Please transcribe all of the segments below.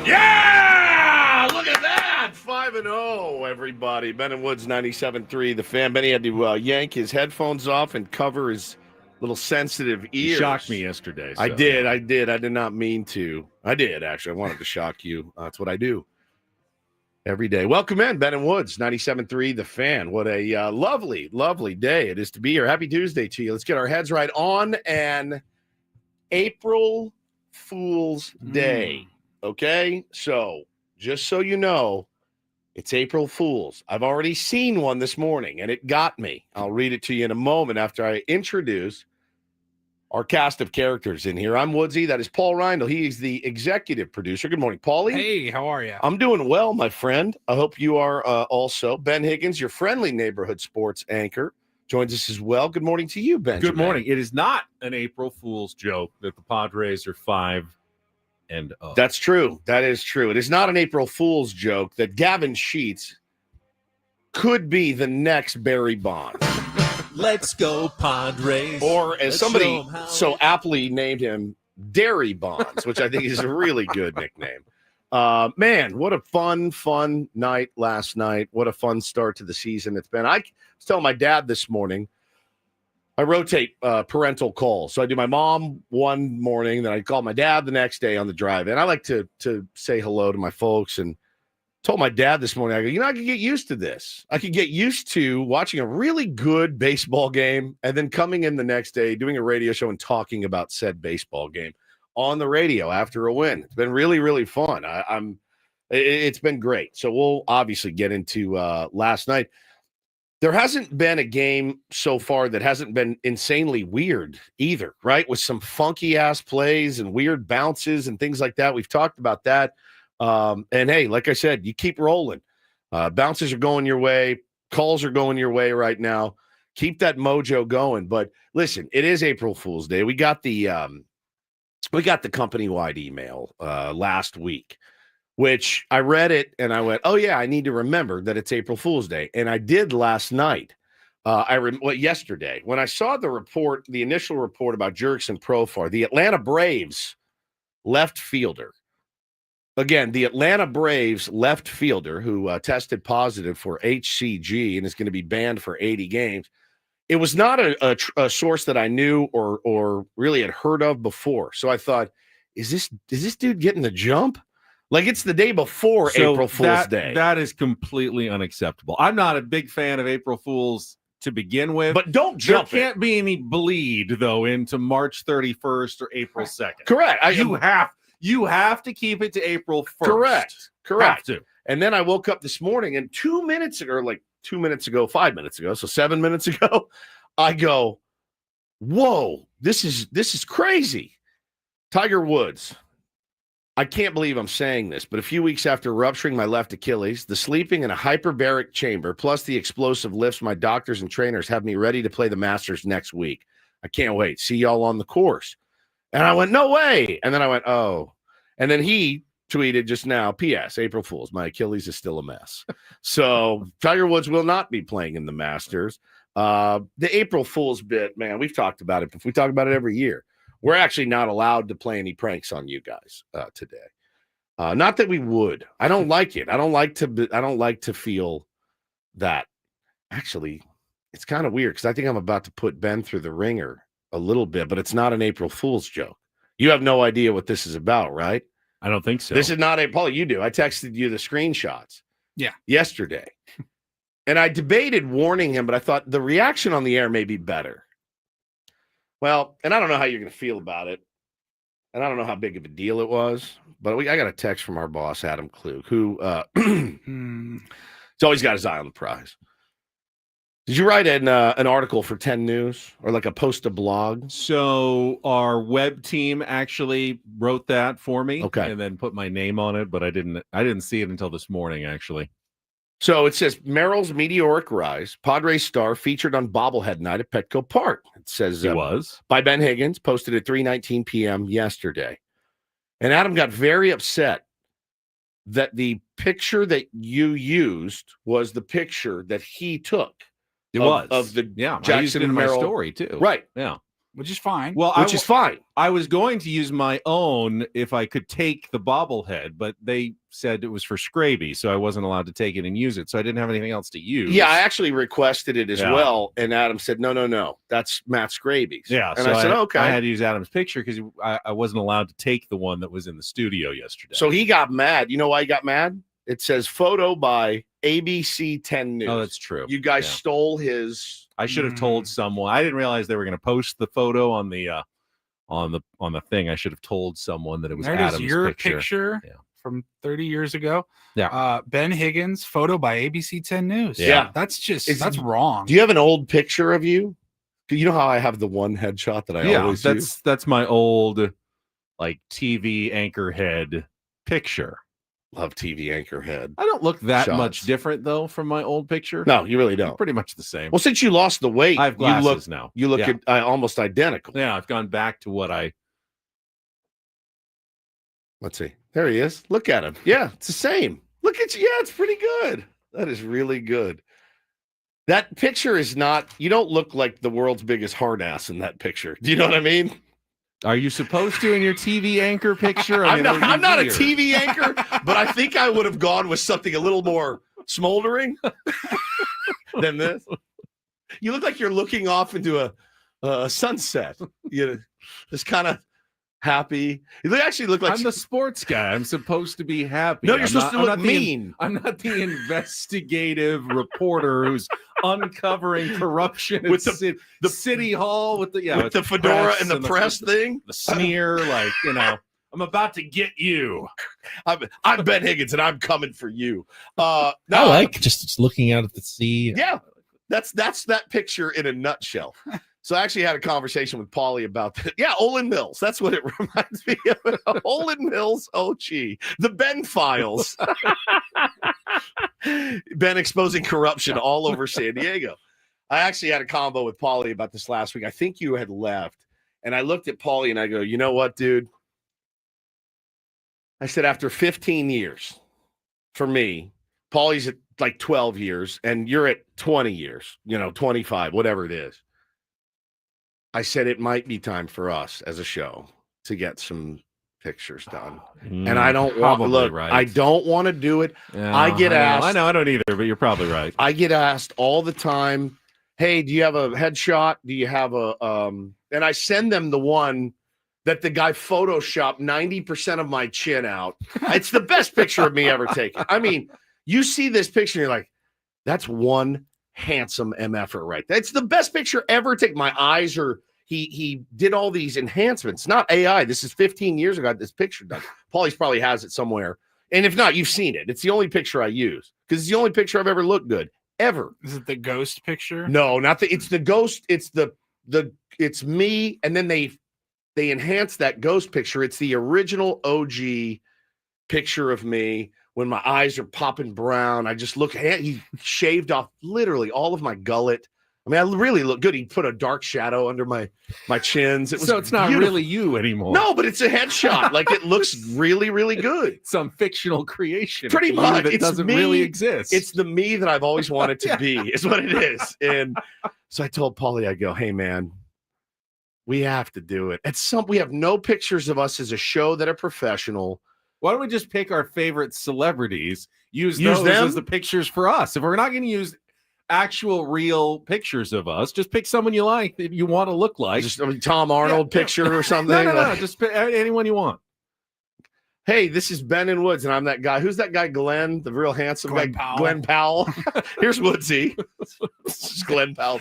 Yeah! Look at that! 5-0, everybody. Ben and Woods, 97.3, The Fan. Benny had to yank his headphones off and cover his little sensitive ears. You shocked me yesterday. So, I did. I did not mean to. I did, actually. I wanted to shock you. That's what I do every day. Welcome in, Ben and Woods, 97.3, The Fan. What a lovely, lovely day it is to be here. Happy Tuesday to you. Let's get our heads right on an April Fool's Day. Okay? So, just so you know, it's April Fool's. I've already seen one this morning, and it got me. I'll read it to you in a moment after I introduce our cast of characters in here. I'm Woodsy. That is Paul Reindl. He is the executive producer. Good morning, Paulie. Hey, how are you? I'm doing well, my friend. I hope you are also. Ben Higgins, your friendly neighborhood sports anchor, joins us as well. Good morning to you, Ben. Good morning. It is not an April Fool's joke that the Padres are 5-0. That's true. That is true. It is not an April Fool's joke that Gavin Sheets could be the next Barry Bonds. Let's go, Padres. Or as somebody so aptly named him, Dairy Bonds, which I think is a really good nickname. Man, what a fun night last night. What a fun start to the season it's been. I was telling my dad this morning, I rotate parental calls. So I do my mom one morning, then I call my dad the next day on the drive. And I like to say hello to my folks, and told my dad this morning, I go, I could get used to this. I could get used to watching a really good baseball game and then coming in the next day, doing a radio show and talking about said baseball game on the radio after a win. It's been really, really fun. It's been great. So we'll obviously get into last night. There hasn't been a game so far that hasn't been insanely weird either, right? With some funky ass plays and weird bounces and things like that. We've talked about that. And hey, like I said, you keep rolling. Bounces are going your way. Calls are going your way right now. Keep that mojo going. But listen, it is April Fool's Day. We got the company-wide email last week, which I read it and I went, oh yeah, I need to remember that it's April Fool's Day. And I did last night. Yesterday, when I saw the report, the initial report about Jurickson Profar, the Atlanta Braves left fielder. Again, the Atlanta Braves left fielder who tested positive for HCG and is going to be banned for 80 games. It was not a source that I knew or really had heard of before. So I thought, is this dude getting the jump? Like, it's the day before April Fool's Day. That is completely unacceptable. I'm not a big fan of April Fools to begin with. But don't jump. There can't be any bleed, though, into March 31st or April 2nd. Correct. You have to keep it to April 1st. Correct. Have to. And then I woke up this morning, and 2 minutes ago, or like 2 minutes ago, 5 minutes ago, so 7 minutes ago, I go, whoa, this is crazy. Tiger Woods. I can't believe I'm saying this, but a few weeks after rupturing my left Achilles, the sleeping in a hyperbaric chamber, plus the explosive lifts, my doctors and trainers have me ready to play the Masters next week. I can't wait. See y'all on the course. And I went, no way. And then I went, oh. And then he tweeted just now, P.S., April Fools, my Achilles is still a mess. So Tiger Woods will not be playing in the Masters. The April Fool's bit, man, we've talked about it. We talk about it every year. We're actually not allowed to play any pranks on you guys today. Not that we would. I don't like it. I don't like to feel that. Actually, it's kind of weird because I think I'm about to put Ben through the ringer a little bit, but it's not an April Fool's joke. You have no idea what this is about, right? I don't think so. This is not Paul, you do. I texted you the screenshots. Yeah. Yesterday. And I debated warning him, but I thought the reaction on the air may be better. Well, and I don't know how you're going to feel about it. And I don't know how big of a deal it was, but I got a text from our boss, Adam Klug, who he's always got his eye on the prize. Did you write an article for 10 News or like a post a blog? So our web team actually wrote that for me, okay, and then put my name on it, but I didn't see it until this morning, actually. So it says Merrill's meteoric rise, Padres star featured on bobblehead night at Petco Park. It says it was by Ben Higgins, posted at 3:19 p.m. yesterday. And Adam got very upset that the picture that you used was the picture that he took. It was of the Jackson I used it in Merrill my story too. Right. Yeah. which is fine. Well, which is fine. I was going to use my own if I could take the bobblehead, but they said it was for Scraby, so I wasn't allowed to take it and use it. So I didn't have anything else to use. Yeah, I actually requested it as Yeah. well, and Adam said, "No, that's Matt Scraby's." Yeah, and so I said, "Okay." I had to use Adam's picture because I wasn't allowed to take the one that was in the studio yesterday. So he got mad. You know why he got mad? It says photo by ABC 10 News. Oh, that's true. You guys Yeah. stole his. I should have told someone. I didn't realize they were going to post the photo on the thing. I should have told someone that it was there it Adam's is, your picture. Yeah. from 30 years ago. Yeah. Ben Higgins, photo by ABC 10 News. Yeah. That's that's wrong. Do you have an old picture of you? You know how I have the one headshot that I always use? That's my old like TV anchor head picture. Love TV anchor head. I don't look that Shots. much different though from my old picture. No, you really I'm don't. pretty much the same. Well, since you lost the weight, I have glasses now. You look Yeah. almost identical. Yeah, I've gone back to what I. Let's see. There he is. Look at him. Yeah, it's the same. Look at you. Yeah, it's pretty good. That is really good. That picture is not, you don't look like the world's biggest hard ass in that picture. Do you know what I mean? Are you supposed to in your TV anchor picture? I'm not a weird. TV anchor, but I think I would have gone with something a little more smoldering than this. You look like you're looking off into a sunset. You just kind of happy. You actually look like I'm the sports guy. I'm supposed to be happy. No, you're I'm supposed to look mean. I'm not the investigative reporter who's uncovering corruption With at the city hall with the with the fedora and the press thing, the sneer, like I'm about to get you. I'm Ben Higgins and I'm coming for you. I like just looking out at the sea. Yeah, that's that picture in a nutshell. So I actually had a conversation with Paulie about that. Yeah, Olin Mills. That's what it reminds me of. Olin Mills. Oh, gee. The Ben Files. Ben exposing corruption all over San Diego. I actually had a combo with Paulie about this last week. I think you had left. And I looked at Paulie and I go, you know what, dude? I said, after 15 years, for me, Paulie's at like 12 years, and you're at 20 years, 25, whatever it is. I said it might be time for us as a show to get some pictures done. And I don't want to look, right. I don't want to do it. Yeah, I get asked. I know, I don't either, but you're probably right. I get asked all the time, hey, do you have a headshot? Do you have a, and I send them the one that the guy photoshopped 90% of my chin out. It's the best picture of me ever taken. I mean, you see this picture, and you're like, that's one handsome MFer right there. It's the best picture ever taken. My eyes are, he did all these enhancements, not AI. This is 15 years ago. I got this picture done. Paulie's probably has it somewhere. And if not, you've seen it. It's the only picture I use because it's the only picture I've ever looked good, ever. Is it the ghost picture? No, not the, it's the ghost. It's it's me. And then they enhanced that ghost picture. It's the original OG picture of me when my eyes are popping brown. I just look, he shaved off literally all of my gullet. I mean, I really look good. He put a dark shadow under my chins. It was so it's not beautiful. really you anymore. No, but it's a headshot. Like it looks really, really good. Some fictional creation. Pretty of you much. that It's doesn't me. really exist. It's the me that I've always wanted to be, is what it is. And so I told Paulie, I go, hey man, we have to do it. We have no pictures of us as a show that are professional. Why don't we just pick our favorite celebrities, use Use those them? as the pictures for us? If we're not going to use actual real pictures of us, just pick someone you like that you want to look like. Just Tom Arnold picture or something. No. Just pick anyone you want. Hey, this is Ben and Woods, and I'm that guy. Who's that guy, Glenn, the real handsome Glenn guy? Powell. Glenn Powell. Here's Woodsy. This is Glenn Powell.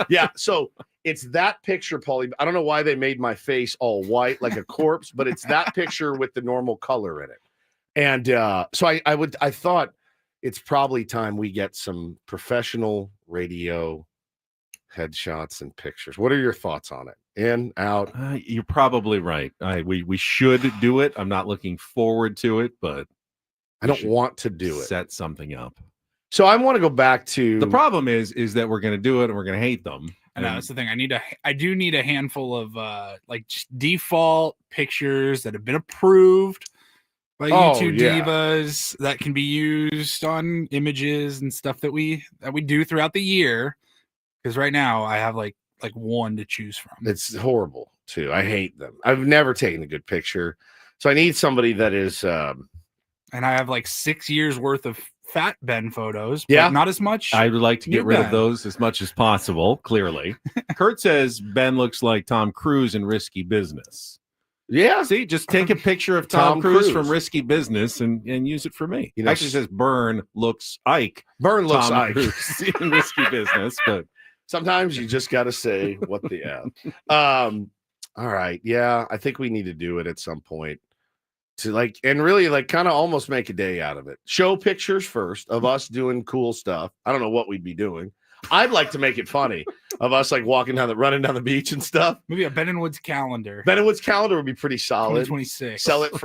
Yeah, so it's that picture, Paulie. I don't know why they made my face all white like a corpse, but it's that picture with the normal color in it. And so I thought it's probably time we get some professional radio headshots and pictures. What are your thoughts on it? In, out? You're probably right. We should do it. I'm not looking forward to it, but I don't want to do it. Set something up. So I want to go back to the problem is that we're going to do it and we're going to hate them. And that's the thing. I do need a handful of like just default pictures that have been approved by YouTube divas that can be used on images and stuff that we do throughout the year. Because right now I have like like one to choose from. It's horrible too. I hate them. I've never taken a good picture, so I need somebody that is. And I have like 6 years worth of fat Ben photos. Yeah. But not as much. I would like to get New rid of Ben. those as much as possible. Clearly, Kurt says Ben looks like Tom Cruise in Risky Business. Yeah, See, just take a picture of Tom, Tom Cruise Cruise. from Risky Business and use it for me. You know, Actually says Burn looks Ike. Burn looks Tom like. Cruise in Risky Business, but Sometimes you just got to say what the F. All right, yeah, I think we need to do it at some point to like and really like kind of almost make a day out of it. Show pictures first of us doing cool stuff. I don't know what we'd be doing. I'd like to make it funny of us like running down the beach and stuff. Maybe a Ben and Woods calendar. Ben and Woods calendar would be pretty solid. 2026. Sell it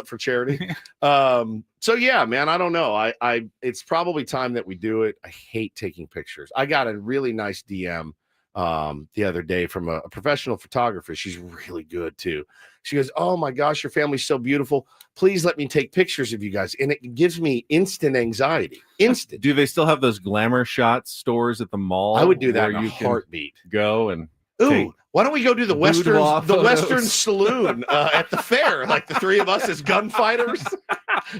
for charity. So yeah, man, I don't know. I it's probably time that we do it. I hate taking pictures. I got a really nice DM the other day from a professional photographer. She's really good too. She goes, "Oh my gosh, your family's so beautiful. Please let me take pictures of you guys." And it gives me instant anxiety. Instant. do they still have those glamour shot stores at the mall? I would do that where in a you can heartbeat. go and Ooh, take why don't we go do the boudoir Western photos. Saloon at the fair? Like the three of us as gunfighters.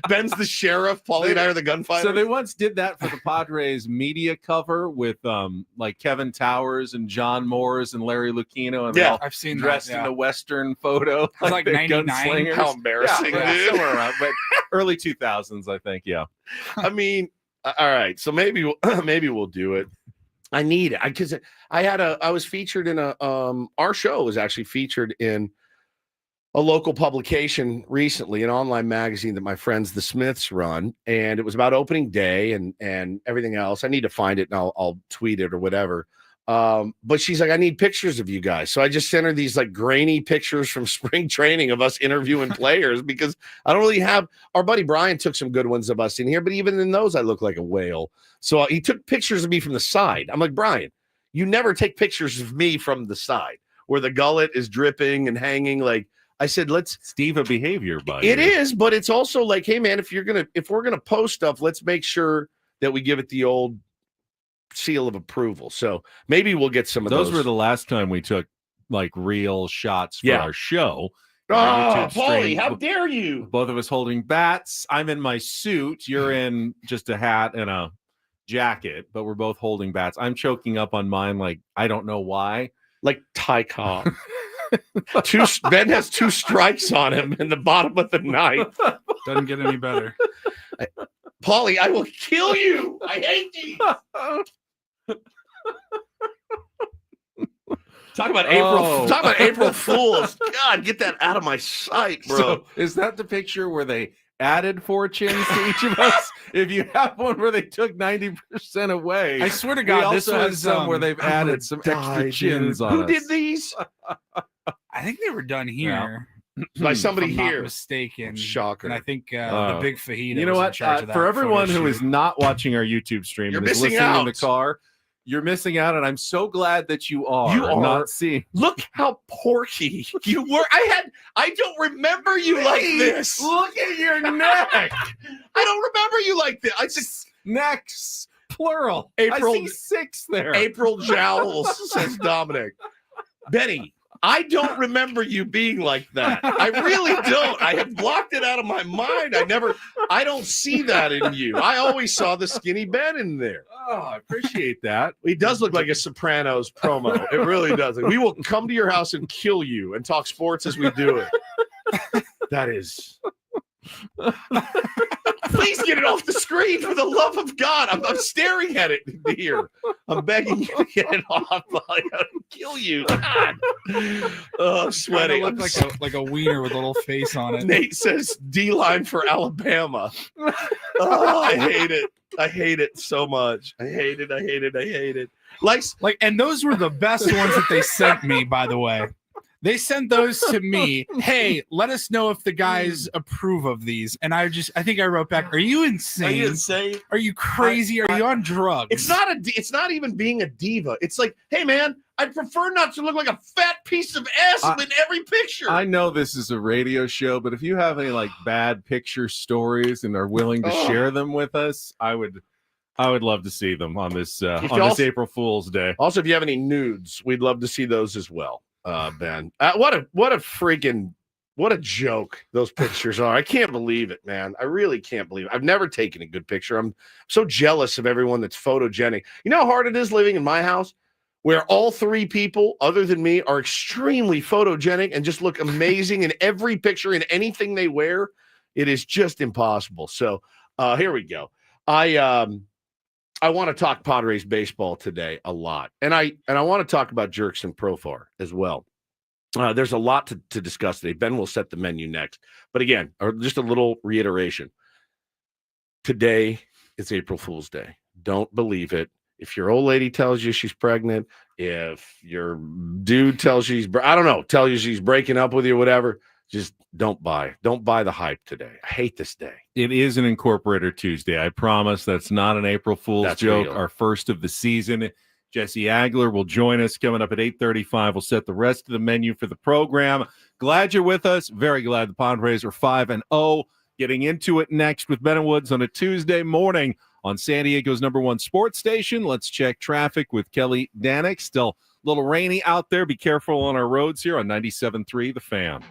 Ben's the sheriff. Paulie and I are the gunfighters. So they once did that for the Padres media cover with like Kevin Towers and John Moores and Larry Lucchino, and Yeah, they're all I've seen dressed that, in a Western photo. like they're 99. gunslingers. How embarrassing, dude. somewhere around, but early 2000s, I think. Yeah. I mean, all right. So maybe we'll do it. I need it because I was featured in our show was actually featured in a local publication recently, an online magazine that my friends the Smiths run, and it was about opening day and everything else. I need to find it and I'll tweet it or whatever. But she's like, I need pictures of you guys. So I just sent her these like grainy pictures from spring training of us interviewing players because I don't really have our buddy Brian took some good ones of us in here, but even in those, I look like a whale. So he took pictures of me from the side. I'm like, Brian, you never take pictures of me from the side where the gullet is dripping and hanging. Like I said, let's Steve, a behavior buddy. it is, but it's also like, hey man, if we're gonna post stuff, let's make sure that we give it the old seal of approval. So maybe we'll get some of those. Those were the last time we took like real shots for Yeah. our show. Oh, YouTube Paulie, stream. how dare you? Both of us holding bats. I'm in my suit. You're in just a hat and a jacket, but we're both holding bats. I'm choking up on mine like I don't know why. Like Ty Cobb. Ben has 2 strikes on him in the bottom of the ninth. Doesn't get any better. Paulie, I will kill you. I hate you. Talk about April Fools. God, get that out of my sight, bro. So is that the picture where they added 4 chins to each of us? If you have one where they took 90% away, I swear to we God, this also have was some where they've I'm added gonna some die, extra chins dude. on Who us. did these? I think they were done here. By somebody if I'm not here. mistaken. Shocker. And I think Oh. the big fajita. You know was what? In charge of that For everyone photo who is shoot. not watching our YouTube stream You're and is missing listening in the out. car, you're missing out, and I'm so glad that you are. You are. Not seeing. Look how porky you were. I don't remember you like this. Look at your neck. I don't remember you like this. I just Necks, plural. April- I see 6 there. April Jowls, says Dominic. Benny, I don't remember you being like that. I really don't. I have blocked it out of my mind. I don't see that in you. I always saw the skinny Ben in there. Oh, I appreciate that. He does look like a Sopranos promo. It really does. We will come to your house and kill you and talk sports as we do it. That is. Please get it off the screen for the love of God. I'm staring at it here. I'm begging you to get it off. I'll kill you. God. Oh, I'm sweating. Kinda looked like a wiener with a little face on it. Nate says D-line for Alabama. Oh, I hate it. I hate it so much. I hate it. I hate it. I hate it. Like, and those were the best ones that they sent me, by the way. They sent those to me. Hey, let us know if the guys approve of these. And I think I wrote back, are you insane? Are you insane? Are you crazy? Are you on drugs? It's not even being a diva. It's like, hey man, I'd prefer not to look like a fat piece of ass in every picture. I know this is a radio show, but if you have any like bad picture stories and are willing to share them with us, I would I would love to see them on this April Fool's Day. Also, if you have any nudes, we'd love to see those as well, Ben. What a joke those pictures are. I can't believe it, man. I really can't believe it. I've never taken a good picture. I'm so jealous of everyone that's photogenic. You know how hard it is living in my house where all three people other than me are extremely photogenic and just look amazing in every picture and anything they wear. It is just impossible. So here we go. I want to talk Padres baseball today a lot. And I want to talk about Jerks and Profar as well. There's a lot to discuss today. Ben will set the menu next. But again, just a little reiteration. Today is April Fool's Day. Don't believe it. If your old lady tells you she's pregnant, if your dude tells you tells you she's breaking up with you or whatever, just don't buy the hype today. I hate this day. It is an Incorporator Tuesday. I promise that's not an April Fool's joke. Real. Our first of the season. Jesse Agler will join us coming up at 8:35. We'll set the rest of the menu for the program. Glad you're with us. Very glad the Padres are 5-0. Getting into it next with Ben and Woods on a Tuesday morning on San Diego's #1 sports station. Let's check traffic with Kelly Danick. Still a little rainy out there. Be careful on our roads here on 97.3 The Fan.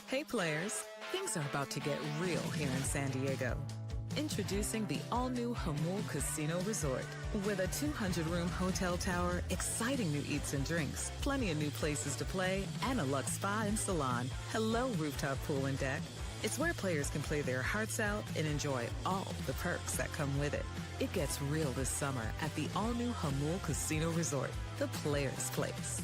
Hey players, things are about to get real here in San Diego. Introducing the all-new Jamul Casino Resort. With a 200-room hotel tower, exciting new eats and drinks, plenty of new places to play, and a luxe spa and salon. Hello, rooftop pool and deck. It's where players can play their hearts out and enjoy all the perks that come with it. It gets real this summer at the all-new Jamul Casino Resort, the players' place.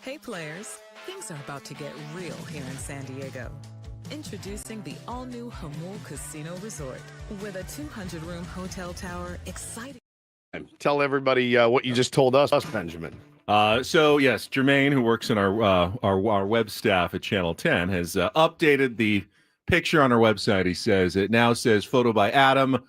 Hey players, things are about to get real here in San Diego. Introducing the all-new Hamul Casino Resort with a 200-room hotel tower, exciting. Tell everybody what you just told us, Benjamin. So yes, Jermaine, who works in our web staff at Channel 10, has updated the picture on our website. He says it now says photo by Adam,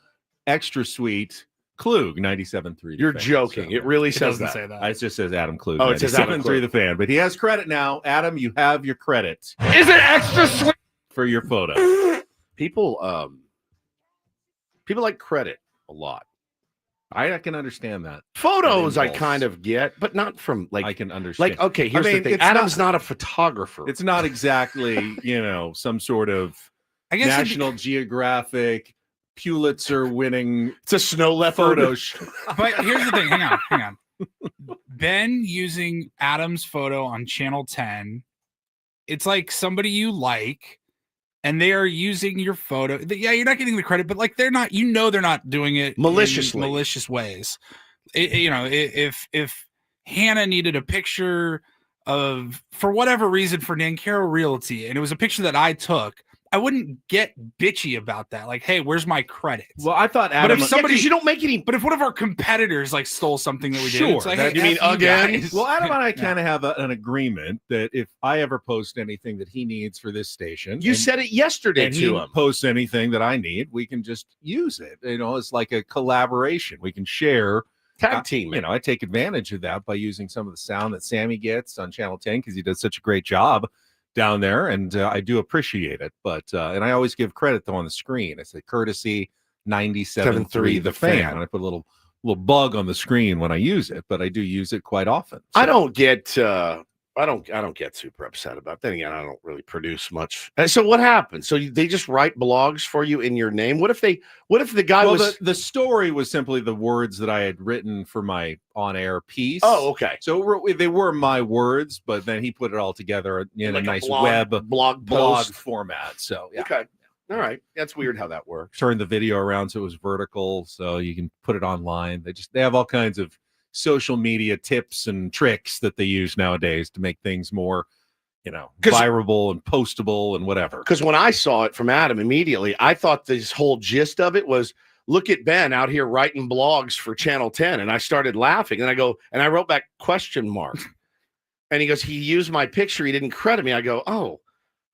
extra sweet, Klug 97.3. You're joking. So, it really It says doesn't that. say that. It just says Adam Klug. Oh, it says Adam 97.3 Klug. the fan, but he has credit now. Adam, you have your credit Is it extra sweet? for your photo. People like credit a lot. I can understand that. Photos I Impulse. kind of get, but not from I like can understand. like okay, here's the thing. it's Adam's not a photographer. It's not exactly, some sort of I guess National Geographic Pulitzer winning it's a snow leopard. photo. but here's the thing. Hang on. Ben using Adam's photo on Channel 10. It's like somebody you like, and they are using your photo. Yeah, you're not getting the credit, but like they're not. They're not doing it Maliciously. in malicious ways. If Hannah needed a picture of, for whatever reason, for Nancaro Realty, and it was a picture that I took, I wouldn't get bitchy about that. Like, hey, where's my credit? Well, I thought But Adam. if somebody, you don't make any. but if one of our competitors like stole something that we did, Sure, it's like, that- hey, you mean F again? guys. Well, Adam and I Yeah. kind of have an agreement that if I ever post anything that he needs for this station, You said it yesterday and he to him. posts anything that I need, we can just use it. It's like a collaboration. We can share. Tag team. I take advantage of that by using some of the sound that Sammy gets on Channel 10 because he does such a great job down there, and I do appreciate it. But and I always give credit though on the screen. It's a courtesy 97.3 the fan. And I put a little bug on the screen when I use it, but I do use it quite often. So- I don't get I don't get super upset about that. Again, I don't really produce much. So what happened? So they just write blogs for you in your name? What if the guy well, was the story was simply the words that I had written for my on-air piece. Oh, okay. So they were my words, but then he put it all together in Like a nice blog blog post. format. So yeah. Okay. All right. That's weird how that works. Turn the video around so it was vertical, so you can put it online. They have all kinds of social media tips and tricks that they use nowadays to make things more, viral and postable and whatever. Because when I saw it from Adam immediately, I thought this whole gist of it was look at Ben out here writing blogs for Channel 10. And I started laughing. And I wrote back ? And he goes, he used my picture. He didn't credit me. I go, oh,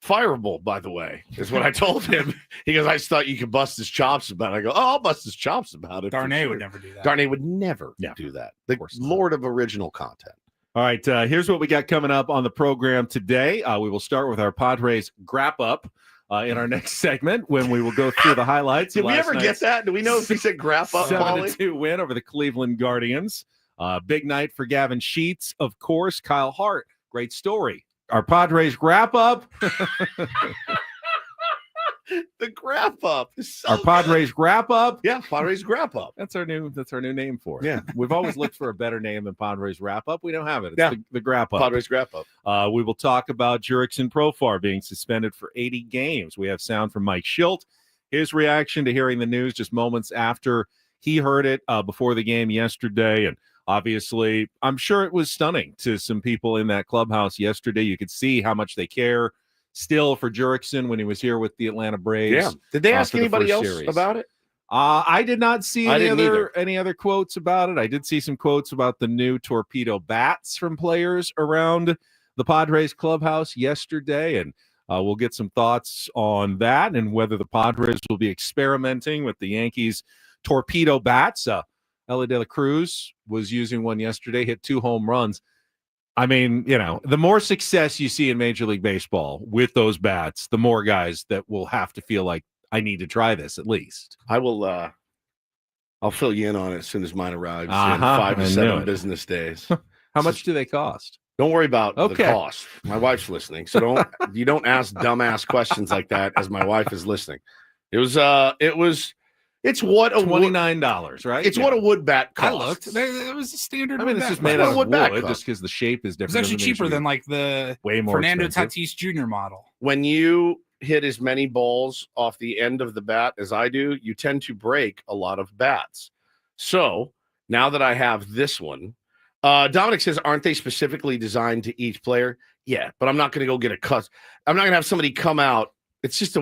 fireable, by the way, is what I told him. He goes, I just thought you could bust his chops about it. I go, oh, I'll bust his chops about it. for Darnay sure." would never do that. Darnay would never Yeah. do that. The course not. Lord of original content. All right, here's what we got coming up on the program today. We will start with our Padres Wrap-Up in our next segment when we will go through the highlights. Did of we last ever get night's that? Do we know if he said graph up, Paulie? 7-2 win over the Cleveland Guardians. Big night for Gavin Sheets, of course. Kyle Hart, great story. Our Padres Wrap-Up. The graph up. Is so Our Padres Wrap-Up. Yeah, Padres graph up. That's our new name for it. Yeah. We've always looked for a better name than Padres Wrap-Up. We don't have it. It's Yeah. the Wrap-Up. Padres graph up. We will talk about Jurickson Profar being suspended for 80 games. We have sound from Mike Shildt. His reaction to hearing the news just moments after he heard it before the game yesterday. And obviously, I'm sure it was stunning to some people in that clubhouse yesterday. You could see how much they care still for Jurickson when he was here with the Atlanta Braves. Yeah. Did they ask for the anybody first else series. about it? I did not see I any didn't any other quotes about it. I did see some quotes about the new torpedo bats from players around the Padres clubhouse yesterday, and we'll get some thoughts on that and whether the Padres will be experimenting with the Yankees torpedo bats. Ellie De La Cruz was using one yesterday, hit 2 home runs. I mean, the more success you see in Major League Baseball with those bats, the more guys that will have to feel like I need to try this at least. I will. I'll fill you in on it as soon as mine arrives in Uh-huh, 5 to I knew 7 it. business days. How much do they cost? Don't worry about the Okay. cost. My wife's listening, so you don't ask dumbass questions like that as my wife is listening. It's what a $29, right? It's what a wood bat I costs. looked. It was a standard. I mean, wood it's just bat. made What out of would bat wood cost? just because the shape is It was different. actually cheaper than like the way more Fernando expensive. Tatis Jr. model. When you hit as many balls off the end of the bat as I do, you tend to break a lot of bats. So now that I have this one, Dominic says, aren't they specifically designed to each player? Yeah, but I'm not going to go get a cut. I'm not going to have somebody come out. It's just I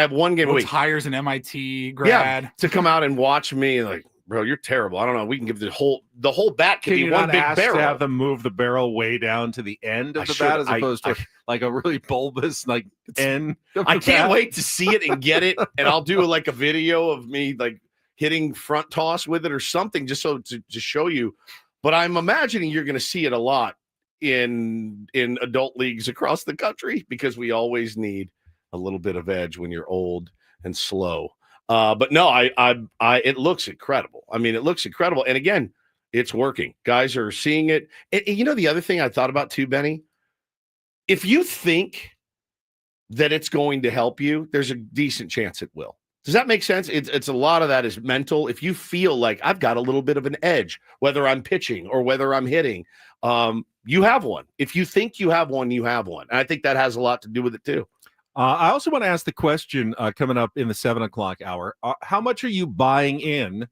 have one game a week. Hires an MIT grad to come out and watch me like, bro, you're terrible. I don't know. We can give the whole bat can be one big barrel. To have them move the barrel way down to the end of the bat as opposed to like a really bulbous like end. I can't wait to see it and get it, and I'll do like a video of me like hitting front toss with it or something just so to show you. But I'm imagining you're going to see it a lot in adult leagues across the country because we always need a little bit of edge when you're old and slow. But no, it looks incredible. I mean, it looks incredible. And again, it's working. Guys are seeing it. And you know, the other thing I thought about too, Benny, if you think that it's going to help you, there's a decent chance it will. Does that make sense? It's a lot of that is mental. If you feel like I've got a little bit of an edge, whether I'm pitching or whether I'm hitting, you have one. If you think you have one, you have one. And I think that has a lot to do with it too. I also want to ask the question coming up in the 7 o'clock hour. How much are you buying in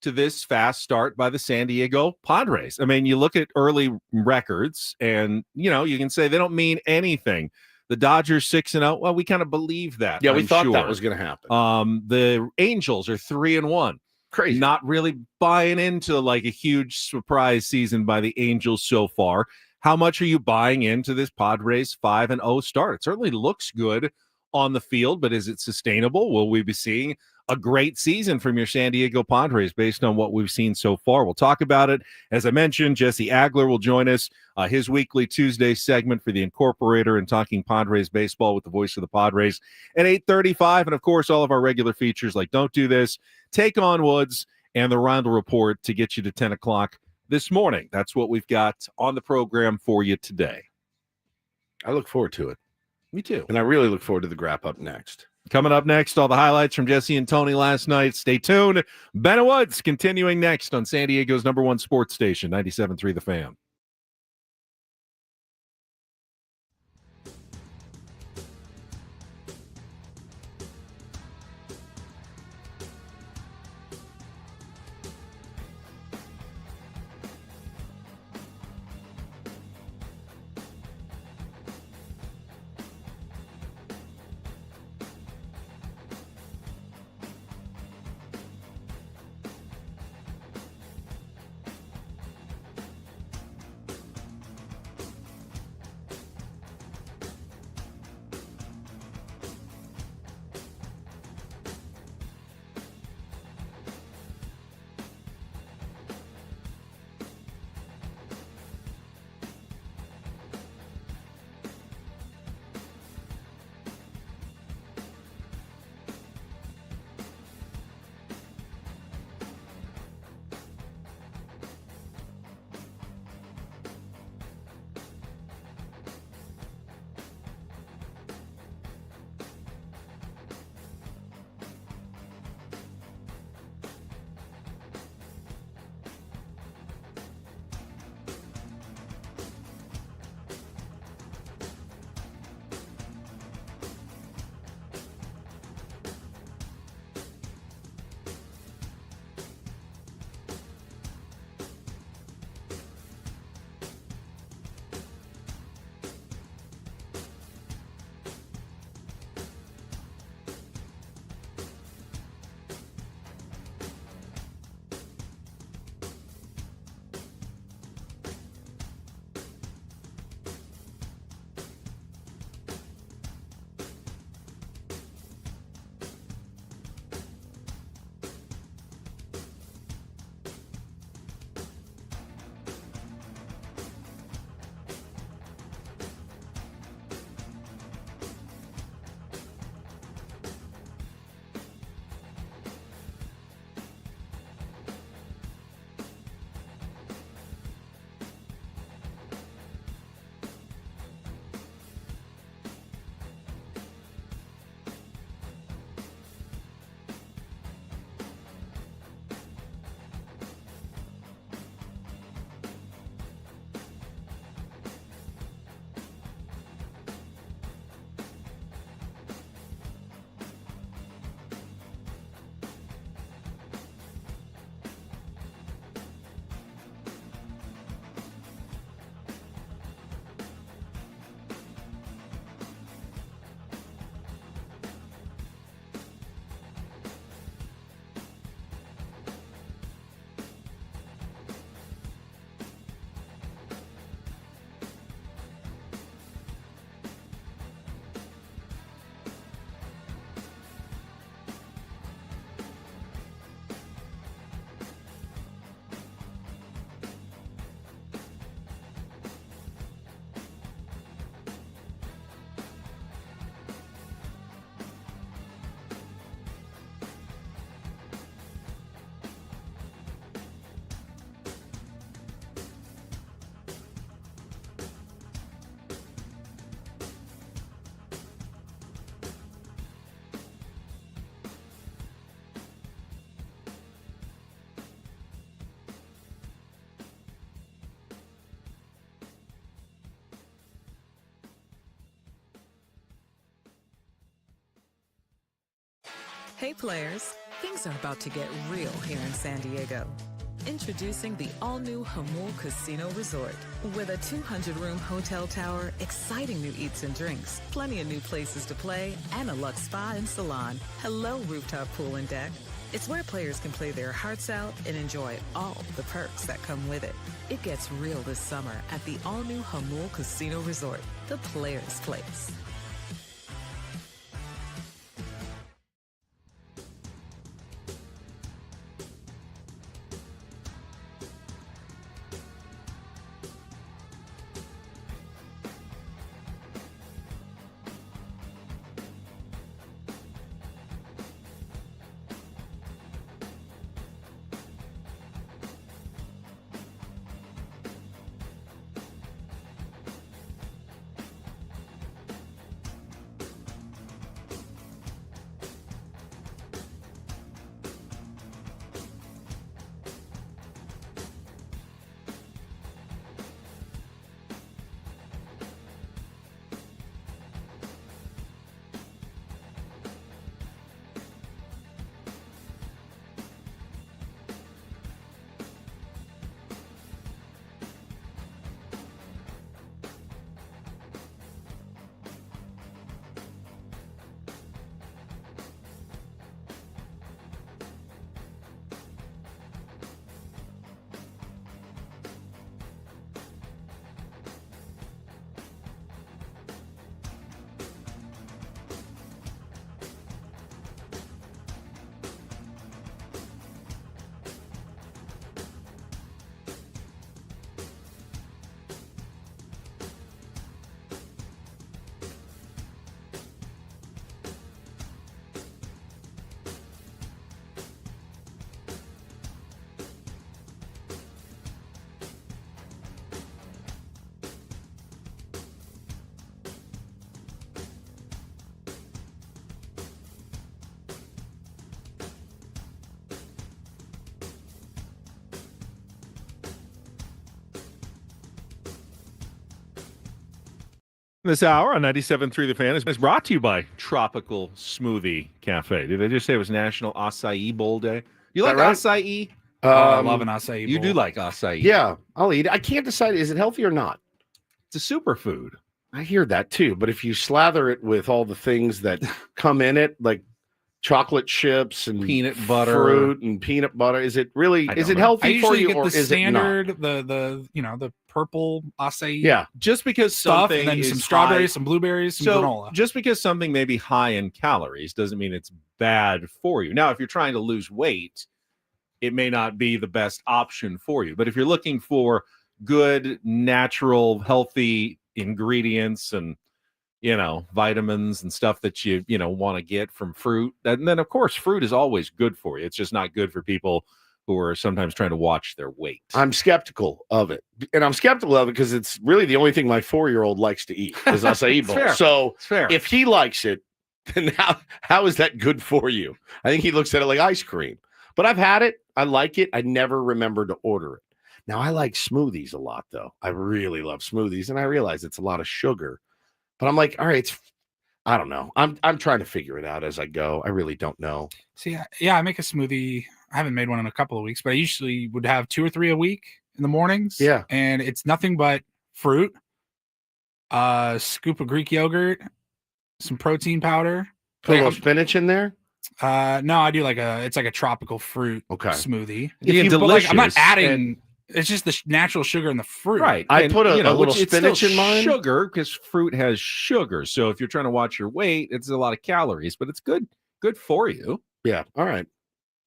to this fast start by the San Diego Padres? I mean, you look at early records and, you know, you can say they don't mean anything. The Dodgers 6-0. Well, we kind of believe that. Yeah, we thought that was going to happen. The Angels are 3-1. Crazy. Not really buying into like a huge surprise season by the Angels so far. How much are you buying into this Padres 5-0 start? It certainly looks good on the field, but is it sustainable? Will we be seeing a great season from your San Diego Padres based on what we've seen so far? We'll talk about it. As I mentioned, Jesse Agler will join us, his weekly Tuesday segment for the Incorporator and Talking Padres Baseball with the voice of the Padres at 8:35. And, of course, all of our regular features like Don't Do This, Take On Woods, and the Reindl Report to get you to 10 o'clock this morning. That's what we've got on the program for you today. I look forward to it. Me too. And I really look forward to the Wrap-Up next. Coming up next, all the highlights from Jesse and Tony last night. Stay tuned. Ben Woods continuing next on San Diego's #1 sports station, 97.3 The Fan. Hey players, things are about to get real here in San Diego. Introducing the all-new Hamul Casino Resort. With a 200-room hotel tower, exciting new eats and drinks, plenty of new places to play, and a luxe spa and salon. Hello, rooftop pool and deck. It's where players can play their hearts out and enjoy all the perks that come with it. It gets real this summer at the all-new Hamul Casino Resort, the players' place. This hour on 97.3 The Fan is brought to you by Tropical Smoothie Cafe. Did they just say it was National Acai Bowl Day? You like right? acai? I love an acai bowl. You do like acai. Yeah, I'll eat it. I can't decide, is it healthy or not? It's a superfood. I hear that too, but if you slather it with all the things that come in it, like chocolate chips and Peanut butter. fruit and peanut butter, is it really, I is don't it know. I healthy for usually you get or the is standard, it not? the purple acai Yeah. Just because stuff, something and then is some strawberries, high- some blueberries, some so granola. just because something may be high in calories doesn't mean it's bad for you. Now, if you're trying to lose weight, it may not be the best option for you. But if you're looking for good, natural, healthy ingredients and vitamins and stuff that you want to get from fruit, and then of course fruit is always good for you. It's just not good for people who are sometimes trying to watch their weight. I'm skeptical of it. And I'm skeptical of it because it's really the only thing my 4-year-old likes to eat is acai bowl. fair. So It's fair. if he likes it, then how is that good for you? I think he looks at it like ice cream. But I've had it. I like it. I never remember to order it. Now, I like smoothies a lot, though. I really love smoothies, and I realize it's a lot of sugar. But I'm like, all right, I don't know. I'm trying to figure it out as I go. I really don't know. See, I make a smoothie. I haven't made one in a couple of weeks, but I usually would have 2 or 3 a week in the mornings. Yeah. And it's nothing but fruit, a scoop of Greek yogurt, some protein powder. Put a little spinach in there. No, I do it's like a tropical fruit smoothie. Delicious. I'm not adding. It's just the natural sugar in the fruit. Right. I And, put a little which it's spinach still in mine. Sugar, because fruit has sugar. So if you're trying to watch your weight, it's a lot of calories, but it's good for you. Yeah. All right.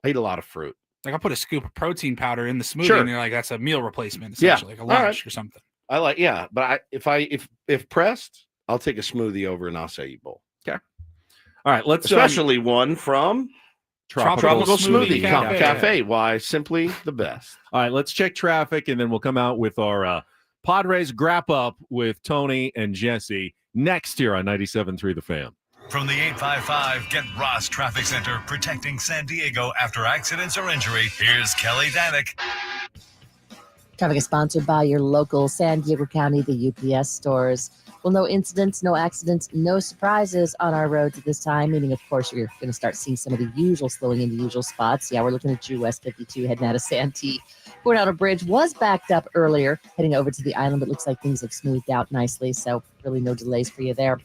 I eat a lot of fruit. Like I'll put a scoop of protein powder in the smoothie, Sure. and you're like, that's a meal replacement, essentially, like a lunch or something. I like, yeah. But if pressed, I'll take a smoothie over an acai bowl. Okay. All right. Let's Especially one from Tropical Smoothie Cafe. Why? Simply the best. All right, let's check traffic, and then we'll come out with our Padres Wrap-Up with Tony and Jesse next here on 97.3 The Fan. From the 855 Get Ross Traffic Center, protecting San Diego after accidents or injury, here's Kelly Danick. Traffic is sponsored by your local San Diego County, the UPS stores. Well, no incidents, no accidents, no surprises on our roads at this time, meaning, of course, you're going to start seeing some of the usual slowing in the usual spots. Yeah, we're looking at US 52 heading out of Santee. Coronado Bridge was backed up earlier, heading over to the island, but looks like things have smoothed out nicely, so really no delays for you there.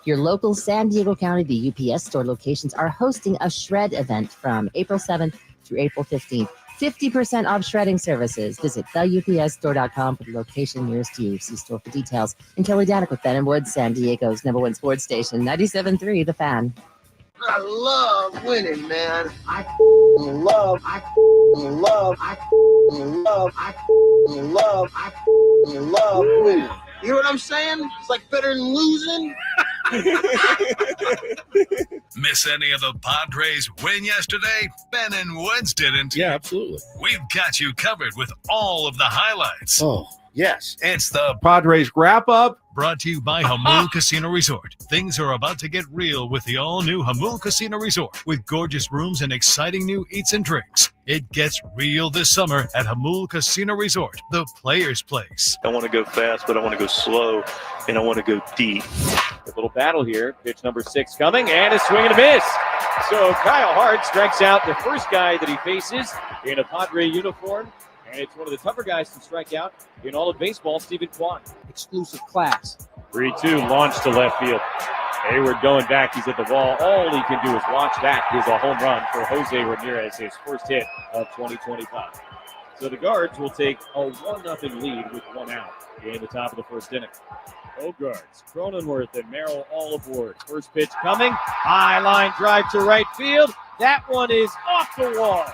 Your local San Diego County, the UPS store locations are hosting a shred event from April 7th through April 15th. 50% off shredding services. Visit theupsstore.com for the location nearest you. See store for details. And Kelly Danick with Ben and Woods, San Diego's #1 sports station, 97.3 The Fan. I love winning, man. I love winning. You know what I'm saying? It's like better than losing. Miss any of the Padres win yesterday? Ben and Woods didn't. Yeah, absolutely. We've got you covered with all of the highlights. Oh, yes. It's the Padres Wrap-Up. Brought to you by Hamul Casino Resort. Things are about to get real with the all-new Hamul Casino Resort with gorgeous rooms and exciting new eats and drinks. It gets real this summer at Hamul Casino Resort, the player's place. I want to go fast, but I want to go slow, and I want to go deep. A little battle here. Pitch number 6 coming, and a swing and a miss. So Kyle Hart strikes out the first guy that he faces in a Padre uniform. And it's one of the tougher guys to strike out in all of baseball, Stephen Kwan. Exclusive class. 3-2, launch to left field. Hayward going back. He's at the wall. All he can do is watch that. Is a home run for Jose Ramirez, his first hit of 2025. So the Guards will take a 1-0 lead with 1 out in the top of the first inning. Bogarts, Cronenworth, and Merrill all aboard. First pitch coming. High line drive to right field. That one is off the wall.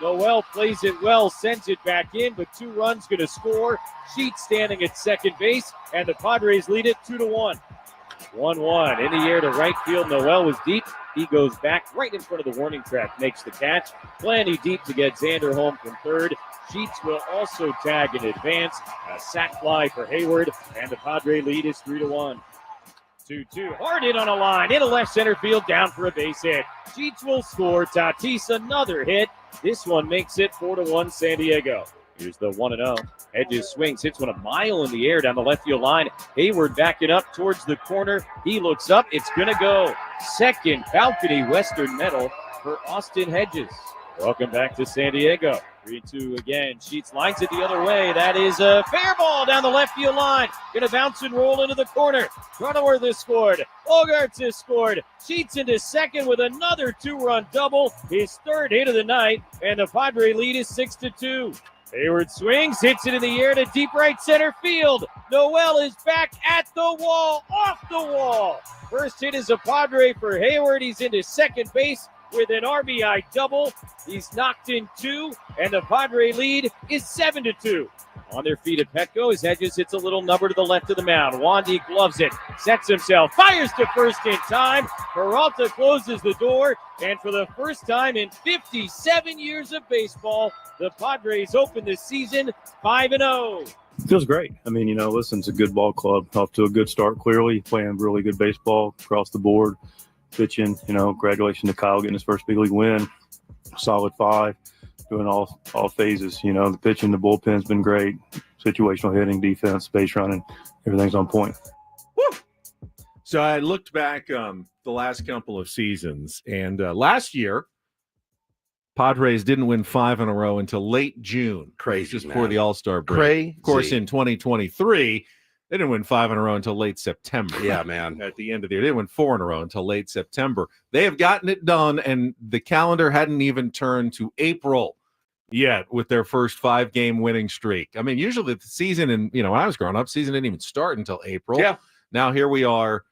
Noel plays it well, sends it back in, but 2 runs going to score. Shildt standing at second base, and the Padres lead it 2-1. 1-1 in the air to right field. Noel was deep. He goes back right in front of the warning track, makes the catch. Plenty deep to get Xander home from third. Shildt will also tag in advance. A sac fly for Hayward, and the Padre lead is 3-1. 2-2. Hard hit on a line. Into left center field, down for a base hit. Shildt will score. Tatis another hit. This one makes it 4-1 San Diego. Here's the 1-0. Hedges swings, hits one a mile in the air down the left field line. Hayward backing up towards the corner. He looks up. It's going to go. Second balcony Western medal for Austin Hedges. Welcome back to San Diego. 3-2 again. Shildt lines it the other way. That is a fair ball down the left field line. Going to bounce and roll into the corner. Cronenworth has scored. Bogarts has scored. Shildt into second with another 2-run double. His third hit of the night. And the Padre lead is 6-2. Hayward swings, hits it in the air to deep right center field. Noel is back at the wall, off the wall. First hit is a Padre for Hayward. He's into second base with an RBI double. He's knocked in 2, and the Padre lead is 7-2. On their feet at Petco as Hedges hits a little number to the left of the mound. Wandy gloves it, sets himself, fires to first in time. Peralta closes the door, and for the first time in 57 years of baseball, the Padres open the season 5-0. Feels great. I mean, listen, it's a good ball club. Off to a good start, clearly. Playing really good baseball across the board. Pitching, congratulations to Kyle getting his first big league win. Solid 5, doing all phases. The pitching, the bullpen's been great. Situational hitting, defense, base running, everything's on point. Woo! So I looked back the last couple of seasons, and last year, Padres didn't win 5 in a row until late June. Crazy, just man. before the All-Star break. Crazy. Of course, in 2023, they didn't win 5 in a row until late September. Yeah, man. At the end of the year. They didn't win 4 in a row until late September. They have gotten it done, and the calendar hadn't even turned to April yet with their first 5-game winning streak. I mean, usually the season, and when I was growing up, season didn't even start until April. Yeah. Now here we are,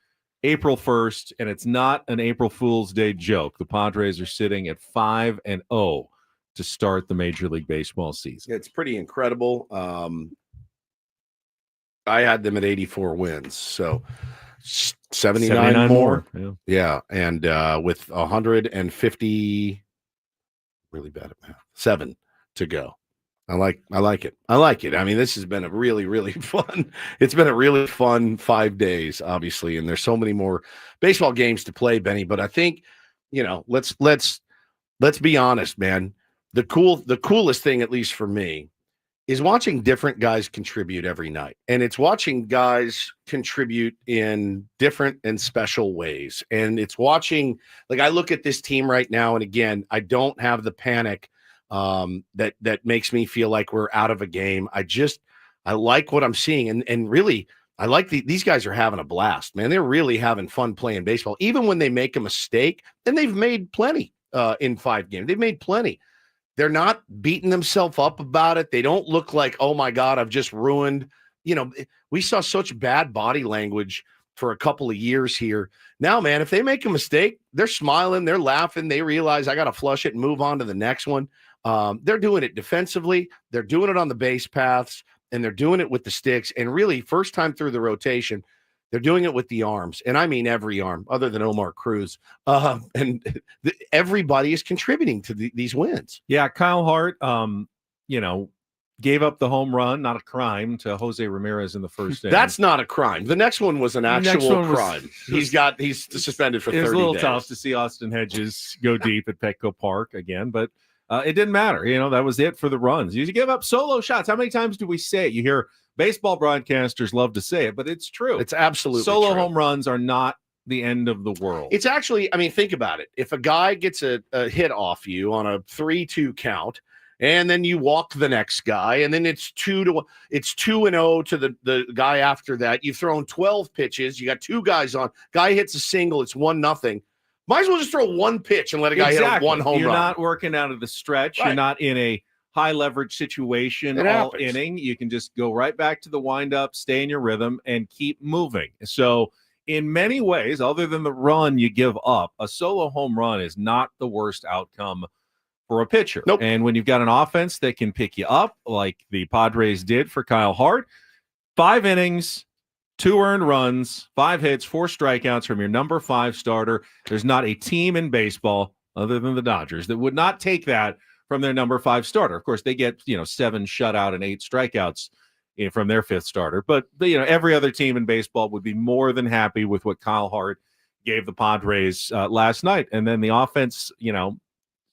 April 1st, and it's not an April Fool's Day joke. The Padres are sitting at 5-0 to start the Major League Baseball season. It's pretty incredible. I had them at 84 wins, so 79 more. Yeah, and with 150, really bad at math, 7 to go. I like it. I mean, this has been a really, really fun. It's been a really fun 5 days, obviously, and there's so many more baseball games to play, Benny. But I think, let's be honest, man. The coolest thing, at least for me, is watching different guys contribute every night. And it's watching guys contribute in different and special ways. And it's watching, like, I look at this team right now, and again, I don't have the panic that makes me feel like we're out of a game. I like what I'm seeing. And really, I like these guys are having a blast, man. They're really having fun playing baseball, even when they make a mistake, and they've made plenty in 5 games. They've made plenty. They're not beating themselves up about it. They don't look like, oh my God, I've just ruined. We saw such bad body language for a couple of years here. Now, man, if they make a mistake, they're smiling, they're laughing. They realize I got to flush it and move on to the next one. They're doing it defensively. They're doing it on the base paths, and they're doing it with the sticks. And really, first time through the rotation, they're doing it with the arms, and I mean every arm other than Omar Cruz. Everybody is contributing to these wins. Yeah, Kyle Hart, gave up the home run, not a crime, to Jose Ramirez in the first inning. That's not a crime. The next one was an actual crime. He's suspended for 30 days. It was a little tough to see Austin Hedges go deep at Petco Park again, but it didn't matter. That was it for the runs. You give up solo shots. How many times do we say it? You hear baseball broadcasters love to say it, but it's true. It's absolutely solo true. home runs are not the end of the world. It's actually, think about it. If a guy gets a hit off you on a 3-2 count, and then you walk the next guy, and then it's 2-0 to the guy after that. You've thrown 12 pitches. You got 2 guys on. Guy hits a single. It's 1-0. Might as well just throw 1 pitch and let a guy hit a 1 home run. You're not working out of the stretch. Right. You're not in a high leverage situation all inning. You can just go right back to the windup, stay in your rhythm, and keep moving. So in many ways, other than the run you give up, a solo home run is not the worst outcome for a pitcher. Nope. And when you've got an offense that can pick you up, like the Padres did for Kyle Hart, 5 innings, 2 earned runs, 5 hits, 4 strikeouts from your number 5 starter. There's not a team in baseball other than the Dodgers that would not take that from their number 5 starter. Of course, they get 7 shutout and 8 strikeouts from their 5th starter. But every other team in baseball would be more than happy with what Kyle Hart gave the Padres last night. And then the offense, the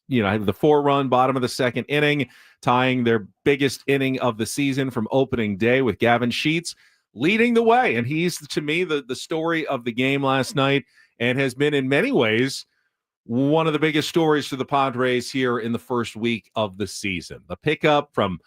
4-run bottom of the 2nd inning, tying their biggest inning of the season from opening day with Gavin Sheets leading the way. And he's, to me, the story of the game last night, and has been in many ways one of the biggest stories for the Padres here in the first week of the season. The pickup from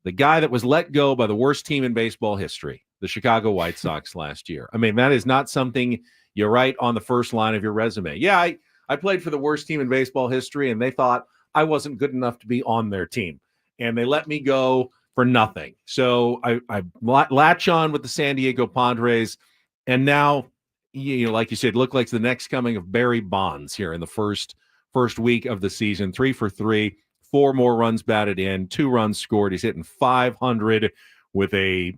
the guy that was let go by the worst team in baseball history, the Chicago White Sox last year. That is not something you write on the first line of your resume. Yeah, I played for the worst team in baseball history, and they thought I wasn't good enough to be on their team, and they let me go for nothing. So I latch on with the San Diego Padres, and now, like you said, look like the next coming of Barry Bonds here in the first week of the season. 3 for 3, 4 more runs batted in, 2 runs scored. He's hitting .500 with a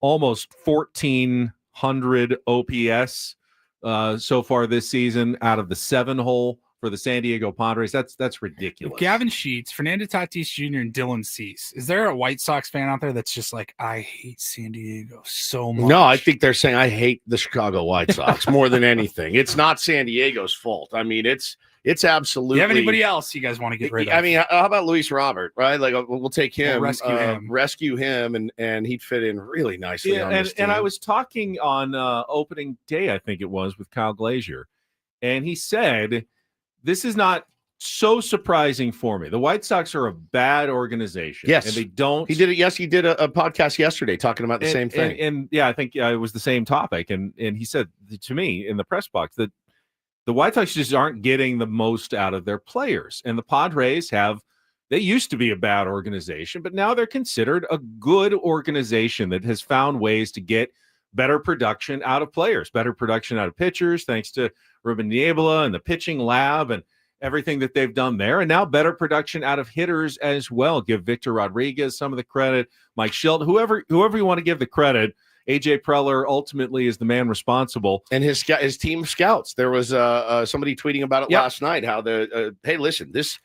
almost 1,400 OPS so far this season out of the 7-hole for the San Diego Padres. That's ridiculous. Gavin Sheets, Fernando Tatis Jr., and Dylan Cease. Is there a White Sox fan out there that's just like, I hate San Diego so much? No, I think they're saying I hate the Chicago White Sox more than anything. It's not San Diego's fault. It's absolutely. Do you have anybody else you guys want to get rid of? How about Luis Robert, right? Like, we'll take him, we'll rescue him, and he'd fit in really nicely on this team. And I was talking on opening day, I think it was, with Kyle Glazier, and he said, this is not so surprising for me. The White Sox are a bad organization. Yes. And they don't. He did it. Yes, he did a podcast yesterday talking about the same thing. And I think it was the same topic. And he said to me in the press box that the White Sox just aren't getting the most out of their players. And the Padres they used to be a bad organization, but now they're considered a good organization that has found ways to get better production out of players, better production out of pitchers, thanks to Ruben Niebla and the pitching lab and everything that they've done there. And now better production out of hitters as well. Give Victor Rodriguez some of the credit, Mike Shildt, whoever you want to give the credit. AJ Preller ultimately is the man responsible. And his team scouts. There was somebody tweeting about it last night, how hey, listen, this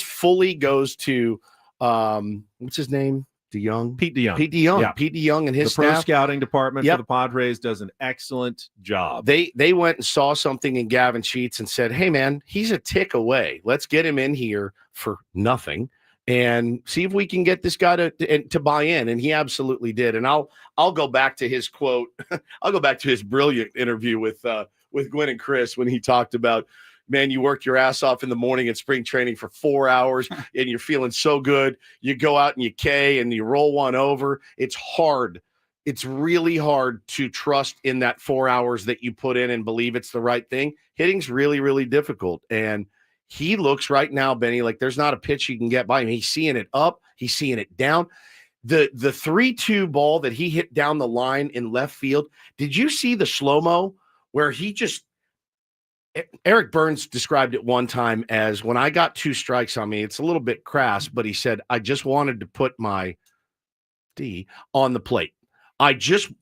fully goes to what's his name? DeYoung? Pete DeYoung. Yeah. Pete DeYoung and his the pro staff. scouting department for the Padres does an excellent job. They went and saw something in Gavin Sheets and said, hey, man, he's a tick away. Let's get him in here for nothing and see if we can get this guy to buy in. And he absolutely did. And I'll go back to his quote. I'll go back to his brilliant interview with Gwen and Chris when he talked about, man, you work your ass off in the morning at spring training for 4 hours and you're feeling so good. You go out and you K and you roll one over. It's hard. It's really hard to trust in that 4 hours that you put in and believe it's the right thing. Hitting's really, really difficult. And he looks right now, Benny, like there's not a pitch you can get by him. He's seeing it up. He's seeing it down. The 3-2 ball that he hit down the line in left field. Did you see the slow-mo where he just – Eric Burns described it one time as, when I got 2 strikes on me, it's a little bit crass, but he said, I just wanted to put my D on the plate.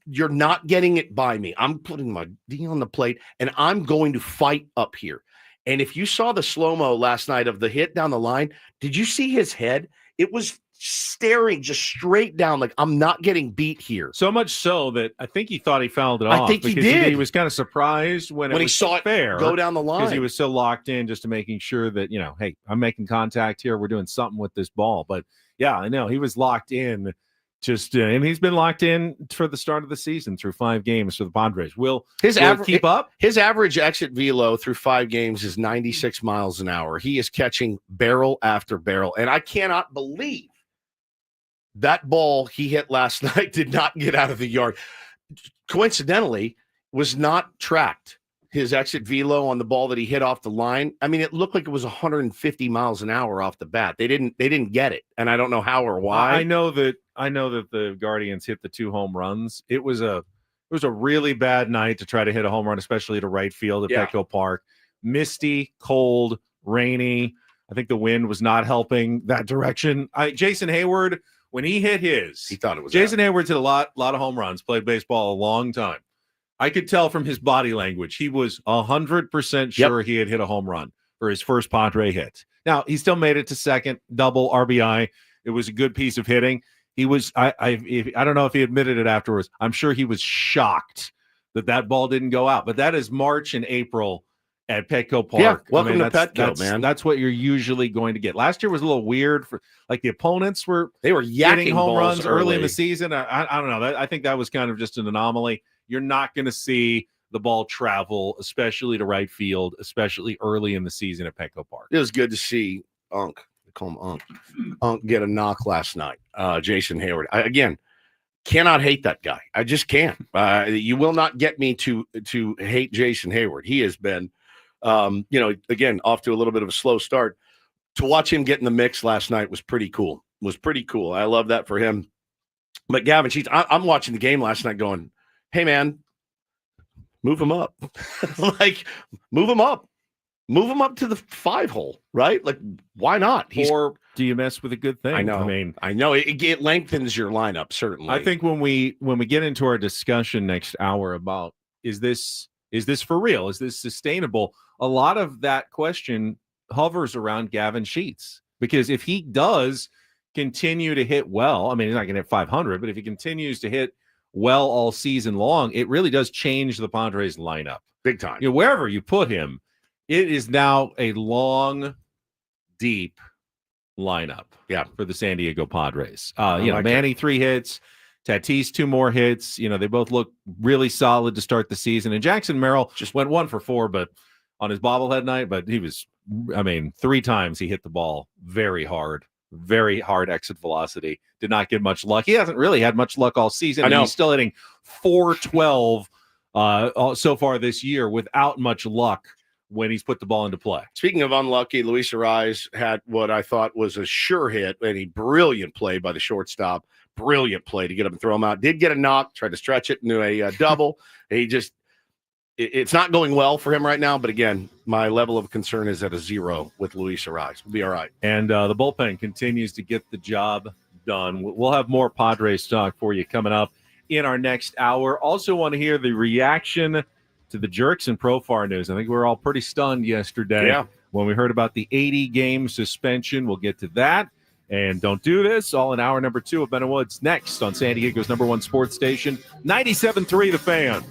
You're not getting it by me. I'm putting my D on the plate, and I'm going to fight up here. And if you saw the slow-mo last night of the hit down the line, did you see his head? It was staring just straight down like, I'm not getting beat here. So much so that I think he thought he fouled it off. I think he because did. He was kind of surprised when he saw it fair go down the line. Because he was so locked in just to making sure that, hey, I'm making contact here. We're doing something with this ball. But, yeah, I know. He was locked in. And he's been locked in for the start of the season through 5 games for the Padres. Will it keep up? His average exit velo through 5 games is 96 miles an hour. He is catching barrel after barrel. And I cannot believe that ball he hit last night did not get out of the yard. Coincidentally, was not tracked. His exit velo on the ball that he hit off the line. I mean, it looked like it was 150 miles an hour off the bat. They didn't get it, and I don't know how or why. I know that the Guardians hit the 2 home runs. It was a really bad night to try to hit a home run, especially to right field at Petco Park. Misty, cold, rainy. I think the wind was not helping that direction. Jason Hayward, when he hit his, he thought it was Jason Hayward's hit a lot of home runs. Played baseball a long time. I could tell from his body language, he was 100% sure he had hit a home run for his first Padre hit. Now, he still made it to second, double RBI. It was a good piece of hitting. He was, I don't know if he admitted it afterwards. I'm sure he was shocked that ball didn't go out. But that is March and April at Petco Park. Yeah, welcome to Petco, man. That's what you're usually going to get. Last year was a little weird for, like, the opponents were yakking hitting home runs early in the season. I don't know. I think that was kind of just an anomaly. You're not going to see the ball travel, especially to right field, especially early in the season at Petco Park. It was good to see Unk. They call him Unk get a knock last night. Jason Hayward. Again, cannot hate that guy. I just can't. You will not get me to hate Jason Hayward. He has been, again, off to a little bit of a slow start. To watch him get in the mix last night was pretty cool. I love that for him. But Gavin Sheets, I'm watching the game last night going, hey, man, move him up. Move him up. Move him up to the 5 hole, right? Like, why not? Or do you mess with a good thing? I know. It lengthens your lineup, certainly. I think when we get into our discussion next hour about is this for real? Is this sustainable? A lot of that question hovers around Gavin Sheets, because if he does continue to hit well, I mean, he's not going to hit 500, but if he continues to hit well all season long, it really does change the Padres lineup big time. Wherever you put him, it is now a long, deep lineup. Yeah, for the San Diego Padres. Manny 3 hits, Tatis 2 more hits. They both look really solid to start the season. And Jackson Merrill just went 1 for 4, but on his bobblehead night. But he was, 3 times he hit the ball very hard exit velocity. Did not get much luck. He hasn't really had much luck all season. I know. He's still hitting .412 so far this year without much luck when he's put the ball into play. Speaking of unlucky, Luis Arraez had what I thought was a sure hit and a brilliant play by the shortstop. Brilliant play to get him and throw him out. Did get a knock, tried to stretch it into a double. It's not going well for him right now, but again, my level of concern is at a 0 with Luis Arraez. We'll be all right. And the bullpen continues to get the job done. We'll have more Padres talk for you coming up in our next hour. Also want to hear the reaction to the Jerks and Profar news. I think we were all pretty stunned yesterday when we heard about the 80-game suspension. We'll get to that. And don't do this. All in hour number 2 of Ben and Woods next on San Diego's #1 sports station, 97.3 The Fan.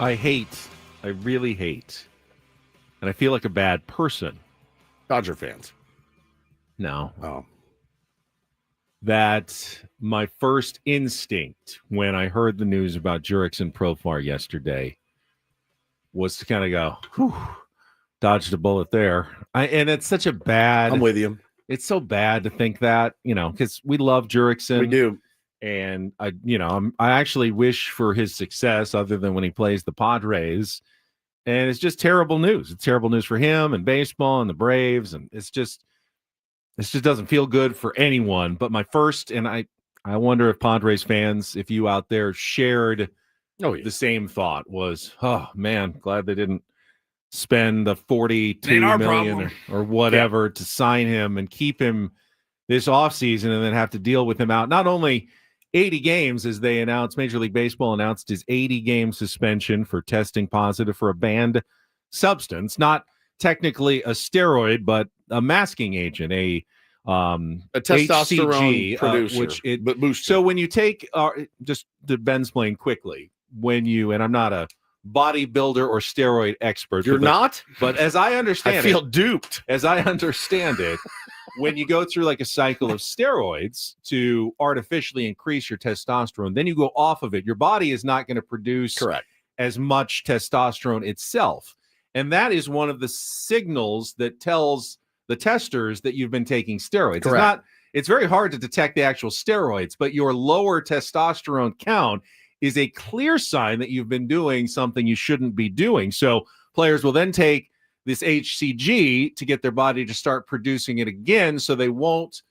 I really hate, and I feel like a bad person. Dodger fans. No. Oh. That my first instinct when I heard the news about Jurickson and Profar yesterday was to kind of go, whew, dodged a bullet there. And it's such a bad. I'm with you. It's so bad to think that, because we love Jurickson. We do. And I actually wish for his success other than when he plays the Padres. And it's just terrible news. It's terrible news for him and baseball and the Braves. And this just doesn't feel good for anyone. But my first, and I wonder if Padres fans, if you out there shared the same thought, was, oh man, glad they didn't spend the $42 million or whatever to sign him and keep him this offseason and then have to deal with him out. Not only 80 games, as they announced, Major League Baseball announced his 80-game suspension for testing positive for a banned substance, not technically a steroid, but a masking agent, a testosterone HCG, producer, booster. So when you take, just to Bensplain quickly, and I'm not a bodybuilder or steroid expert. You're not? But as I understand I feel duped. As I understand it, when you go through like a cycle of steroids to artificially increase your testosterone, then you go off of it. Your body is not going to produce as much testosterone itself. And that is one of the signals that tells the testers that you've been taking steroids. It's very hard to detect the actual steroids, but your lower testosterone count is a clear sign that you've been doing something you shouldn't be doing. So players will then take this HCG to get their body to start producing it again so they won't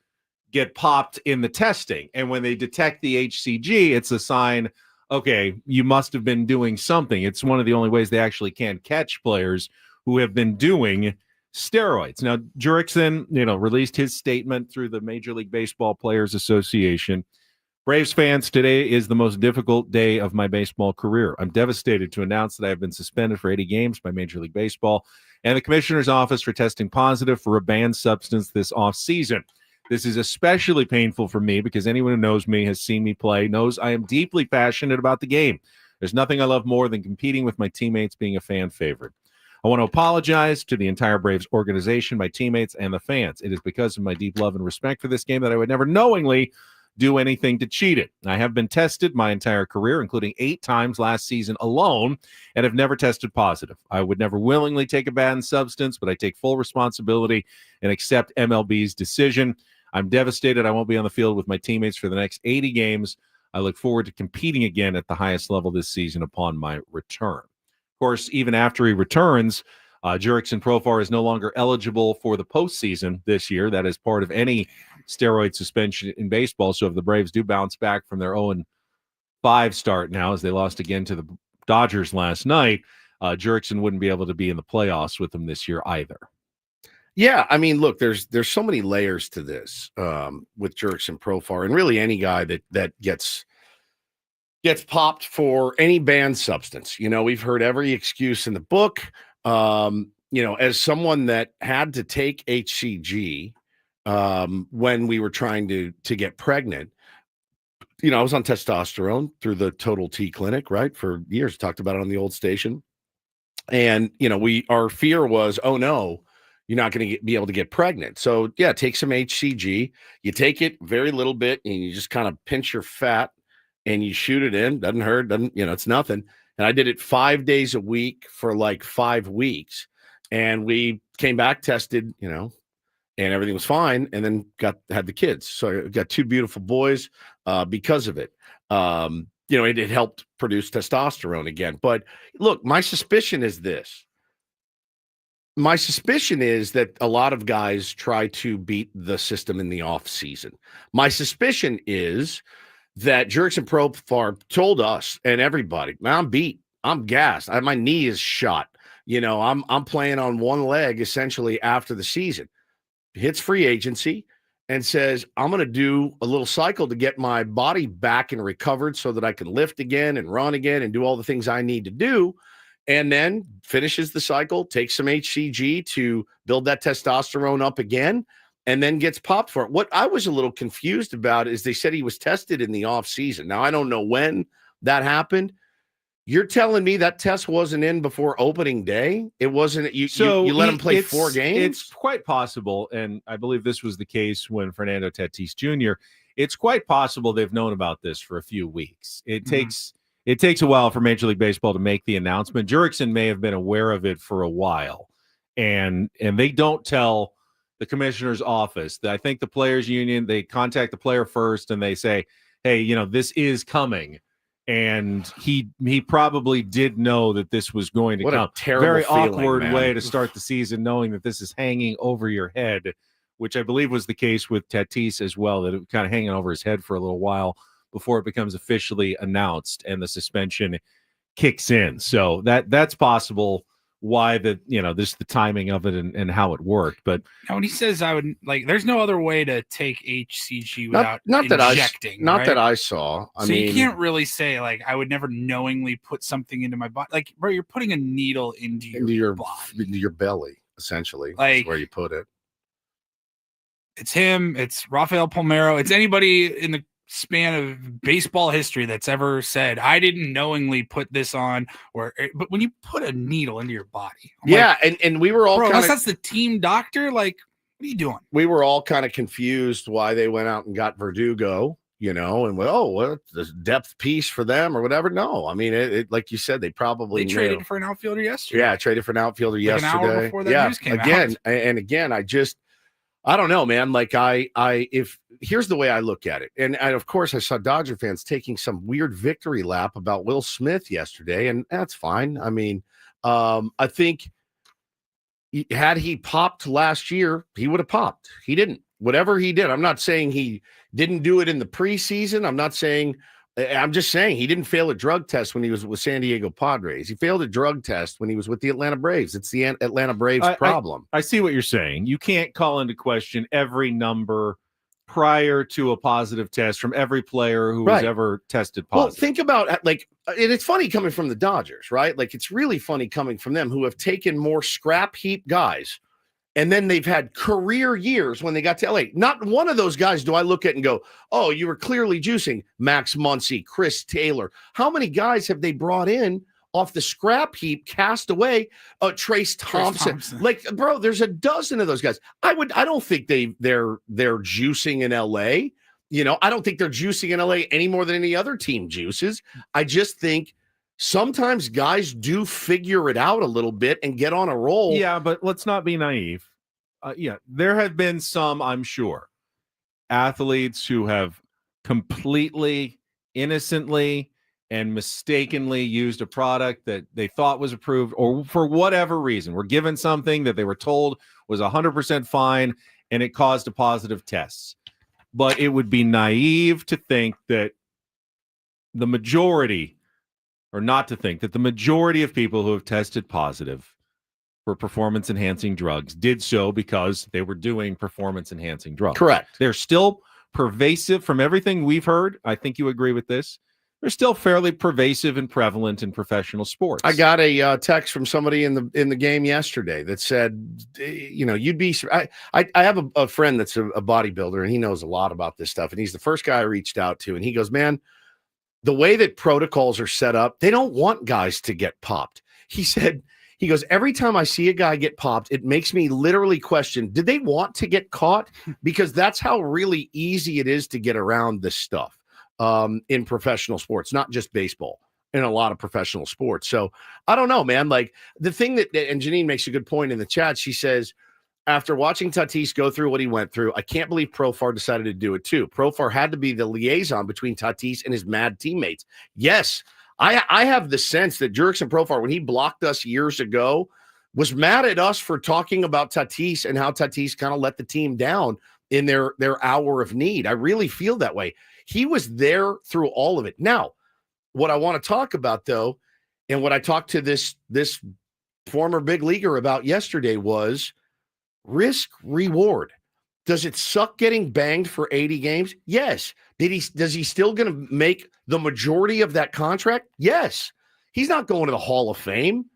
get popped in the testing. And when they detect the HCG, it's a sign, okay, you must have been doing something. It's one of the only ways they actually can catch players who have been doing steroids. Now, Jurickson, released his statement through the Major League Baseball Players Association. Braves fans, today is the most difficult day of my baseball career. I'm devastated to announce that I have been suspended for 80 games by Major League Baseball and the Commissioner's Office for testing positive for a banned substance this offseason. This is especially painful for me because anyone who knows me, has seen me play, knows I am deeply passionate about the game. There's nothing I love more than competing with my teammates, being a fan favorite. I want to apologize to the entire Braves organization, my teammates, and the fans. It is because of my deep love and respect for this game that I would never knowingly do anything to cheat it. I have been tested my entire career, including 8 times last season alone, and have never tested positive. I would never willingly take a banned substance, but I take full responsibility and accept MLB's decision. I'm devastated I won't be on the field with my teammates for the next 80 games. I look forward to competing again at the highest level this season upon my return. Of course, even after he returns, Jurickson and Profar is no longer eligible for the postseason this year. That is part of any steroid suspension in baseball. So if the Braves do bounce back from their 0-5 start now, as they lost again to the Dodgers last night, Jurickson wouldn't be able to be in the playoffs with them this year either. Yeah, I mean, look, there's so many layers to this with Jurickson and Profar, and really any guy that gets popped for any banned substance. We've heard every excuse in the book. As someone that had to take HCG when we were trying to get pregnant, I was on testosterone through the Total T clinic, right? For years, talked about it on the old station. And, our fear was, oh no, you're not going to be able to get pregnant. So yeah, take some HCG, you take it very little bit and you just kind of pinch your fat and you shoot it in. Doesn't hurt. It's nothing. And I did it 5 days a week for like 5 weeks. And we came back, tested, and everything was fine. And then had the kids. So I got 2 beautiful boys because of it. It helped produce testosterone again. But look, my suspicion is this. My suspicion is that a lot of guys try to beat the system in the off season. My suspicion is that Jurickson and Profar told us and everybody, man, I'm beat. I'm gassed. My knee is shot. I'm playing on one leg essentially after the season. Hits free agency and says, I'm going to do a little cycle to get my body back and recovered so that I can lift again and run again and do all the things I need to do. And then finishes the cycle, takes some HCG to build that testosterone up again, and then gets popped for it. What I was a little confused about is they said he was tested in the off season. Now, I don't know when that happened. You're telling me that test wasn't in before opening day? It wasn't. You let him play 4 games? It's quite possible, and I believe this was the case when Fernando Tatis Jr. It's quite possible they've known about this for a few weeks. It takes a while for Major League Baseball to make the announcement. Jurickson may have been aware of it for a while, and they don't tell the commissioner's office. I think the players' union, they contact the player first, and they say, hey, this is coming. And he probably did know that this was going to come. A terrible very feeling, awkward man. way to start the season, knowing that this is hanging over your head, which I believe was the case with Tatis as well, that it was kind of hanging over his head for a little while before it becomes officially announced and the suspension kicks in. So that's possible. Why the timing of it and how it worked. But now when he says I would there's no other way to take HCG without not injecting. That I saw. I mean, you can't really say I would never knowingly put something into my body. Bro, you're putting a needle into your body, into your belly, essentially. Like, is where you put it. It's him. It's Rafael Palmeiro. It's anybody in the span of baseball history that's ever said I didn't knowingly put this on, but when you put a needle into your body, and we were all unless that's the team doctor, what are you doing? We were all kind of confused why they went out and got Verdugo, and what the depth piece for them or whatever. No, I mean it like you said, they probably traded for an outfielder yesterday. Yeah, traded for an outfielder yesterday. An hour before that news came out. Again, I don't know, man. If here's the way I look at it. And of course I saw Dodger fans taking some weird victory lap about Will Smith yesterday, and that's fine. I mean, I think had he popped last year, he would have popped. He didn't. Whatever he did, I'm not saying he didn't do it in the preseason. I'm just saying he didn't fail a drug test when he was with San Diego Padres. He failed a drug test when he was with the Atlanta Braves. It's the Atlanta Braves problem. I see what you're saying. You can't call into question every number prior to a positive test from every player who was ever tested positive. Well, think about and it's funny coming from the Dodgers, right? It's really funny coming from them, who have taken more scrap heap guys. And then they've had career years when they got to LA. Not one of those guys do I look at and go, oh, you were clearly juicing. Max Muncy, Chris Taylor. How many guys have they brought in off the scrap heap, cast away? Trace Thompson. Bro, there's a dozen of those guys. I don't think they're juicing in LA. I don't think they're juicing in LA any more than any other team juices. I just think sometimes guys do figure it out a little bit and get on a roll. Yeah, but let's not be naive. There have been some, I'm sure, athletes who have completely, innocently, and mistakenly used a product that they thought was approved, or for whatever reason, were given something that they were told was 100% fine, and it caused a positive test. But it would be naive to think that the majority, or not to think that the majority of people who have tested positive for performance-enhancing drugs did so because they were doing performance-enhancing drugs. Correct. They're still pervasive from everything we've heard. I think you agree with this. They're still fairly pervasive and prevalent in professional sports. I got a text from somebody in the game yesterday that said, you'd be. I have a friend that's a bodybuilder, and he knows a lot about this stuff. And he's the first guy I reached out to, and he goes, man, the way that protocols are set up, they don't want guys to get popped. He goes, every time I see a guy get popped, it makes me literally question, did they want to get caught? Because that's how really easy it is to get around this stuff in professional sports, not just baseball, in a lot of professional sports. So I don't know, man. The thing and Janine makes a good point in the chat. She says, after watching Tatis go through what he went through, I can't believe Profar decided to do it too. Profar had to be the liaison between Tatis and his mad teammates. Yes, I have the sense that Jurickson Profar, when he blocked us years ago, was mad at us for talking about Tatis and how Tatis kind of let the team down in their hour of need. I really feel that way. He was there through all of it. Now, what I want to talk about, though, and what I talked to this former big leaguer about yesterday was risk reward. Does it suck getting banged for 80 games? Yes. Does he still going to make the majority of that contract? Yes. He's not going to the Hall of Fame.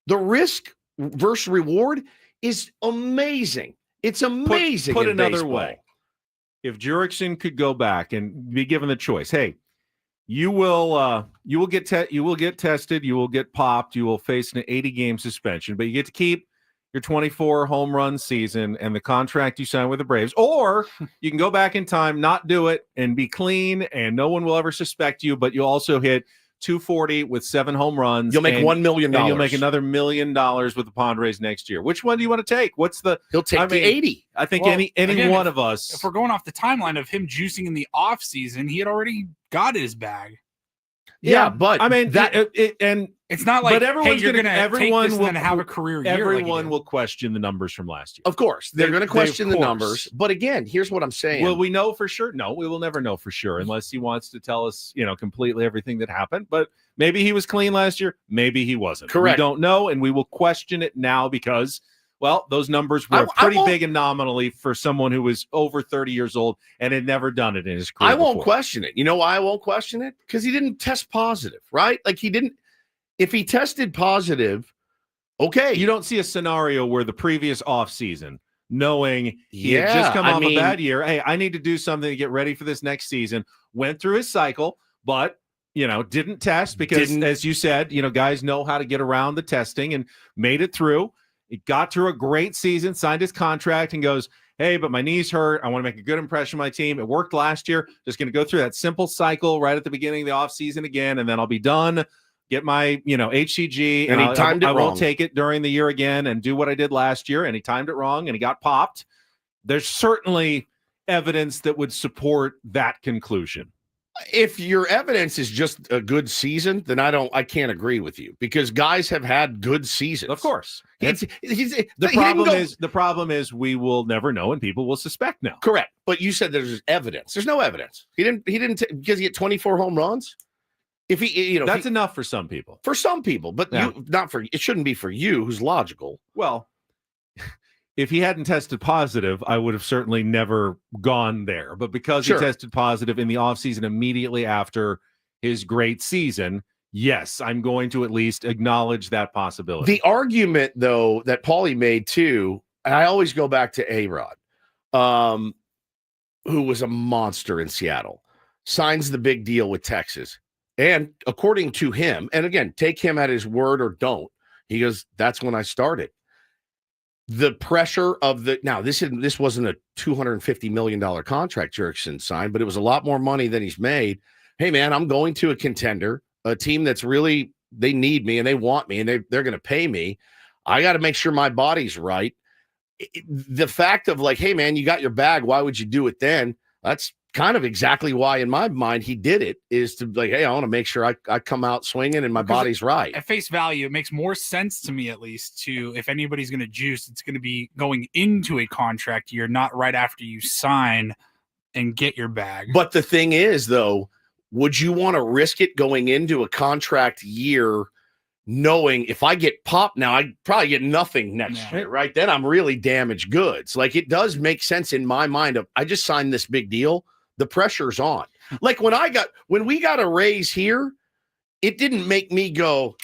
The risk versus reward is amazing. It's amazing. Put another way. If Jurickson could go back and be given the choice, hey, You will get tested. You will get popped. You will face an 80-game suspension, but you get to keep your 24 home run season and the contract you signed with the Braves. Or you can go back in time, not do it, and be clean, and no one will ever suspect you. But you'll also hit 240 with 7 home runs. You'll make $1 million. And you'll make another $1 million with the Padres next year. Which one do you want to take? He'll take the 80. I think any again, one of us. If we're going off the timeline of him juicing in the off season, he had already got his bag. Yeah, but I mean that and it's not like but everyone's you're gonna everyone take this will and have a career year. Everyone will question the numbers from last year. Of course, they're going to question the course. numbers. But again, here's what I'm saying. Will we know for sure? No, we will never know for sure unless he wants to tell us, completely everything that happened. But maybe he was clean last year. Maybe he wasn't. Correct. We don't know, and we will question it now because, well, those numbers were pretty big and nominally for someone who was over 30 years old and had never done it in his career. I won't before. question it. You know why I won't question it? Because he didn't test positive, right? Like he didn't. If he tested positive, okay. You don't see a scenario where the previous offseason, knowing he had just come off a bad year, hey, I need to do something to get ready for this next season, went through his cycle, but, didn't test because, as you said, guys know how to get around the testing and made it through. He got through a great season, signed his contract, and goes, hey, but my knee's hurt. I want to make a good impression on my team. It worked last year. Just going to go through that simple cycle right at the beginning of the offseason again, and then I'll be done. Get my, HCG, and he timed it wrong. I won't take it during the year again and do what I did last year. And he timed it wrong, and he got popped. There's certainly evidence that would support that conclusion. If your evidence is just a good season, then I can't agree with you because guys have had good seasons. Of course. The problem is we will never know and people will suspect now. Correct. But you said there's evidence. There's no evidence. He didn't because he hit 24 home runs. If he, that's enough for some people. For some people, but it shouldn't be for you who's logical. Well, if he hadn't tested positive, I would have certainly never gone there. But because he tested positive in the offseason immediately after his great season, yes, I'm going to at least acknowledge that possibility. The argument, though, that Paulie made too, and I always go back to A-Rod, who was a monster in Seattle, signs the big deal with Texas. And according to him, and again, take him at his word or don't, he goes, that's when I started. The pressure of this wasn't a $250 million contract Jurickson signed, but it was a lot more money than he's made. Hey, man, I'm going to a contender, a team that's really, they need me and they want me and they're going to pay me. I got to make sure my body's right. The fact of like, hey, man, you got your bag. Why would you do it then? That's kind of exactly why in my mind he did it, is to like, hey, I want to make sure I come out swinging and my body's right. At face value, it makes more sense to me, at least, to if anybody's going to juice, it's going to be going into a contract year, not right after you sign and get your bag. But the thing is, though, would you want to risk it going into a contract year knowing if I get popped now, I probably get nothing next year, right? Then I'm really damaged goods. Like, it does make sense in my mind of, I just signed this big deal. The pressure's on. Like when we got a raise here, it didn't make me go,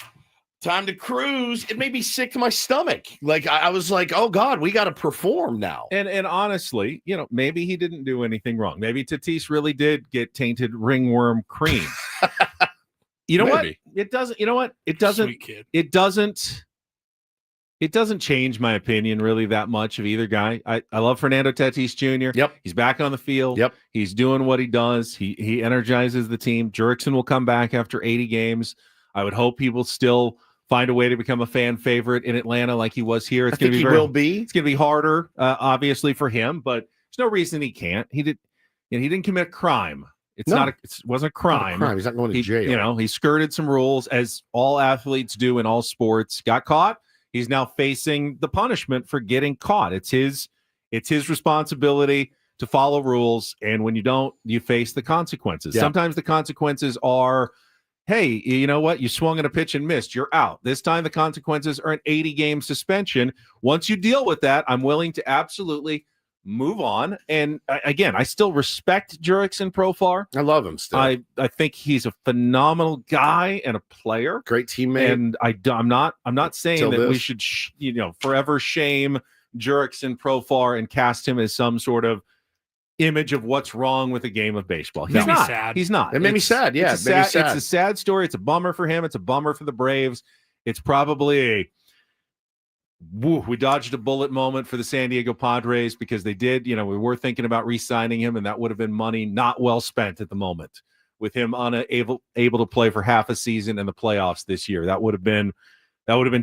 time to cruise. It made me sick to my stomach. Like I was like, oh God, we got to perform now. And honestly, maybe he didn't do anything wrong. Maybe Tatis really did get tainted ringworm cream. You know what? It doesn't. You know what? It doesn't. Sweet kid. It doesn't change my opinion really that much of either guy. I love Fernando Tatis Jr. Yep. He's back on the field. Yep. He's doing what he does. He energizes the team. Jurickson will come back after 80 games. I would hope he will still find a way to become a fan favorite in Atlanta like he was here. It's going to be It's going to be harder, obviously, for him, but there's no reason he can't. He didn't commit a crime. It wasn't a crime. He's not going to jail. He skirted some rules, as all athletes do in all sports. Got caught. He's now facing the punishment for getting caught. It's his responsibility to follow rules, and when you don't, you face the consequences. Yeah. Sometimes the consequences are, hey, you know what? You swung at a pitch and missed. You're out. This time the consequences are an 80-game suspension. Once you deal with that, I'm willing to absolutely move on. And again, I still respect Jurickson Profar. I love him still. I think he's a phenomenal guy and a player. Great teammate. And I'm not saying that we should forever shame Jurickson Profar and cast him as some sort of image of what's wrong with a game of baseball. He's Made me not. sad. He's not. It made me sad. Yeah, it's it made me sad. It's a sad story. It's a bummer for him. It's a bummer for the Braves. It's probably we dodged a bullet moment for the San Diego Padres because they did, we were thinking about re-signing him, and that would have been money not well spent at the moment with him able to play for half a season in the playoffs this year. That would have been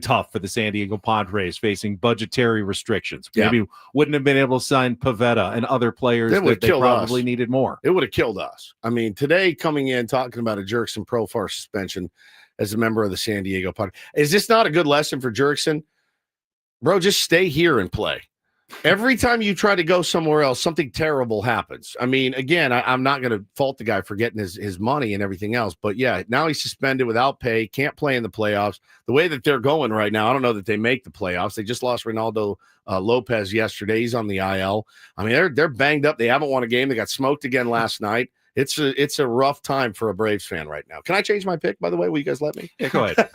tough for the San Diego Padres facing budgetary restrictions. Maybe wouldn't have been able to sign Pavetta and other players that they probably needed more. It would have killed us. I mean, today coming in talking about a Jurickson Profar suspension as a member of the San Diego Padres. Is this not a good lesson for Jurickson? Bro, just stay here and play. Every time you try to go somewhere else, something terrible happens. I mean, again, I'm not going to fault the guy for getting his money and everything else. But, yeah, now he's suspended without pay, can't play in the playoffs. The way that they're going right now, I don't know that they make the playoffs. They just lost Reynaldo Lopez yesterday. He's on the IL. I mean, they're banged up. They haven't won a game. They got smoked again last night. It's a rough time for a Braves fan right now. Can I change my pick, by the way? Will you guys let me? Yeah, go ahead.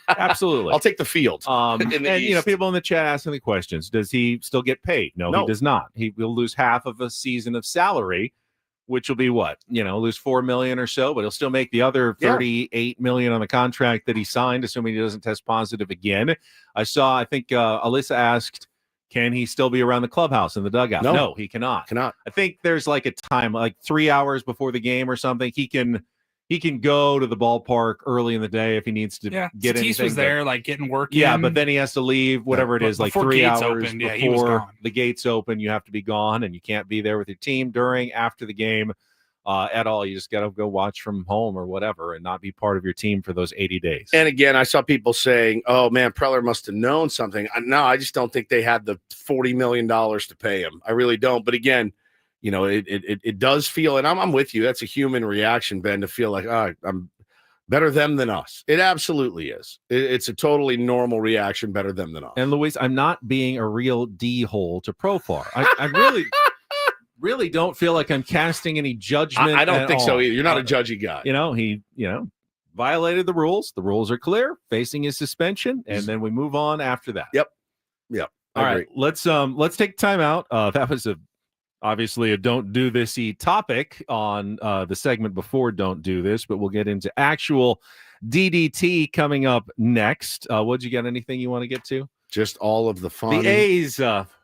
Absolutely. I'll take the field. People in the chat asking the questions. Does he still get paid? No, he does not. He will lose half of a season of salary, which will be what? Lose $4 million or so, but he'll still make the other $38 million on the contract that he signed, assuming he doesn't test positive again. I think Alyssa asked, can he still be around the clubhouse in the dugout? No, he cannot. I think there's like a time, like 3 hours before the game or something. He can go to the ballpark early in the day if he needs to get anything. Tatis was there, like getting work. Yeah, but then he has to leave, whatever it is, like 3 hours opened, before the gates open. You have to be gone, and you can't be there with your team during, after the game at all. You just got to go watch from home or whatever and not be part of your team for those 80 days. And again, I saw people saying, oh, man, Preller must have known something. No, I just don't think they had the $40 million to pay him. I really don't. But again, it does feel, and I'm with you, that's a human reaction, Ben, to feel like, I'm better them than us. It absolutely is. It's a totally normal reaction, better them than us. And Luis, I'm not being a real D-hole to Profar. I really don't feel like I'm casting any judgment. I don't think all. so either. You're not a judgy guy. He violated the rules. The rules are clear, facing his suspension, and then we move on after that. Yep. All right, let's take time out. That was obviously a don't do this-y topic on the segment before Don't Do This, but we'll get into actual DDT coming up next. What'd you got? Anything you want to get to? Just all of the fun. The A's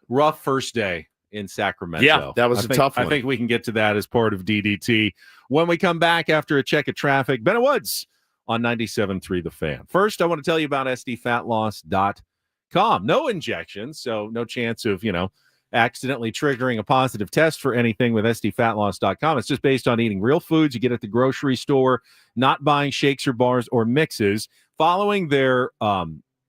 rough first day in Sacramento. Yeah, that was a tough one. I think we can get to that as part of DDT when we come back after a check of traffic. Bennett Woods on 97.3 The Fan. First, I want to tell you about SDFatloss.com. No injections, so no chance of, accidentally triggering a positive test for anything with SDFatloss.com. It's just based on eating real foods you get at the grocery store, not buying shakes or bars or mixes, following their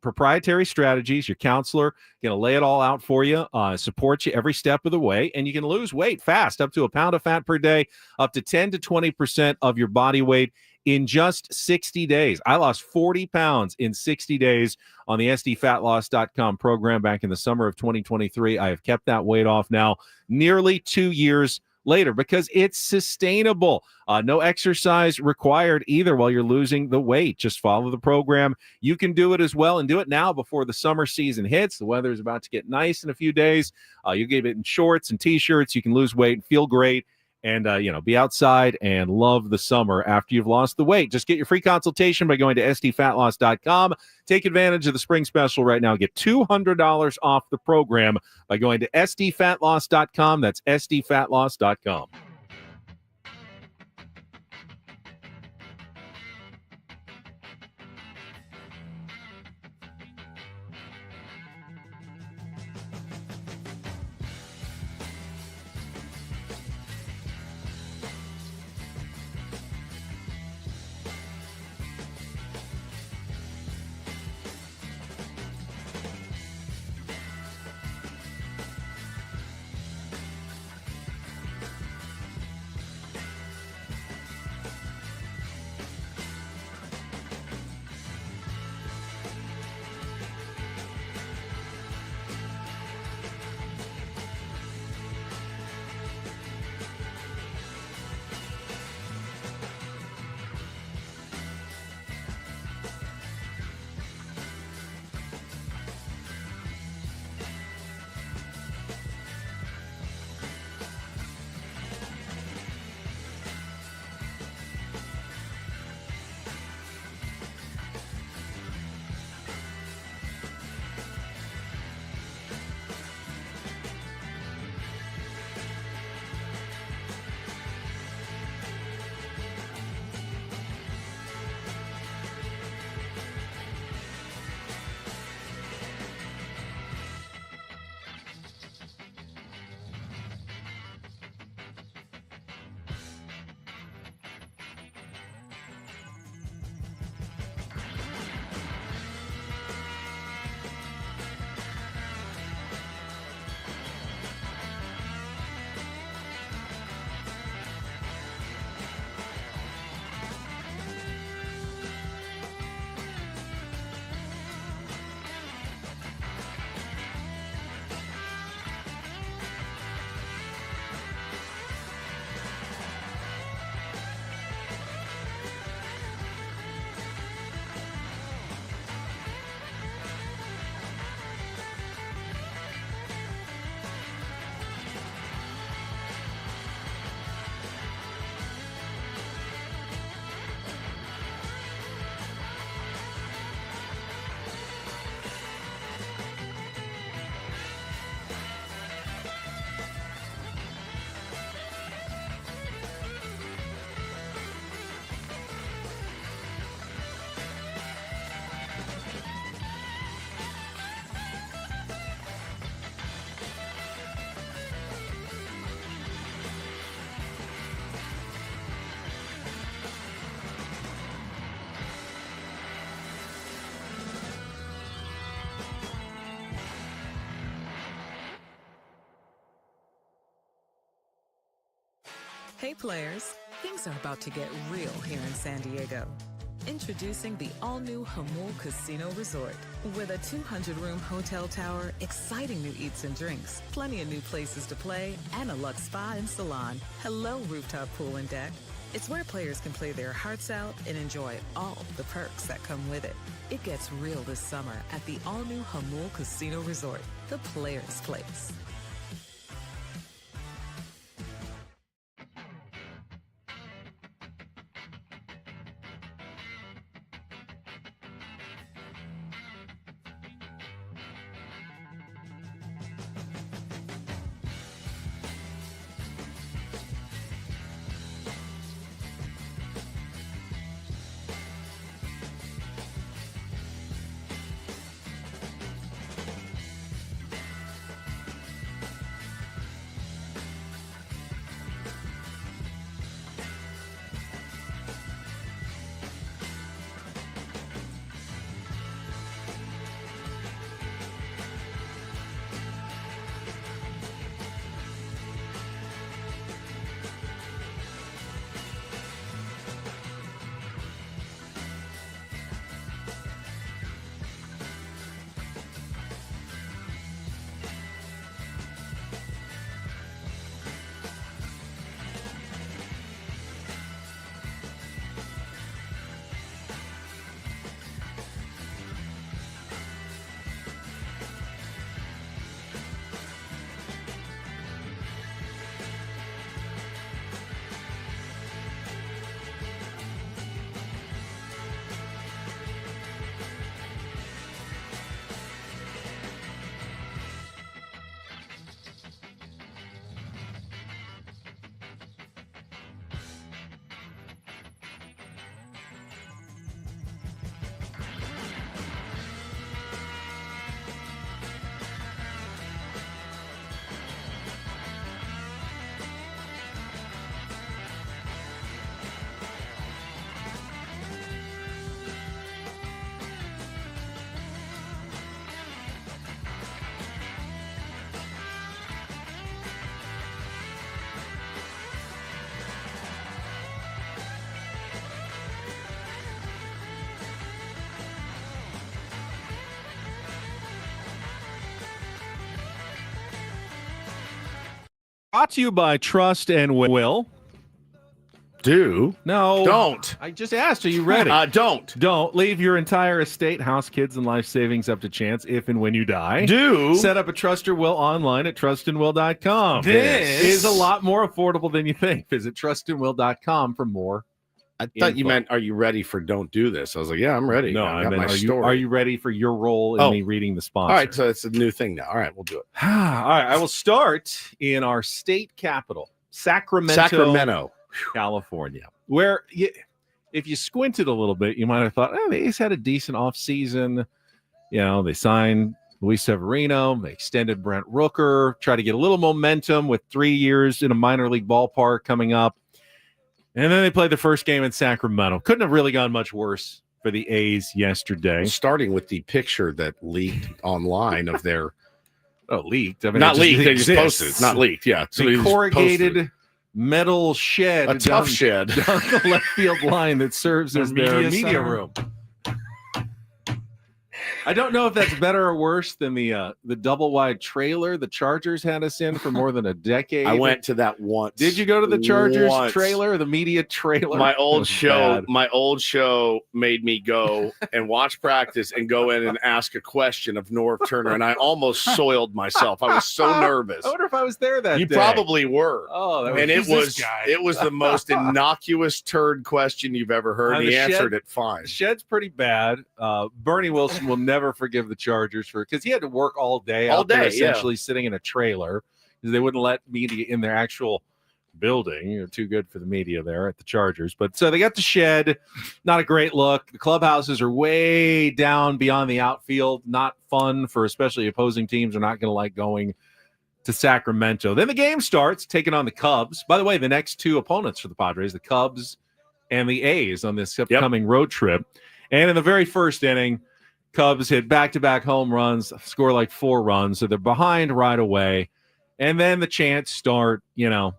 proprietary strategies. Your counselor going to lay it all out for you, support you every step of the way, and you can lose weight fast, up to a pound of fat per day, up to 10 to 20% of your body weight in just 60 days. I lost 40 pounds in 60 days on the SDFatloss.com program back in the summer of 2023. I have kept that weight off now nearly 2 years later because it's sustainable. No exercise required either while you're losing the weight. Just follow the program. You can do it as well, and do it now before the summer season hits. The weather is about to get nice in a few days. You get it in shorts and T-shirts. You can lose weight and feel great. And, be outside and love the summer after you've lost the weight. Just get your free consultation by going to SDFatloss.com. Take advantage of the spring special right now. Get $200 off the program by going to SDFatloss.com. That's SDFatloss.com. Hey players, things are about to get real here in San Diego. Introducing the all-new Hamul Casino Resort. With a 200-room hotel tower, exciting new eats and drinks, plenty of new places to play, and a luxe spa and salon. Hello, rooftop pool and deck. It's where players can play their hearts out and enjoy all the perks that come with it. It gets real this summer at the all-new Hamul Casino Resort, the players' place. Brought to you by Trust and Will. No. Don't. I just asked, are you ready? Don't leave your entire estate, house, kids, and life savings up to chance if and when you die. Set up a Trust or Will online at trustandwill.com. This is a lot more affordable than you think. Visit trustandwill.com for more. I thought you meant, are you ready for don't do this? I was like, yeah, I'm ready. No, I I got meant, my are story. you ready for your role in me reading the sponsor? All right, so it's a new thing now. All right, we'll do it. All right, I will start in our state capital, Sacramento, California, where if you squinted a little bit, you might have thought, the A's had a decent offseason. You know, they signed Luis Severino, they extended Brent Rooker, try to get a little momentum with 3 years in a minor league ballpark coming up. And then they played the first game in Sacramento. Couldn't have really gone much worse for the A's yesterday. Starting with the picture that leaked online of their leaked. I mean, not leaked, they just posted. It's not leaked, yeah. So the corrugated metal shed, a tough shed down the left field line that serves as their media room. I don't know if that's better or worse than the double wide trailer the Chargers had us in for more than a decade. I went to that once. Did you go to the Chargers trailer, the media trailer? My old show made me go and watch practice and go in and ask a question of Norv Turner, and I almost soiled myself. I was so nervous. I wonder if I was there that day. You probably were. Oh, and it was the most innocuous turd question you've ever heard. And he answered it fine. The shed's pretty bad. Bernie Wilson will never forgive the Chargers because he had to work all day there, essentially sitting in a trailer because they wouldn't let media in their actual building. You're too good for the media there at the Chargers. But so they got the shed. Not a great look. The clubhouses are way down beyond the outfield. Not fun for especially opposing teams. Are not going to like going to Sacramento. Then the game starts, taking on the Cubs. By the way, the next two opponents for the Padres, the Cubs and the A's on this upcoming road trip. And in the very first inning, Cubs hit back-to-back home runs, score like 4 runs, so they're behind right away. And then the chants start,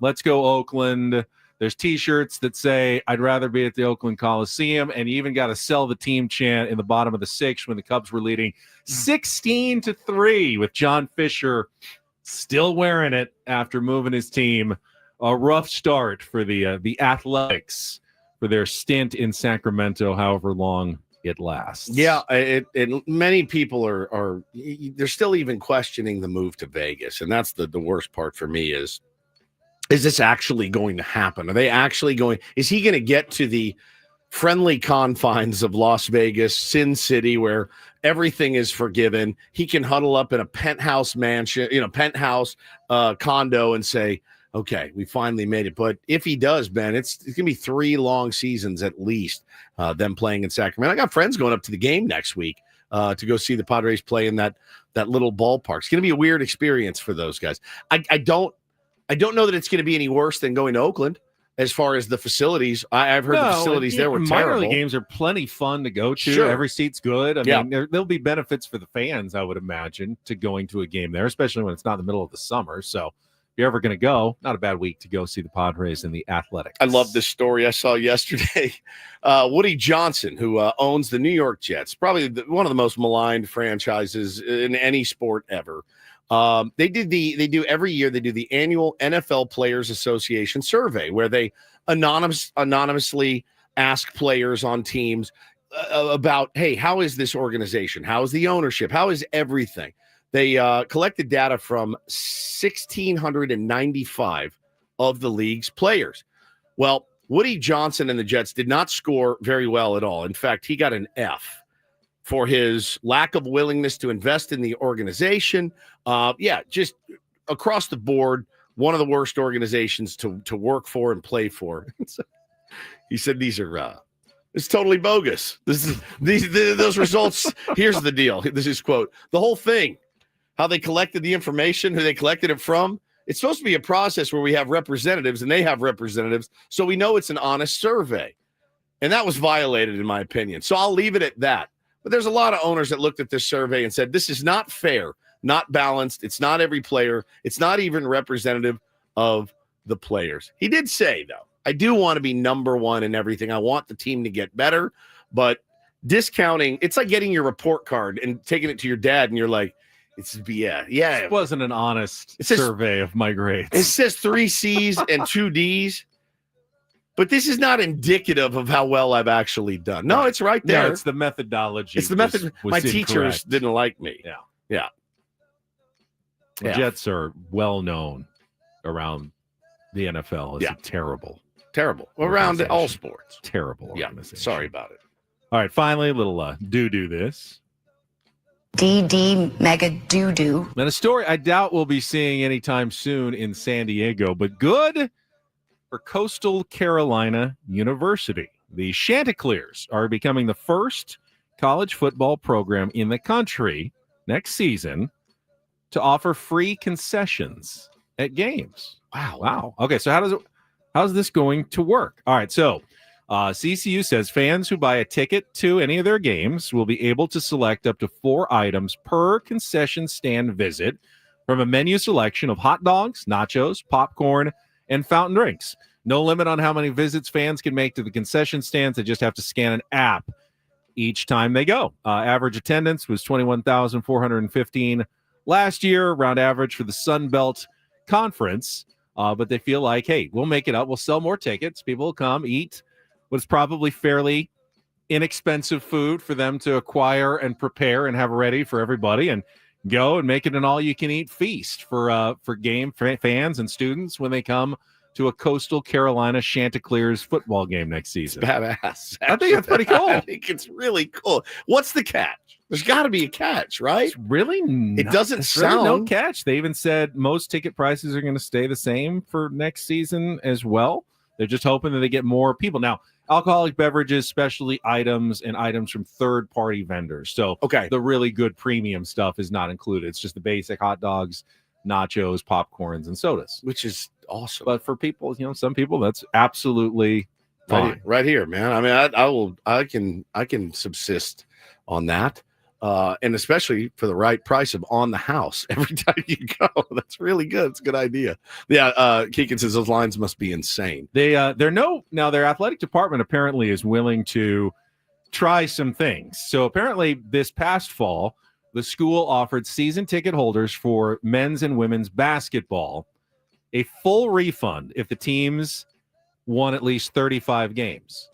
let's go Oakland. There's T-shirts that say, "I'd rather be at the Oakland Coliseum," and you even got to sell the team chant in the bottom of the sixth when the Cubs were leading 16-3 with John Fisher still wearing it after moving his team. A rough start for the Athletics for their stint in Sacramento, however long it lasts. Yeah, many people are they're still even questioning the move to Vegas, and that's the worst part for me is this actually going to happen? Are they actually going? Is he going to get to the friendly confines of Las Vegas, Sin City, where everything is forgiven? He can huddle up in a penthouse mansion, penthouse condo, and say, "Okay, we finally made it." But if he does, Ben, it's going to be 3 long seasons at least, them playing in Sacramento. I got friends going up to the game next week to go see the Padres play in that little ballpark. It's going to be a weird experience for those guys. I don't know that it's going to be any worse than going to Oakland as far as the facilities. I've heard the facilities there were minor league terrible. games are plenty fun to go to. Sure. Every seat's good. I mean, there'll be benefits for the fans, I would imagine, to going to a game there, especially when it's not in the middle of the summer. So if you're ever going to go, not a bad week to go see the Padres and the Athletics. I love this story I saw yesterday. Woody Johnson, who owns the New York Jets, probably one of the most maligned franchises in any sport ever. They do every year. They do the annual NFL Players Association survey where they anonymously ask players on teams about, hey, how is this organization? How is the ownership? How is everything? They collected data from 1,695 of the league's players. Well, Woody Johnson and the Jets did not score very well at all. In fact, he got an F for his lack of willingness to invest in the organization. Just across the board, one of the worst organizations to work for and play for. He said, it's totally bogus. Those results. Here's the deal. This is quote, the whole thing, how they collected the information, who they collected it from. It's supposed to be a process where we have representatives and they have representatives. So we know it's an honest survey. And that was violated in my opinion. So I'll leave it at that. But there's a lot of owners that looked at this survey and said, this is not fair, not balanced. It's not every player. It's not even representative of the players. He did say, though, I do want to be number one in everything. I want the team to get better. But discounting, it's like getting your report card and taking it to your dad and you're like, it wasn't an honest survey of my grades. It says 3 C's and 2 D's. But this is not indicative of how well I've actually done. No, it's right there. No, it's the methodology. It's the method. My teachers incorrect. didn't like me. Yeah. The Jets are well known around the NFL as terrible. Around all sports. Terrible. Organization. Sorry about it. All right. Finally, a little do this. DD mega doo-doo. And a story I doubt we'll be seeing anytime soon in San Diego, but good for Coastal Carolina University. The Chanticleers are becoming the first college football program in the country next season to offer free concessions at games. Wow. Okay, so how's this going to work? All right, so CCU says fans who buy a ticket to any of their games will be able to select up to 4 items per concession stand visit from a menu selection of hot dogs, nachos, popcorn, and fountain drinks. No limit on how many visits fans can make to the concession stands. They just have to scan an app each time they go. Average attendance was 21,415 last year, around average for the Sun Belt Conference. But they feel like, hey, we'll make it up. We'll sell more tickets. People will come eat what's probably fairly inexpensive food for them to acquire and prepare and have ready for everybody, and go and make it an all-you-can-eat feast for game fans and students when they come to a Coastal Carolina Chanticleers football game next season. It's badass. I think that's pretty cool. I think it's really cool. What's the catch? There's got to be a catch, right? It's really it doesn't sound really no catch. They even said most ticket prices are going to stay the same for next season as well. They're just hoping that they get more people. Now, alcoholic beverages, specialty items, and items from third-party vendors. So the really good premium stuff is not included. It's just the basic hot dogs, nachos, popcorns, and sodas. Which is awesome. But for people, some people, that's absolutely fine. Right here, man. I mean, I can subsist on that. and especially for the right price of on the house every time you go. That's really good. It's a good idea. Yeah, Keegan says those lines must be insane. Their athletic department apparently is willing to try some things. So apparently this past fall, the school offered season ticket holders for men's and women's basketball a full refund if the teams won at least 35 games.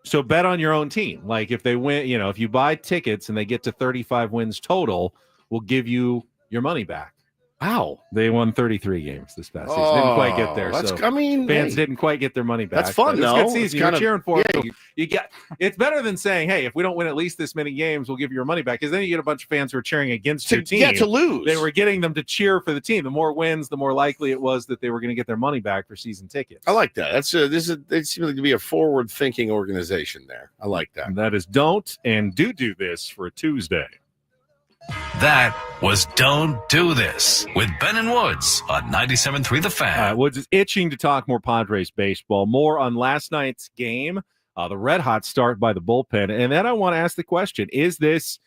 So bet on your own team. Like if they win, if you buy tickets and they get to 35 wins total, we'll give you your money back. Wow. They won 33 games this past season. Didn't quite get there. Fans didn't quite get their money back. That's fun, though. though. It's a good season. You're cheering for it. You get. It's better than saying, hey, if we don't win at least this many games, we'll give you your money back. Because then you get a bunch of fans who are cheering against your team. Yeah, to lose. They were getting them to cheer for the team. The more wins, the more likely it was that they were going to get their money back for season tickets. I like that. It seems like to be a forward-thinking organization there. I like that. And that is don't and do this for a Tuesday. That was Don't Do This with Ben and Woods on 97.3 The Fan. Woods is itching to talk more Padres baseball, more on last night's game, the red-hot start by the bullpen. And then I want to ask the question, is this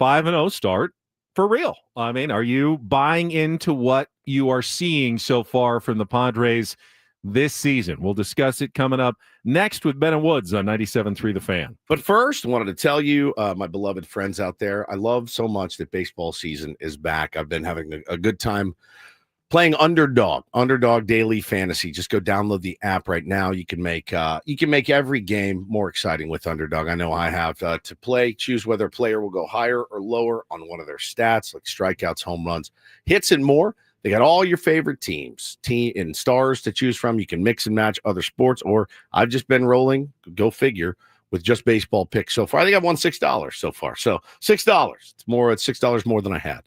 5-0 start for real? I mean, are you buying into what you are seeing so far from the Padres this season? We'll discuss it coming up next with Ben and Woods on 97.3 The Fan. But first, I wanted to tell you, my beloved friends out there, I love so much that baseball season is back. I've been having a good time playing Underdog Daily Fantasy. Just go download the app right now. You can make every game more exciting with Underdog. I know I have to play, choose whether a player will go higher or lower on one of their stats, like strikeouts, home runs, hits, and more. They got all your favorite teams and stars to choose from. You can mix and match other sports, or I've just been rolling, go figure, with just baseball picks so far. I think I've won $6 so far. So $6. It's $6 more than I had.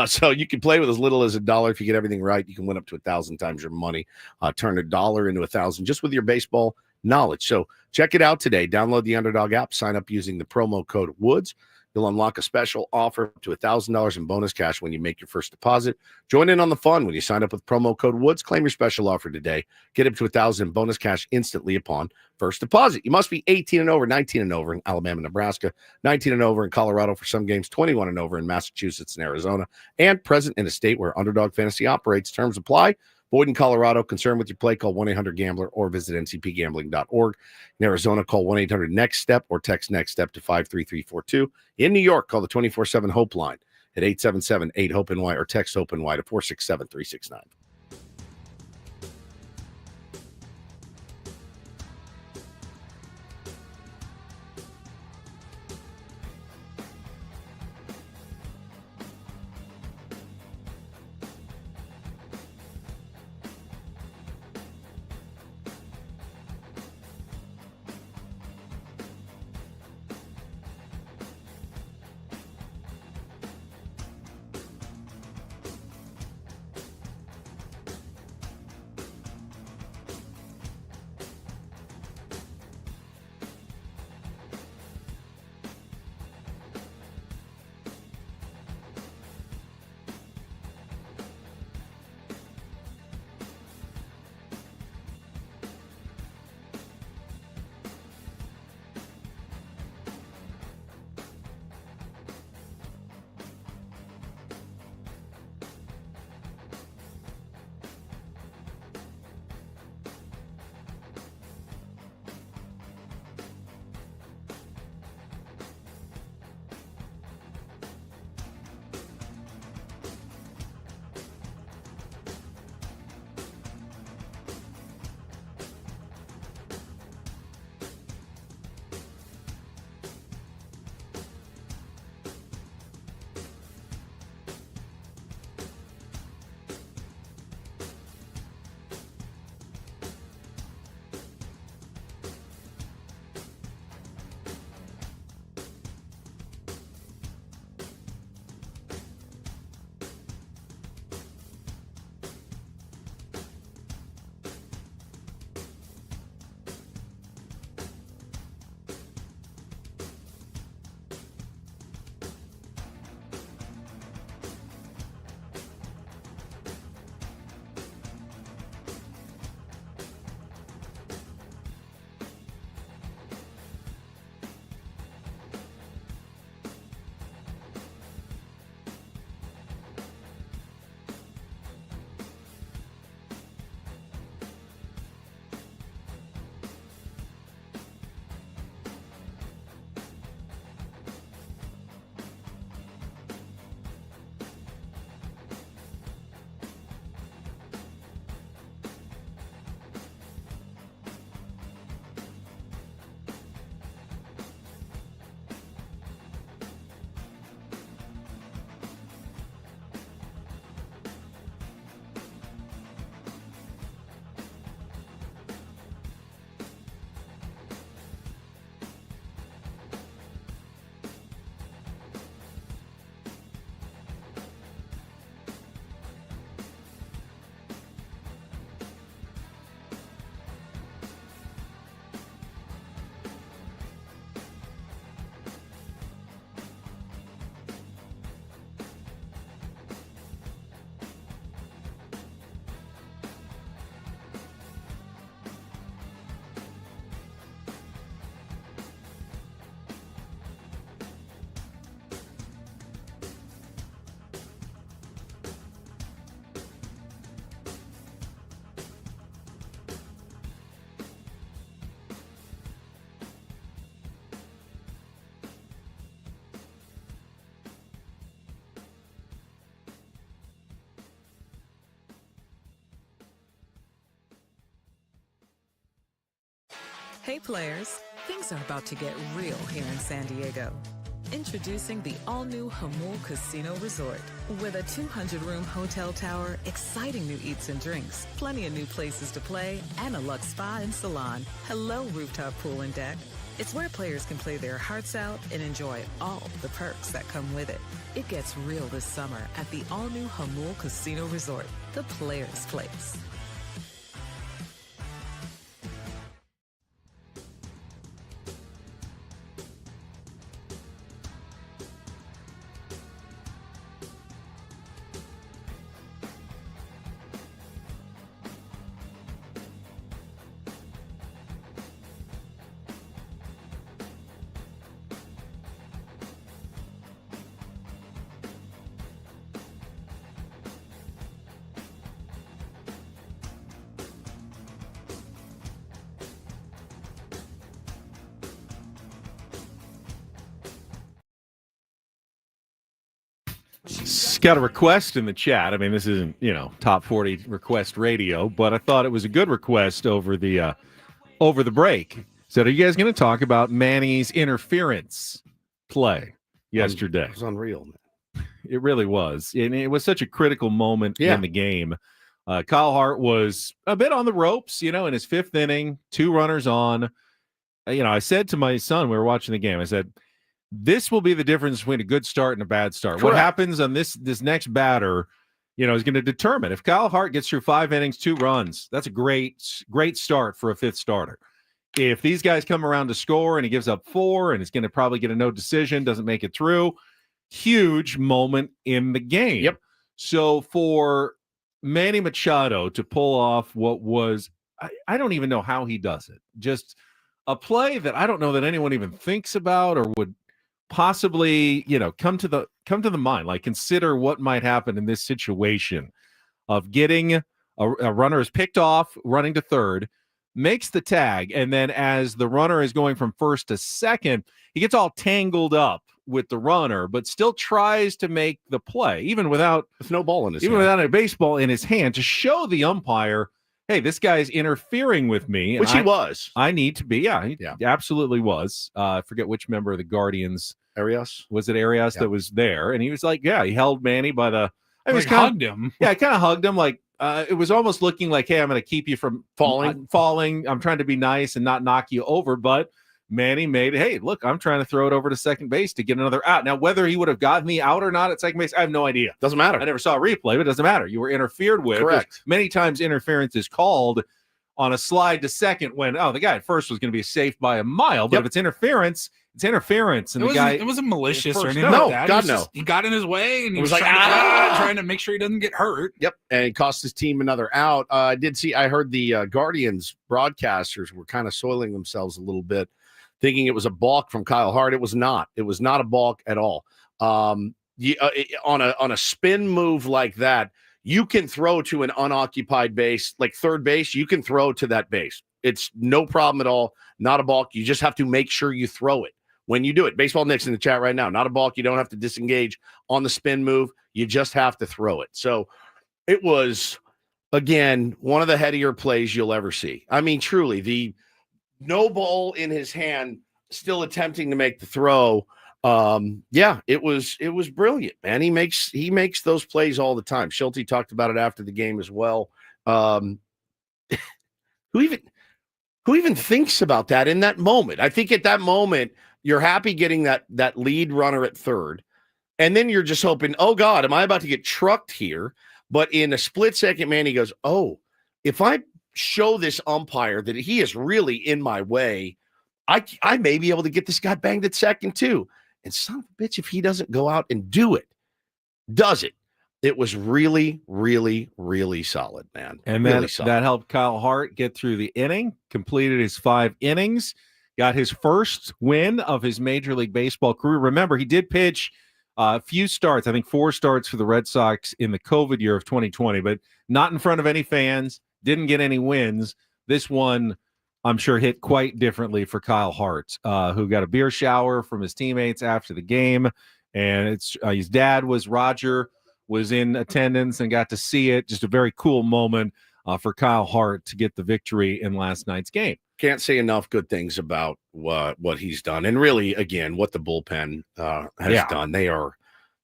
So you can play with as little as $1. If you get everything right, you can win up to 1,000 times your money. Turn $1 into 1,000 just with your baseball knowledge. So check it out today. Download the Underdog app. Sign up using the promo code WOODS. You'll unlock a special offer up to $1,000 in bonus cash when you make your first deposit. Join in on the fun when you sign up with promo code WOODS. Claim your special offer today. Get up to $1,000 in bonus cash instantly upon first deposit. You must be 18 and over, 19 and over in Alabama and Nebraska, 19 and over in Colorado for some games, 21 and over in Massachusetts and Arizona, and present in a state where Underdog Fantasy operates. Terms apply. Void in Colorado. Concerned with your play, call 1-800-GAMBLER or visit ncpgambling.org. In Arizona, call 1-800-NEXT-STEP or text NEXT-STEP to 53342. In New York, call the 24/7 HOPE line at 877-8-HOPE-NY or text HOPE-NY to 467-369. Hey players, things are about to get real here in San Diego. Introducing the all-new Hamul Casino Resort. With a 200-room hotel tower, exciting new eats and drinks, plenty of new places to play, and a luxe spa and salon. Hello, rooftop pool and deck. It's where players can play their hearts out and enjoy all the perks that come with it. It gets real this summer at the all-new Hamul Casino Resort, the players' place. Got a request in the chat. I mean, this isn't, top 40 request radio, but I thought it was a good request over the break. So, are you guys going to talk about Manny's interference play yesterday? It was unreal, man. It really was. And it was such a critical moment in the game. Kyle Hart was a bit on the ropes, in his fifth inning, 2 runners on. I said to my son, we were watching the game, I said, this will be the difference between a good start and a bad start. Correct. What happens on this next batter, is going to determine. If Kyle Hart gets through 5 innings, 2 runs, that's a great start for a fifth starter. If these guys come around to score and he gives up 4 and he's going to probably get a no decision, doesn't make it through, huge moment in the game. Yep. So for Manny Machado to pull off what was, I don't even know how he does it. Just a play that I don't know that anyone even thinks about or would possibly, come to the mind, like consider what might happen in this situation of getting a runner is picked off, running to third, makes the tag, and then as the runner is going from first to second, he gets all tangled up with the runner, but still tries to make the play, with no ball in his hand. Without a baseball in his hand, to show the umpire, hey, this guy's interfering with me. Which he was. I need to be. Yeah, he absolutely was. I forget which member of the Guardians. Arias? Was it Arias that was there? And he was like, he held Manny by the... hugged him. Yeah, I kind of hugged him. Like, it was almost looking like, hey, I'm going to keep you from falling. I'm trying to be nice and not knock you over. But Manny made, hey, look, I'm trying to throw it over to second base to get another out. Now, whether he would have gotten the out or not at second base, I have no idea. Doesn't matter. I never saw a replay, but it doesn't matter. You were interfered with. Correct. Many times interference is called on a slide to second when, the guy at first was going to be safe by a mile. But if it's interference, it's interference. And it wasn't malicious or anything no, like that. God, no. He got in his way and he was like, trying to make sure he doesn't get hurt. Yep, and it cost his team another out. I heard the Guardians broadcasters were kind of soiling themselves a little bit, thinking it was a balk from Kyle Hart. It was not. It was not a balk at all. On a spin move like that, you can throw to an unoccupied base, like third base. You can throw to that base. It's no problem at all. Not a balk. You just have to make sure you throw it when you do it. Baseball Nick's in the chat right now. Not a balk. You don't have to disengage on the spin move. You just have to throw it. So it was, again, one of the headier plays you'll ever see. I mean, truly, the no ball in his hand, still attempting to make the throw. It was brilliant, man. He makes those plays all the time. Shildt talked about it after the game as well. Who even thinks about that in that moment? I think at that moment you're happy getting that lead runner at third, and then you're just hoping, oh God, am I about to get trucked here? But in a split second, man, he goes, oh, if I show this umpire that he is really in my way, I may be able to get this guy banged at second too. And son of a bitch, if he doesn't go out and does it, it was really, really, really solid, man. And really that solid. That helped Kyle Hart get through the inning, completed his 5 innings, got his first win of his Major League Baseball career. Remember, he did pitch a few starts, I think 4 starts for the Red Sox in the COVID year of 2020, but not in front of any fans, didn't get any wins. This one, I'm sure, hit quite differently for Kyle Hart, who got a beer shower from his teammates after the game. And it's his dad Roger was in attendance and got to see it. Just a very cool moment for Kyle Hart to get the victory in last night's game. Can't say enough good things about what he's done. And really, again, what the bullpen has done. They are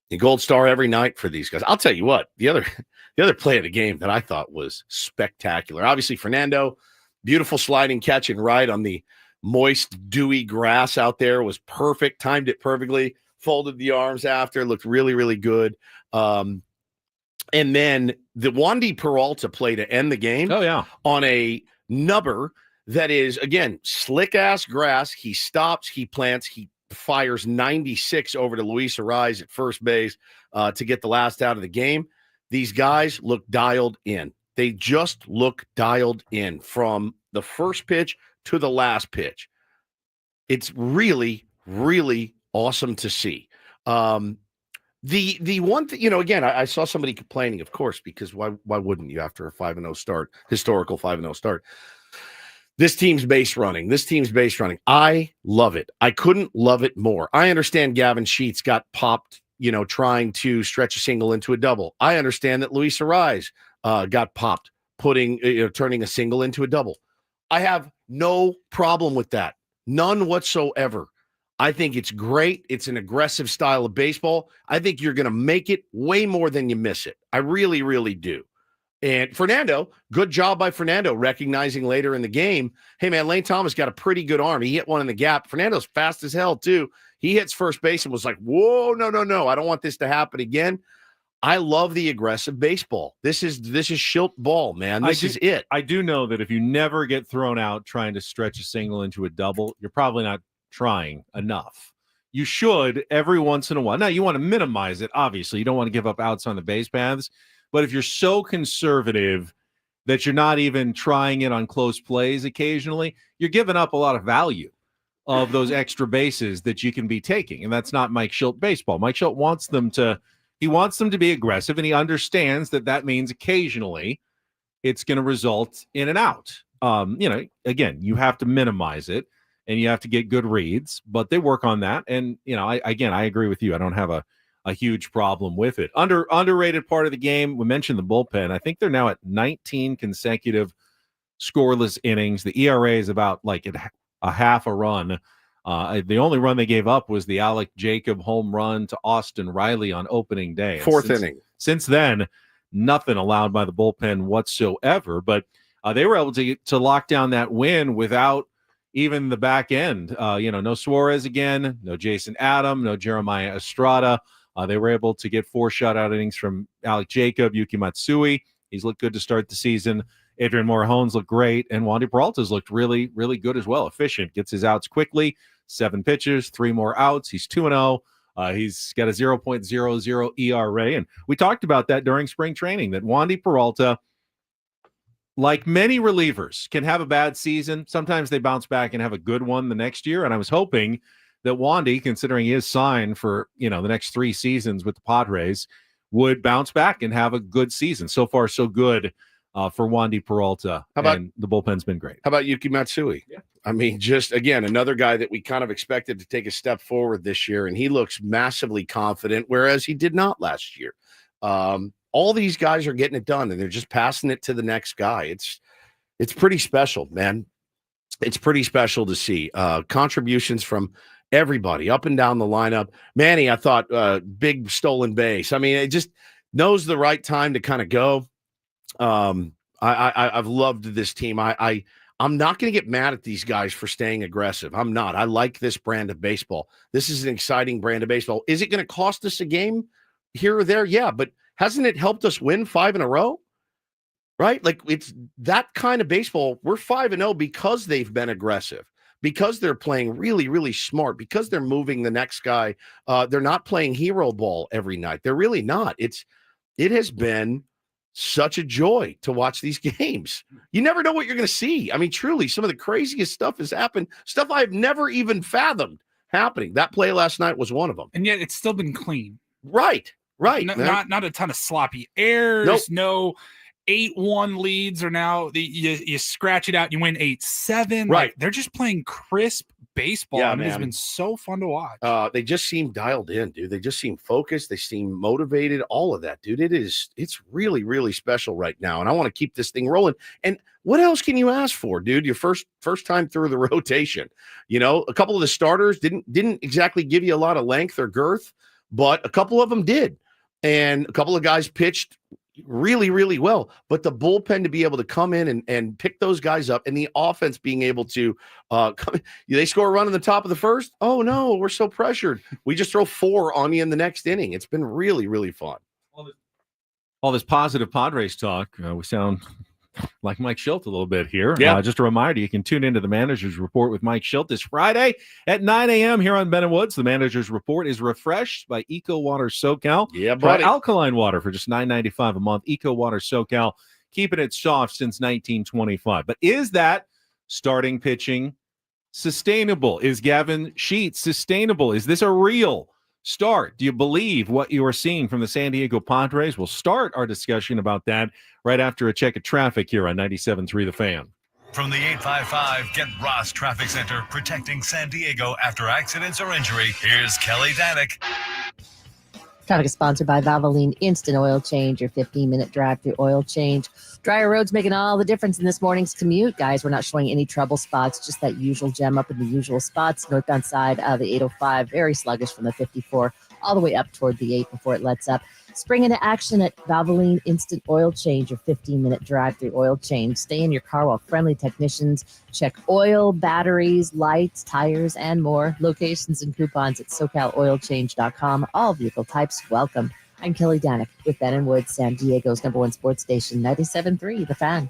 the gold star every night for these guys. I'll tell you what, the other play of the game that I thought was spectacular. Obviously, Fernando, beautiful sliding catch and right on the moist, dewy grass out there was perfect. Timed it perfectly. Folded the arms after. Looked really, really good. And then the Wandy Peralta play to end the game. Oh, yeah. On a nubber that is, again, slick-ass grass. He stops, he plants, he fires 96 over to Luis Arraez at first base to get the last out of the game. These guys look dialed in. They just look dialed in from the first pitch to the last pitch. It's really, really awesome to see. The one thing, again, I saw somebody complaining, of course, because why wouldn't you after a 5-0 start, historical 5-0 start? This team's base running. I love it. I couldn't love it more. I understand Gavin Sheets got popped, trying to stretch a single into a double. I understand that Luis Arraez got popped, turning a single into a double. I have no problem with that. None whatsoever. I think it's great. It's an aggressive style of baseball. I think you're going to make it way more than you miss it. I really, really do. And Fernando, good job by Fernando recognizing later in the game, hey, man, Lane Thomas got a pretty good arm. He hit one in the gap. Fernando's fast as hell, too. He hits first base and was like, whoa, no. I don't want this to happen again. I love the aggressive baseball. This is Shildt ball, man. This is it. I do know that if you never get thrown out trying to stretch a single into a double, you're probably not trying enough. You should every once in a while. Now, you want to minimize it, obviously. You don't want to give up outs on the base paths. But if you're so conservative that you're not even trying it on close plays occasionally, you're giving up a lot of value of those extra bases that you can be taking. And that's not Mike Shildt baseball. Mike Shildt wants them to be aggressive, and he understands that means occasionally it's going to result in an out. Again, you have to minimize it and you have to get good reads, but they work on that. And, I agree with you. I don't have a huge problem with it. Underrated part of the game, we mentioned the bullpen. I think they're now at 19 consecutive scoreless innings. The ERA is about like a half a run. The only run they gave up was the Alec Jacob home run to Austin Riley on opening day. Fourth inning. Since then, nothing allowed by the bullpen whatsoever. But they were able to lock down that win without even the back end. No Suarez again, no Jason Adam, no Jeremiah Estrada. They were able to get 4 shutout innings from Alec Jacob, Yuki Matsui. He's looked good to start the season. Adrian Morejones looked great, and Wandy Peralta's looked really, really good as well. Efficient, gets his outs quickly. 7 pitches, 3 more outs. He's 2-0. He's got a 0.00 ERA, and we talked about that during spring training, that Wandy Peralta, like many relievers, can have a bad season. Sometimes they bounce back and have a good one the next year, and I was hoping that Wandy, considering he is signed for the next 3 seasons with the Padres, would bounce back and have a good season. So far, so good for Wandy Peralta. And the bullpen's been great. How about Yuki Matsui? Yeah. I mean, just, again, another guy that we kind of expected to take a step forward this year, and he looks massively confident, whereas he did not last year. All these guys are getting it done, and they're just passing it to the next guy. It's pretty special, man. It's pretty special to see contributions from everybody up and down the lineup. Manny, I thought big stolen base. I mean, it just knows the right time to kind of go. I've loved this team. I'm not going to get mad at these guys for staying aggressive. I'm not. I like this brand of baseball. This is an exciting brand of baseball. Is it going to cost us a game here or there? Yeah, but hasn't it helped us win 5 in a row? Right? Like, it's that kind of baseball. We're 5-0 because they've been aggressive, because they're playing really, really smart, because they're moving the next guy. They're not playing hero ball every night. They're really not. It has been such a joy to watch these games. You never know what you're going to see. I mean, truly, some of the craziest stuff has happened, stuff I've never even fathomed happening. That play last night was one of them. And yet it's still been clean. Right. Not a ton of sloppy errors. Nope. No 8-1 leads are now you scratch it out, you win 8-7. Right. Like, they're just playing crisp baseball, Yeah, and it has man. been so fun to watch. They just seem dialed in, dude. They just seem focused. They seem motivated. All of that, dude. It's really, really special right now. And I want to keep this thing rolling. And what else can you ask for, dude? Your first time through the rotation. You know, a couple of the starters didn't exactly give you a lot of length or girth, but a couple of them did. And a couple of guys pitched really, really well. But the bullpen to be able to come in and pick those guys up, and the offense being able to come, they score a run in the top of the first. Oh no, we're so pressured. We just throw 4 on you in the next inning. It's been really, really fun. All this positive Padres talk. We sound like Mike Shildt a little bit here. Yeah. Just a reminder, you can tune into the Manager's Report with Mike Shildt this Friday at 9 a.m. here on Ben & Woods. The Manager's Report is refreshed by Eco Water SoCal. Yeah, Try buddy. alkaline water for just $9.95 a month. Eco Water SoCal, keeping it soft since 1925. But is that starting pitching sustainable? Is Gavin Sheets sustainable? Is this a real start? Do you believe what you are seeing from the San Diego Padres? We'll start our discussion about that right after a check of traffic here on 97.3 The Fan. From the 855 Get Ross Traffic Center, protecting San Diego after accidents or injury, here's Kelly Danick. Traffic is sponsored by Valvoline Instant Oil Change, your 15-minute drive-through oil change. Drier roads making all the difference in this morning's commute. Guys, we're not showing any trouble spots, just that usual gem up in the usual spots. Northbound side of the 805, very sluggish from the 54 all the way up toward the 8 before it lets up. Spring into action at Valvoline Instant Oil Change, your 15-minute drive-through oil change. Stay in your car while friendly technicians check oil, batteries, lights, tires, and more. Locations and coupons at SoCalOilChange.com. All vehicle types welcome. I'm Kelly Danick with Ben & Woods, San Diego's #1 sports station, 97.3 The Fan.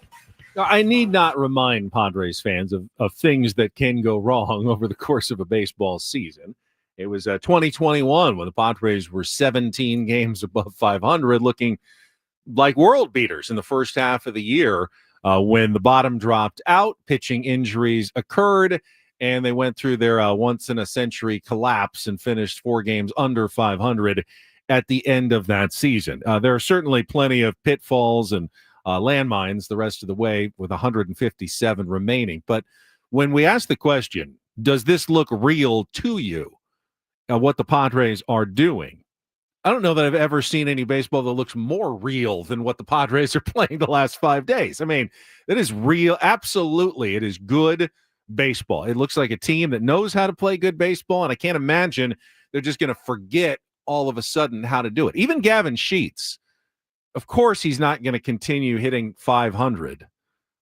I need not remind Padres fans of things that can go wrong over the course of a baseball season. It was 2021 when the Padres were 17 games above 500, looking like world beaters in the first half of the year when the bottom dropped out, pitching injuries occurred, and they went through their once-in-a-century collapse and finished 4 games under 500 at the end of that season. There are certainly plenty of pitfalls and landmines the rest of the way with 157 remaining. But when we ask the question, does this look real to you? What the Padres are doing. I don't know that I've ever seen any baseball that looks more real than what the Padres are playing the last 5 days. I mean, it is real. Absolutely. It is good baseball. It looks like a team that knows how to play good baseball, and I can't imagine they're just going to forget all of a sudden how to do it. Even Gavin Sheets, of course, he's not going to continue hitting 500,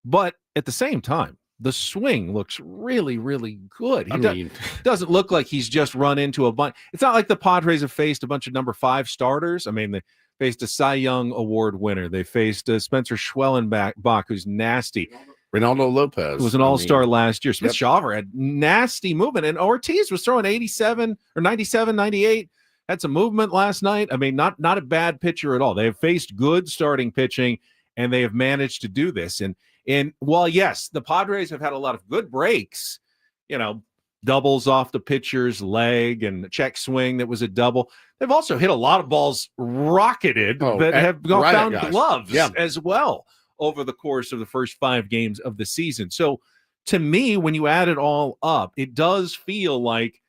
but at the same time, the swing looks really, really good. He doesn't look like he's just run into a bunch. It's not like the Padres have faced a bunch of number 5 starters. I mean, they faced a Cy Young Award winner. They faced Spencer Schwellenbach, who's nasty. Reynaldo Lopez was an all-star last year. Smith Shawver had nasty movement, and Ortiz was throwing 87 or 97, 98. Had some movement last night. I mean, not a bad pitcher at all. They have faced good starting pitching, and they have managed to do this. And while, yes, the Padres have had a lot of good breaks, doubles off the pitcher's leg and a check swing that was a double, they've also hit a lot of balls rocketed that have found gloves as well over the course of the first 5 games of the season. So to me, when you add it all up, it does feel like,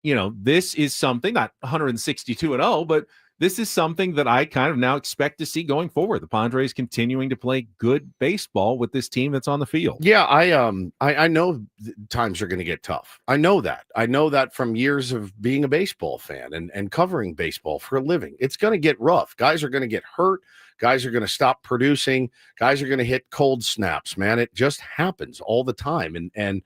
this is something, not 162-0, but this is something that I kind of now expect to see going forward. The Padres continuing to play good baseball with this team that's on the field. Yeah, I know times are going to get tough. I know that. I know that from years of being a baseball fan and covering baseball for a living. It's going to get rough. Guys are going to get hurt. Guys are going to stop producing. Guys are going to hit cold snaps, man. It just happens all the time. And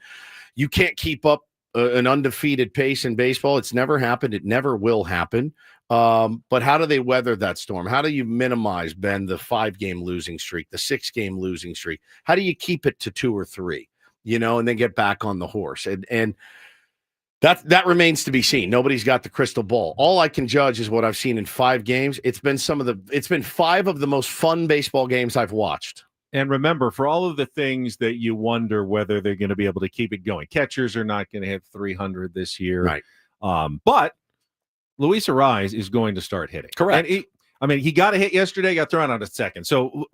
you can't keep up an undefeated pace in baseball. It's never happened. It never will happen. But how do they weather that storm? How do you minimize, Ben, the 5-game losing streak, the 6-game losing streak? How do you keep it to 2 or 3, and then get back on the horse? And that remains to be seen. Nobody's got the crystal ball. All I can judge is what I've seen in 5 games. It's been 5 of the most fun baseball games I've watched. And remember, for all of the things that you wonder whether they're going to be able to keep it going, catchers are not going to hit 300 this year. Right. But Luis Ariz is going to start hitting. Correct. And he got a hit yesterday, got thrown out at second. So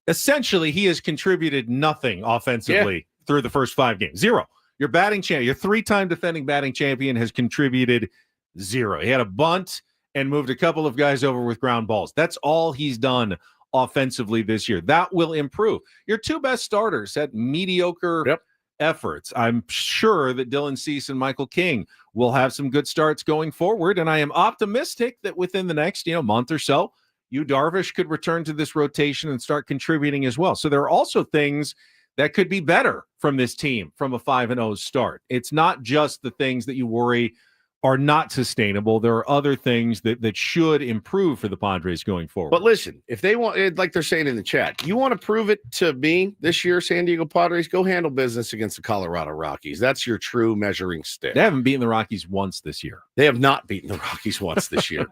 essentially, he has contributed nothing offensively through the first 5 games. 0. Your batting champion, your 3-time defending batting champion, has contributed 0. He had a bunt and moved a couple of guys over with ground balls. That's all he's done offensively this year. That will improve. Your 2 best starters had mediocre efforts. I'm sure that Dylan Cease and Michael King will have some good starts going forward, and I am optimistic that within the next month or so, Yu Darvish could return to this rotation and start contributing as well. So there are also things that could be better from this team from a 5-0 start. It's not just the things that you worry are not sustainable. There are other things that should improve for the Padres going forward. But listen, if they want, like they're saying in the chat, you want to prove it to me this year, San Diego Padres, go handle business against the Colorado Rockies. That's your true measuring stick. They haven't beaten the Rockies once this year. They have not beaten the Rockies once this year.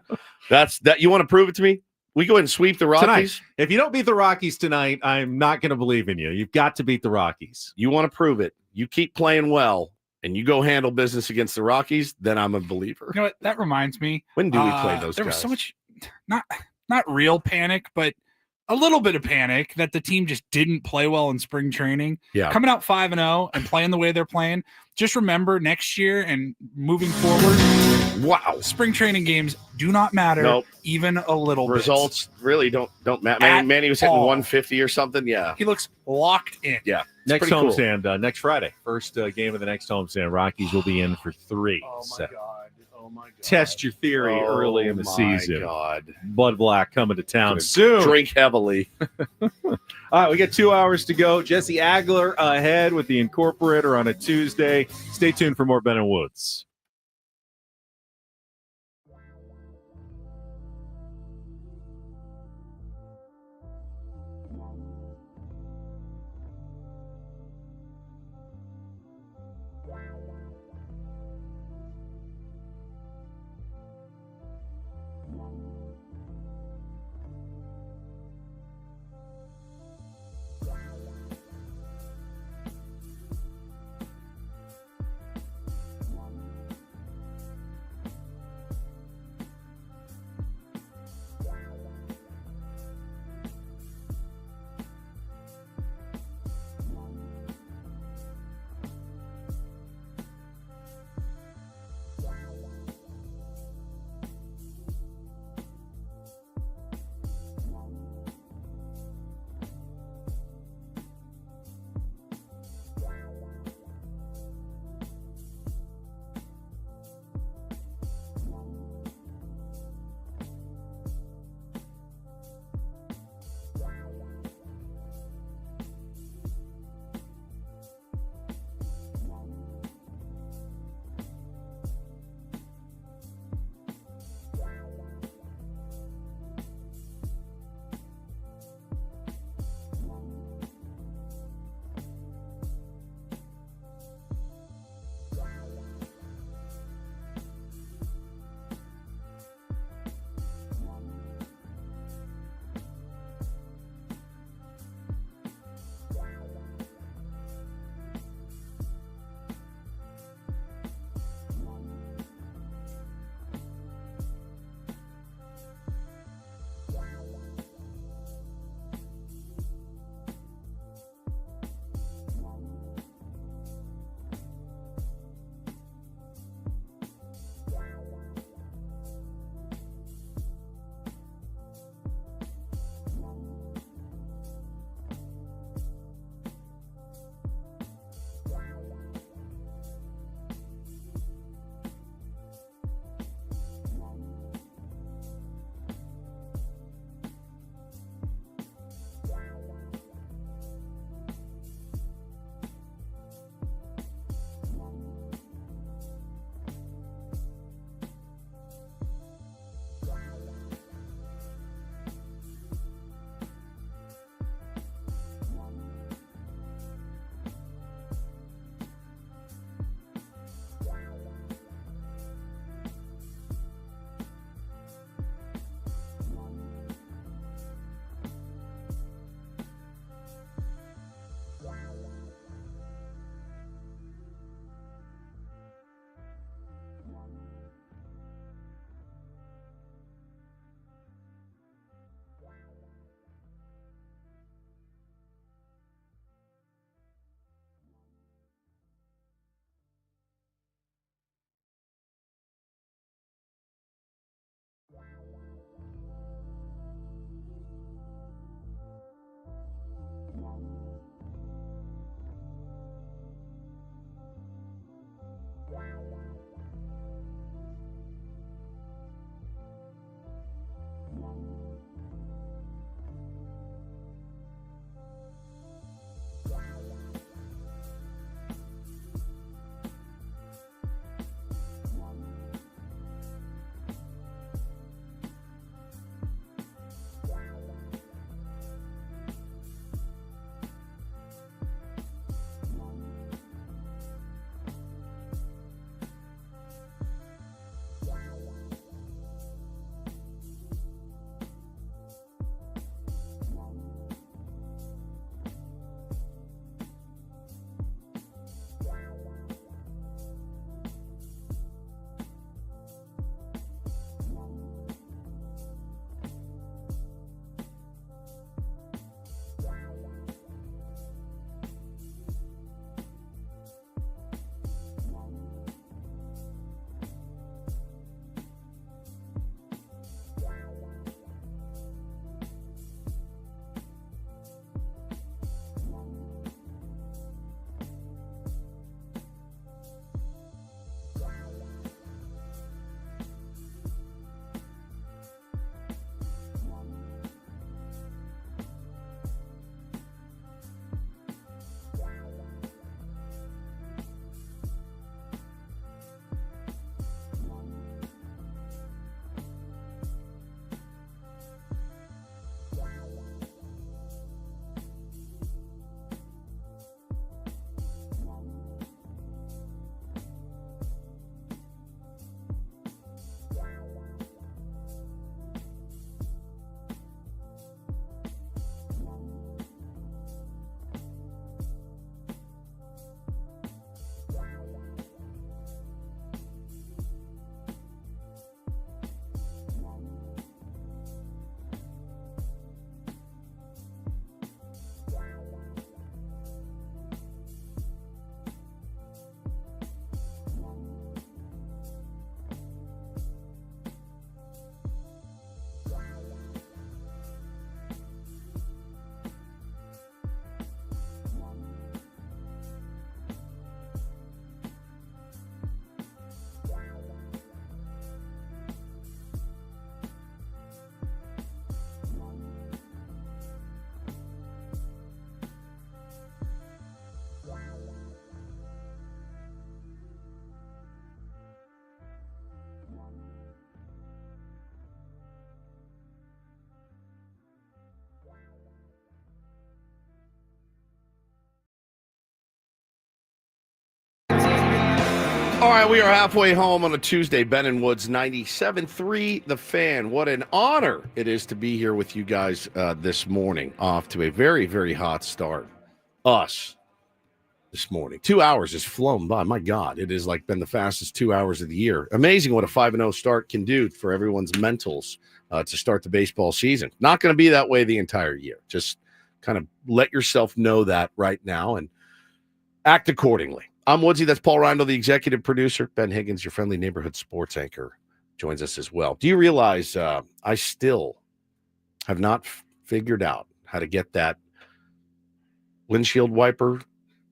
That's that. You want to prove it to me? We go ahead and sweep the Rockies. Tonight. If you don't beat the Rockies tonight, I'm not going to believe in you. You've got to beat the Rockies. You want to prove it. You keep playing well, and you go handle business against the Rockies, then I'm a believer. You know what? That reminds me. When do we play those there guys? Was so much, not real panic, but a little bit of panic that the team just didn't play well in spring training. Yeah. Coming out 5-0 and playing the way they're playing. Just remember next year and moving forward. Wow. Spring training games do not matter even a little Results bit. really don't matter. Manny was hitting 150 or something. Yeah. He looks locked in. Yeah. Next homestand, next Friday. First game of the next homestand. Rockies will be in for 3. Oh, my God. Oh, my God. Test your theory early in the season. God. Bud Black coming to town soon. Drink heavily. All right, we got 2 hours to go. Jesse Agler ahead with the Incorporator on a Tuesday. Stay tuned for more Ben and Woods. All right, we are halfway home on a Tuesday. Ben and Woods, 97.3 The Fan. What an honor it is to be here with you guys this morning, off to a very, very hot start. Us this morning. 2 hours has flown by. My God, it has been the fastest 2 hours of the year. Amazing what a 5-0 start can do for everyone's mentals to start the baseball season. Not going to be that way the entire year. Just kind of let yourself know that right now and act accordingly. I'm Woodsy. That's Paul Reindl, the executive producer. Ben Higgins, your friendly neighborhood sports anchor, joins us as well. Do you realize I still have not figured out how to get that windshield wiper?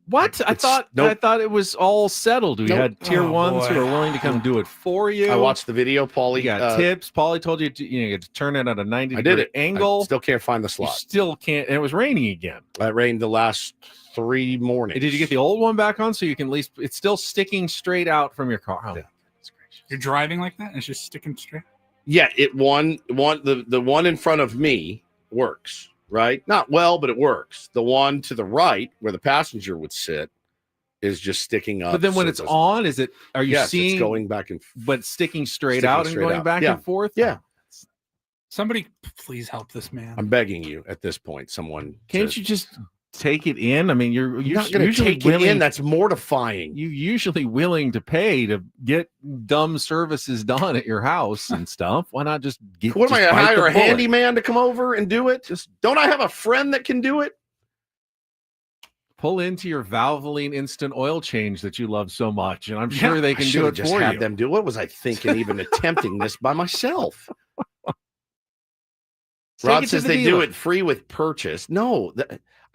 What? I thought it was all settled. We had tier ones who are willing to come do it for you. I watched the video, Paulie. You got tips. Paulie told you you had to turn it at a 90-degree angle. I still can't find the slot. You still can't. And it was raining again. It rained the last 3 mornings. Did you get the old one back on so you can at least? It's still sticking straight out from your car. Oh, yeah. You're driving like that? And it's just sticking straight? Yeah, the one in front of me works. Right? Not well, but it works. The one to the right, where the passenger would sit, is just sticking up. But then when it's on, are you seeing it's going back and but sticking straight out and going back and forth? Yeah. Somebody please help this man. I'm begging you at this point. Someone Can't you just take it in? I mean, you're not going to take it in. That's mortifying. You're usually willing to pay to get dumb services done at your house and stuff. Why not just get? What am I going to hire a handyman to come over and do it? Don't I have a friend that can do it? Pull into your Valvoline instant oil change that you love so much, and I'm sure they can do it just for had you. Them do. What was I thinking? Even attempting this by myself. Rod says they do it free with purchase. No,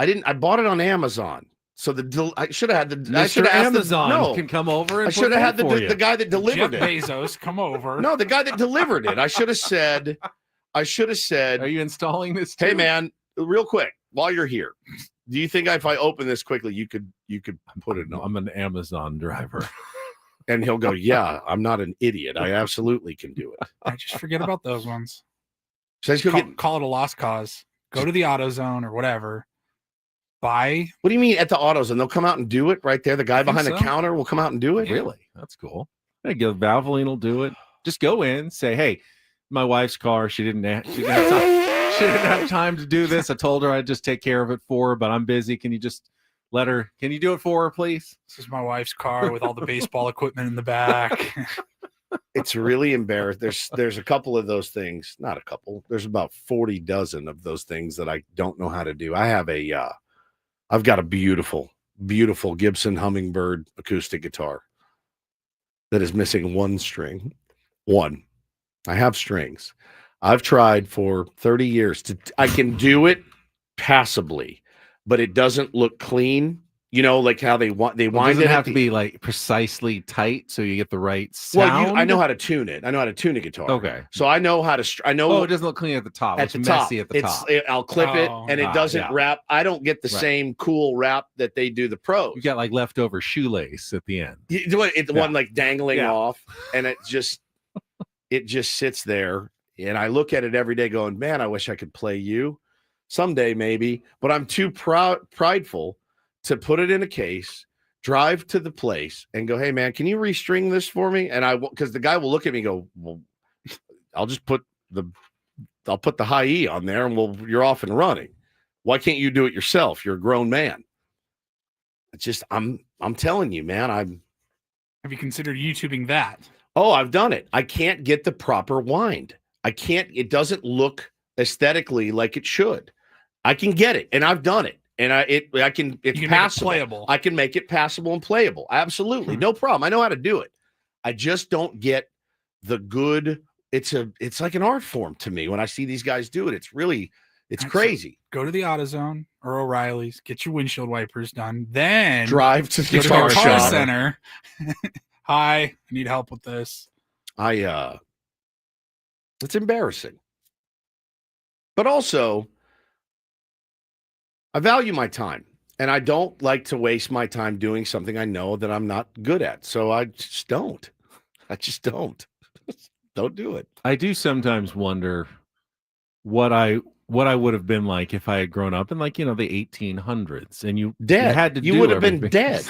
I didn't. I bought it on Amazon. So I should have had the. I should have Amazon can come over. And I should have had the guy that delivered Jeff Bezos come over. No, the guy that delivered it. I should have said. Are you installing this too? Hey man, real quick, while you're here, do you think if I open this quickly, you could put it on? I'm an Amazon driver. And he'll go, yeah, I'm not an idiot. I absolutely can do it. I just forget about those ones. So call it a lost cause. Go to the AutoZone or whatever. Buy. What do you mean at the AutoZone? They'll come out and do it right there. The guy behind the counter will come out and do it. Really? That's cool. Valvoline will do it. Just go in, say, hey, my wife's car. She didn't have time to do this. I told her I'd just take care of it for her, but I'm busy. Can you just let her? Can you do it for her, please? This is my wife's car with all the baseball equipment in the back. It's really embarrassing. There's a couple of those things. Not a couple. There's about 40 dozen of those things that I don't know how to do. I've got a beautiful, beautiful Gibson Hummingbird acoustic guitar that is missing one string. One. I have strings. I've tried for 30 years I can do it passably, but it doesn't look clean. You know, like how they wind it. Doesn't have to be like precisely tight so you get the right sound. Well, I know how to tune it. I know how to tune a guitar. Okay. So I know how to. I know. Oh, it doesn't look clean at the top. It's messy at the top. I'll clip it, and it doesn't wrap. I don't get the same cool wrap that they do the pros. You got like leftover shoelace at the end. The one like dangling off, and it just sits there. And I look at it every day, going, "Man, I wish I could play you someday, maybe." But I'm too prideful to put it in a case, drive to the place, and go, "Hey, man, can you restring this for me?" And because the guy will look at me and go, "Well, I'll just put the high E on there, and you're off and running. Why can't you do it yourself? You're a grown man." It's just, I'm telling you, man. Have you considered YouTubing that? Oh, I've done it. I can't get the proper wind. I can't. It doesn't look aesthetically like it should. I can get it, and I've done it. And it's passable. Playable. I can make it passable and playable. Absolutely. No problem. I know how to do it. I just don't get the good. It's like an art form to me when I see these guys do it. It's crazy. Go to the AutoZone or O'Reilly's, get your windshield wipers done, then drive to the car center. Hi, I need help with this. It's embarrassing. But also, I value my time, and I don't like to waste my time doing something I know that I'm not good at. So I just don't. Don't do it. I do sometimes wonder what I what I would have been like if I had grown up in the 1800s, and you Dead. had to. You would have been dead.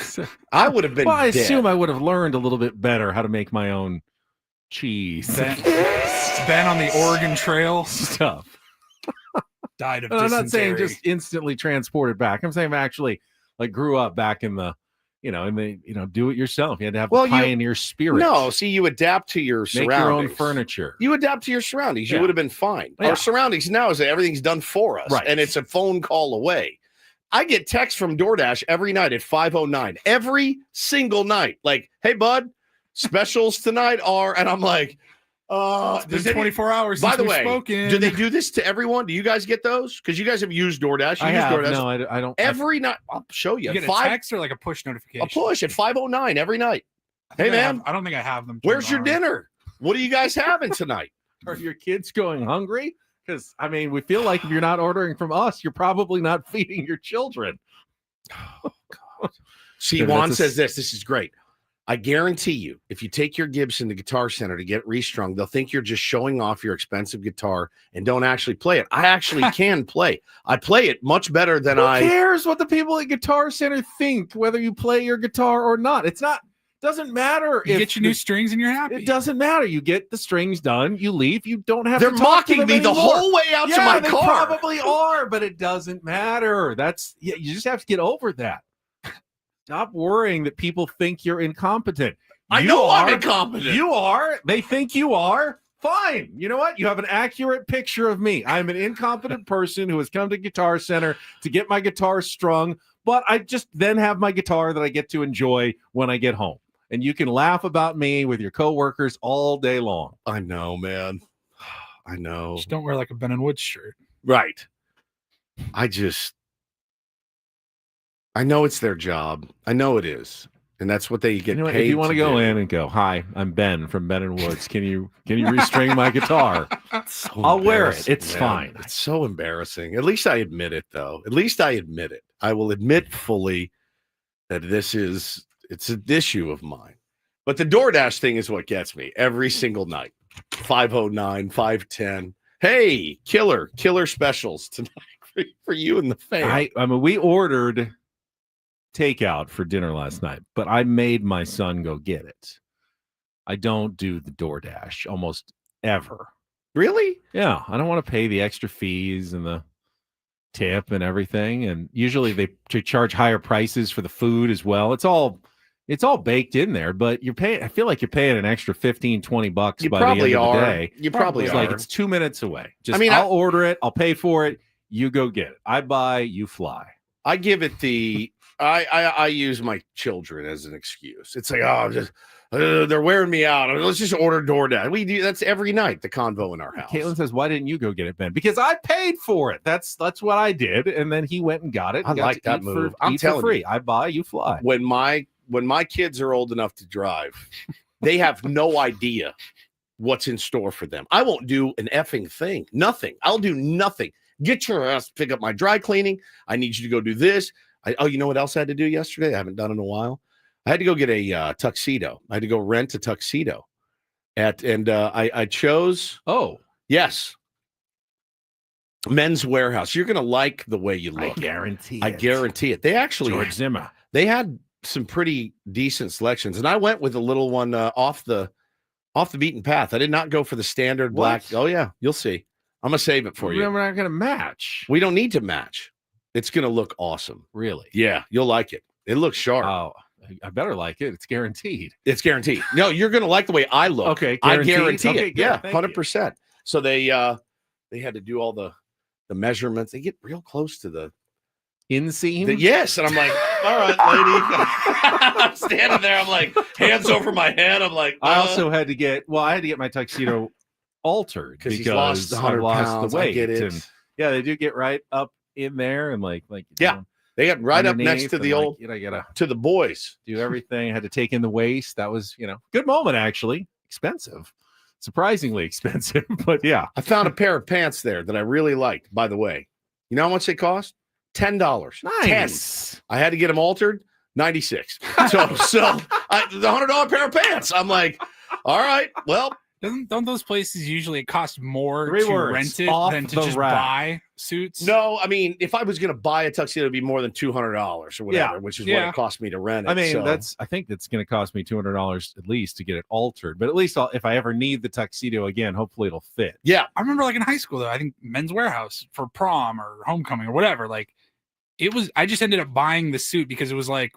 I would have been. Well, I dead. assume I would have learned a little bit better how to make my own cheese. Ben on the Oregon Trail stuff. Died of And I'm dysentery. not saying just instantly transported back. I'm saying I actually grew up back in the, do it yourself. You had to have the pioneer spirit. No, see, you adapt to your surroundings. Make your own furniture. You adapt to your surroundings. You Yeah. would have been fine. Yeah. Our surroundings now is that everything's done for us, Right. and it's a phone call away. I get texts from DoorDash every night at 5:09, every single night. Like, hey, bud, specials tonight are, and I'm like, It's been 24 hours By since the we've way, spoken. do they do this to everyone? Do you guys get those? Because you guys have used DoorDash. I use have. DoorDash. No, I don't. Every night. I'll show you. You get a text or like a push notification? A push at 5:09 every night. Hey, man. I don't think I have them. Where's your turned on. dinner? What are you guys having tonight? Are your kids going hungry? Because, we feel like if you're not ordering from us, you're probably not feeding your children. Oh, God. See, Juan says this. This is great. I guarantee you, if you take your Gibson to Guitar Center to get restrung, they'll think you're just showing off your expensive guitar and don't actually play it. I actually can play. I play it much better than Who cares what the people at Guitar Center think, whether you play your guitar or not? Doesn't matter. You get your new strings and you're happy. It doesn't matter. You get the strings done. You leave. You don't have They're to talk to mocking them me the anymore. whole way out to Yeah, my they car. probably are, but it doesn't matter. You just have to get over that. Stop worrying that people think you're incompetent. I know I'm incompetent. You are. They think you are. Fine. You know what? You have an accurate picture of me. I'm an incompetent person who has come to Guitar Center to get my guitar strung, but I just then have my guitar that I get to enjoy when I get home. And you can laugh about me with your coworkers all day long. I know, man. I know. Just don't wear like a Ben and Woods shirt. Right. I know it's their job. I know it is. And that's what they get You know what? paid. If you want to go do. in and go, hi, I'm Ben from Ben and Woods. Can you restring my guitar? So I'll wear it. embarrassing, It's man. fine. It's so embarrassing. At least I admit it, though. At least I admit it. I will admit fully that it's an issue of mine. But the DoorDash thing is what gets me every single night. 5:09, 5:10. Hey, killer specials tonight for you and the fam. We ordered takeout for dinner last night, but I made my son go get it. I don't do the DoorDash almost ever. Really? Yeah, I don't want to pay the extra fees and the tip and everything. And usually they charge higher prices for the food as well. It's all baked in there, but I feel like you're paying an extra $15-$20 You by the end probably of the are. day. You probably It's are. like it's 2 minutes away. I'll I'll order it. I'll pay for it. You go get it. I buy, you fly. I give it I use my children as an excuse. It's like, they're wearing me out. Let's just order DoorDash. We do that's every night. The convo in our house. Caitlin says, "Why didn't you go get it, Ben?" Because I paid for it. That's what I did, and then he went and got it. I like that move. I'm eat telling for free. you. I buy, you fly. When my kids are old enough to drive, they have no idea what's in store for them. I won't do an effing thing. Nothing. I'll do nothing. Get your ass, pick up my dry cleaning. I need you to go do this. You know what else I had to do yesterday? I haven't done in a while. I had to go get a tuxedo. I had to go rent a tuxedo I chose. Oh, yes. Men's Warehouse. You're going to like the way you look. I guarantee it. They actually, George Zimmer. They had some pretty decent selections. And I went with a little one off the beaten path. I did not go for the standard black. Oh yeah. You'll see. I'm going to save it for you. We're not going to match. We don't need to match. It's going to look awesome. Really? Yeah. You'll like it. It looks sharp. Oh, I better like it. It's guaranteed. It's guaranteed. No, you're going to like the way I look. Okay. I guarantee okay, it. good. Yeah. Thank 100%. So they had to do all the measurements. They get real close to the inseam. Yes. And I'm like, all right, lady. I'm standing there. I'm like, hands over my head. I'm like, I also had to get my tuxedo altered because he's lost 100 pounds. the weight. I get it. And yeah, they do get right up in there and like yeah, they got right up next to underneath the and, old like, you gotta to the boys. do everything. Had to take in the waist. That was good moment actually. Expensive, surprisingly expensive, but yeah. I found a pair of pants there that I really liked. By the way, you know how much they cost? $10. Nice. 10. I had to get them altered. 96. So the $100 pair of pants. I'm like, all right, well, Don't those places usually cost more 3 to words, rent it off than to the just rack. buy suits? No, I mean, if I was going to buy a tuxedo, it'd be more than $200 or whatever, Yeah. which is what it cost me to rent it. I mean, so. I think that's going to cost me $200 at least to get it altered. But at least if I ever need the tuxedo again, hopefully it'll fit. Yeah. I remember like in high school though, I think Men's Warehouse for prom or homecoming or whatever, like I just ended up buying the suit because it was like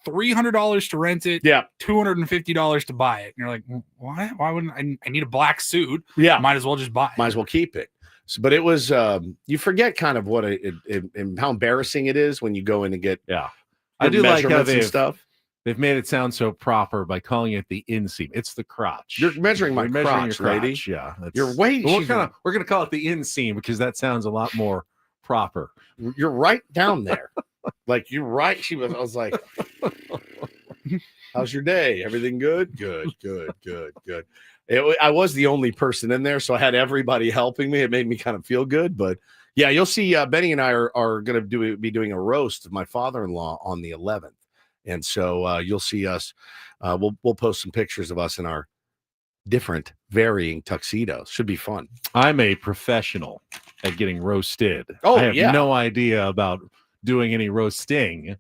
$300 to rent it, $250 to buy it. And you're like, why? Why wouldn't I need a black suit? Yeah. Might as well just buy it. Might as well keep it. So, but it was, you forget kind of what and how embarrassing it is when you go in and get I do like how measurements and stuff. They've made it sound so proper by calling it the inseam. It's the crotch. You're measuring my crotch, lady. Yeah. You're way. We're going to call it the inseam because that sounds a lot more proper. You're right down there. Like you're right. I was like, how's your day? Everything good? Good. I was the only person in there, so I had everybody helping me. It made me kind of feel good. But yeah, you'll see Benny and I are going to be doing a roast of my father-in-law on the 11th. And so you'll see us. We'll post some pictures of us in our different varying tuxedos. Should be fun. I'm a professional at getting roasted. Oh, I have no idea about doing any roasting,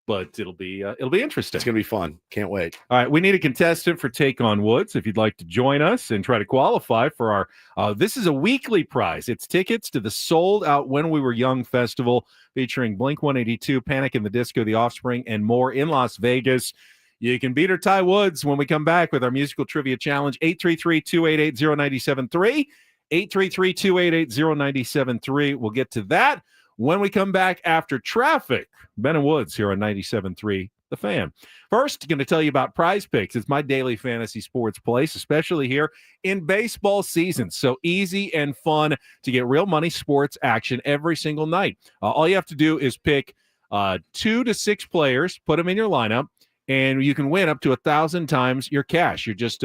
but it'll be interesting. It's gonna be fun. Can't wait. All right, we need a contestant for Take on Woods. If you'd like to join us and try to qualify for our this is a weekly prize. It's tickets to the Sold Out When We Were Young festival featuring Blink 182, Panic in the Disco, The Offspring, and more in Las Vegas. You can beat or tie Woods when we come back with our musical trivia challenge. 833-288-0973. 833-288-0973. We'll get to that when we come back after traffic. Ben and Woods here on 97.3 The Fan. First, going to tell you about Prize Picks. It's my daily fantasy sports place, especially here in baseball season. So easy and fun to get real money sports action every single night. All you have to do is pick 2 to 6 players, put them in your lineup, and you can win up to 1,000 times your cash. You're just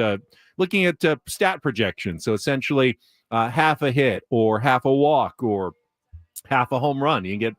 looking at stat projections. So essentially half a hit or half a walk or half a home run. You can get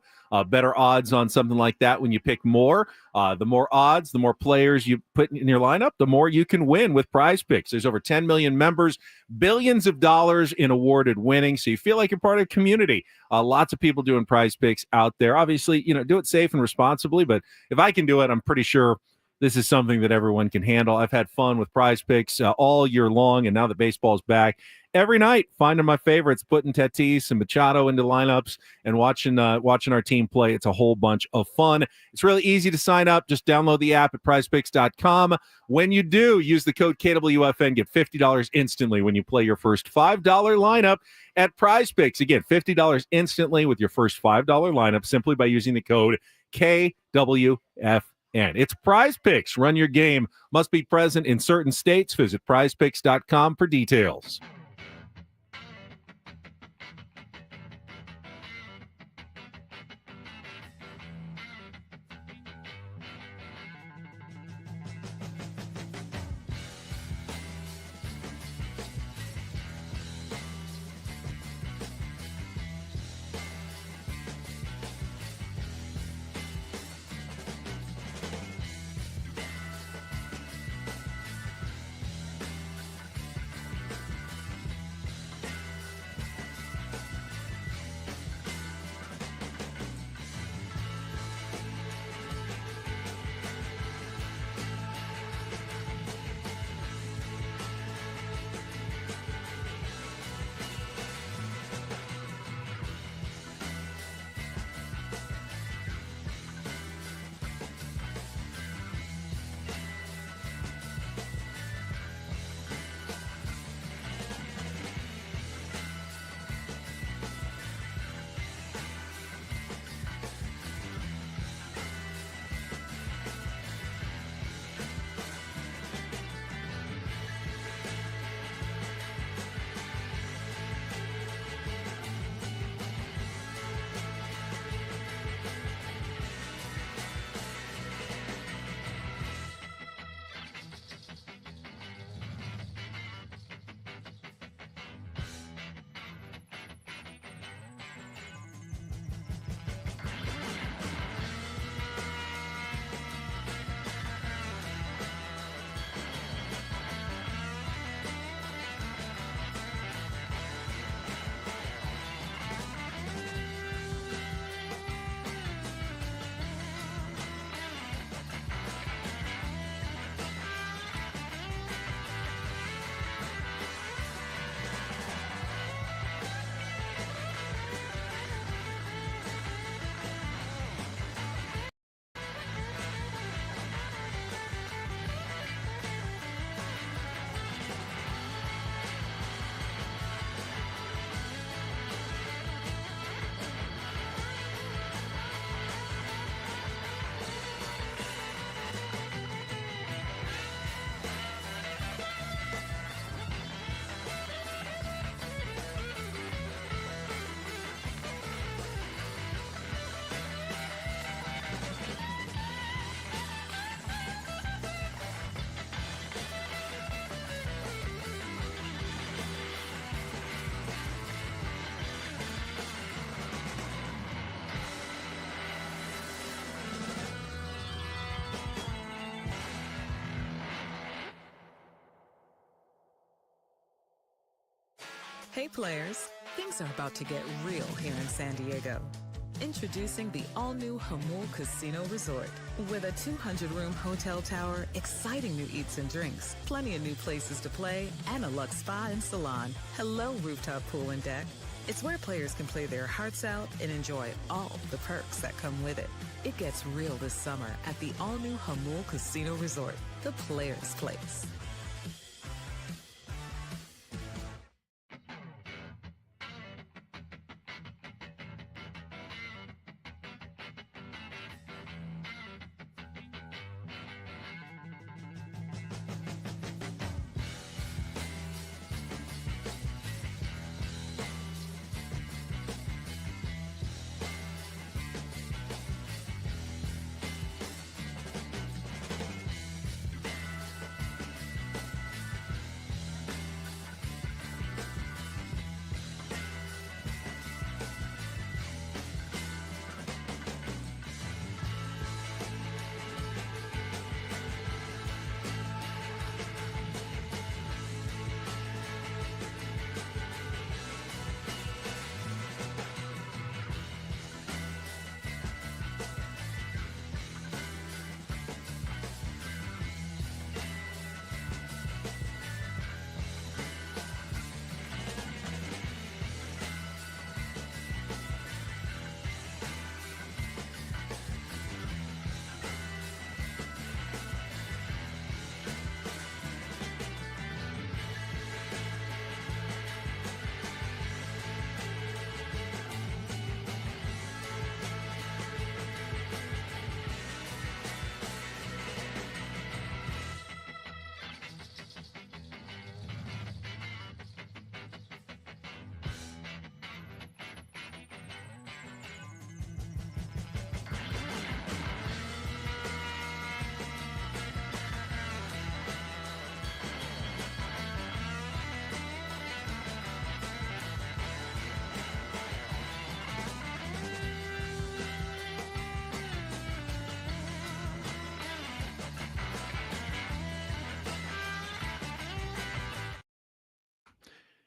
better odds on something like that when you pick more. The more odds, the more players you put in your lineup, the more you can win with Prize Picks. There's over 10 million members, billions of dollars in awarded winnings. So you feel like you're part of a community. Lots of people doing Prize Picks out there. Obviously, do it safe and responsibly. But if I can do it, I'm pretty sure this is something that everyone can handle. I've had fun with Prize Picks all year long, and now that baseball's back, every night finding my favorites, putting Tatis and Machado into lineups, and watching our team play. It's a whole bunch of fun. It's really easy to sign up. Just download the app at prizepicks.com. When you do, use the code KWFN, get $50 instantly when you play your first $5 lineup at Prize Picks. Again, $50 instantly with your first $5 lineup simply by using the code KWFN. It's Prize Picks. Run your game. Must be present in certain states. Visit prizepicks.com for details. Hey players, things are about to get real here in San Diego. Introducing the all-new Hamul Casino Resort. With a 200-room hotel tower, exciting new eats and drinks, plenty of new places to play, and a luxe spa and salon. Hello, rooftop pool and deck. It's where players can play their hearts out and enjoy all the perks that come with it. It gets real this summer at the all-new Hamul Casino Resort, the players' place.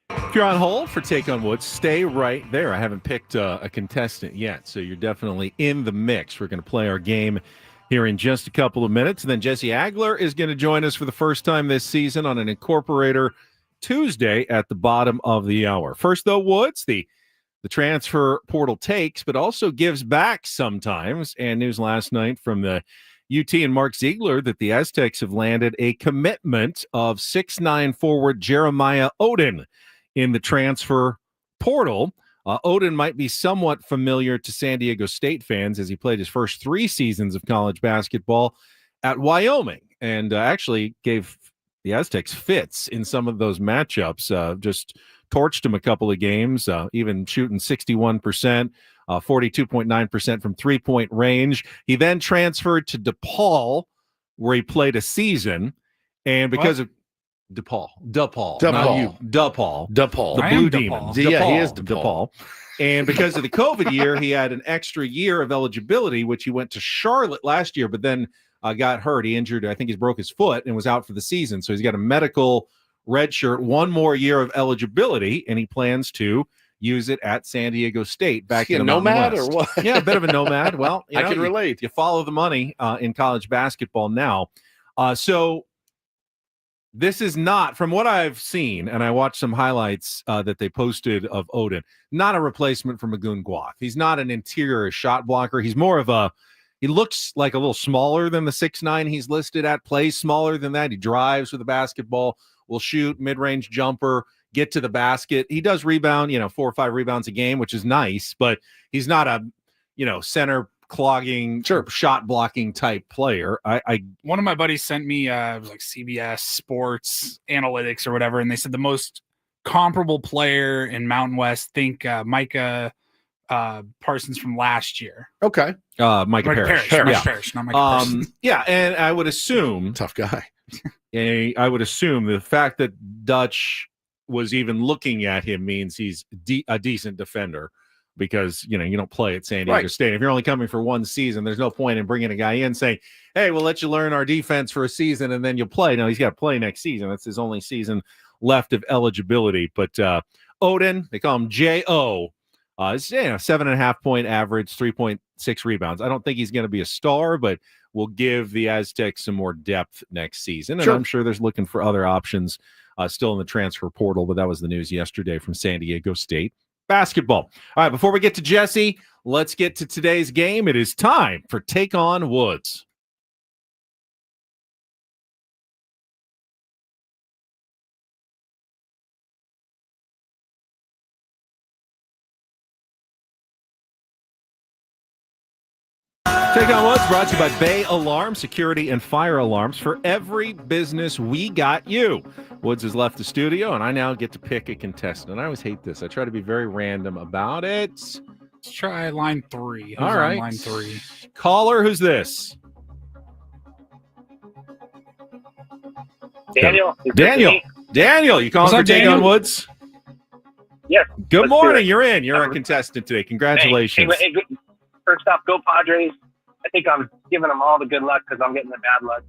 If you're on hold for Take on Wood, stay right there. I haven't picked a contestant yet, so you're definitely in the mix. We're going to play our game here in just a couple of minutes. And then Jesse Agler is going to join us for the first time this season on an Incorporator Tuesday at the bottom of the hour. First, though, Woods, the transfer portal takes, but also gives back sometimes. And news last night from the UT and Mark Ziegler that the Aztecs have landed a commitment of 6'9" forward Jeremiah Oden in the transfer portal. Oden might be somewhat familiar to San Diego State fans as he played his first 3 seasons of college basketball at Wyoming and actually gave the Aztecs fits in some of those matchups. Just torched him a couple of games, even shooting 61%, 42.9% from three-point range. He then transferred to DePaul, where he played a season, and because of DePaul, not you, DePaul, the Blue Demons. Yeah, he is DePaul. And because of the COVID year, he had an extra year of eligibility, which he went to Charlotte last year, but then got hurt. He injured, I think he broke his foot and was out for the season. So he's got a medical redshirt, 1 more year of eligibility, and he plans to use it at San Diego State. Back in the nomad West. or what? Yeah, a bit of a nomad. Well, I can relate. You follow the money in college basketball now. So this is not, from what I've seen, and I watched some highlights that they posted of Oden, not a replacement for Magoon Guath. He's not an interior shot blocker. He's more of he looks like a little smaller than the 6'9" he's listed at, plays smaller than that. He drives with the basketball, will shoot, mid-range jumper, get to the basket. He does rebound, 4 or 5 rebounds a game, which is nice, but he's not a, center clogging, shot blocking type player. One of my buddies sent me it was like CBS Sports Analytics or whatever, and they said the most comparable player in Mountain West, think Micah Parsons from last year. Okay. Micah Parrish. Micah Parrish, not Micah Parsons. Yeah, and I would assume tough guy. I would assume the fact that Dutch was even looking at him means he's a decent defender, because you don't play at San Diego State. If you're only coming for 1 season, there's no point in bringing a guy in saying, hey, we'll let you learn our defense for a season and then you'll play. No, he's got to play next season. That's his only season left of eligibility. But Odin, they call him J.O. It's 7.5 point average, 3.6 rebounds. I don't think he's going to be a star, but we'll give the Aztecs some more depth next season. And I'm sure there's looking for other options still in the transfer portal, but that was the news yesterday from San Diego State basketball. All right, before we get to Jesse, let's get to today's game. It is time for Take on Woods. Take on Woods brought to you by Bay Alarm Security and Fire Alarms. For every business, we got you. Woods has left the studio, and I now get to pick a contestant. I always hate this. I try to be very random about it. Let's try line 3. Who's all right. on line 3? Caller, who's this? Daniel. Daniel, you calling for Take on Woods? Yes. Good morning. You're in. You're a contestant today. Congratulations. Hey, first off, go Padres. I think I'm giving them all the good luck because I'm getting the bad luck.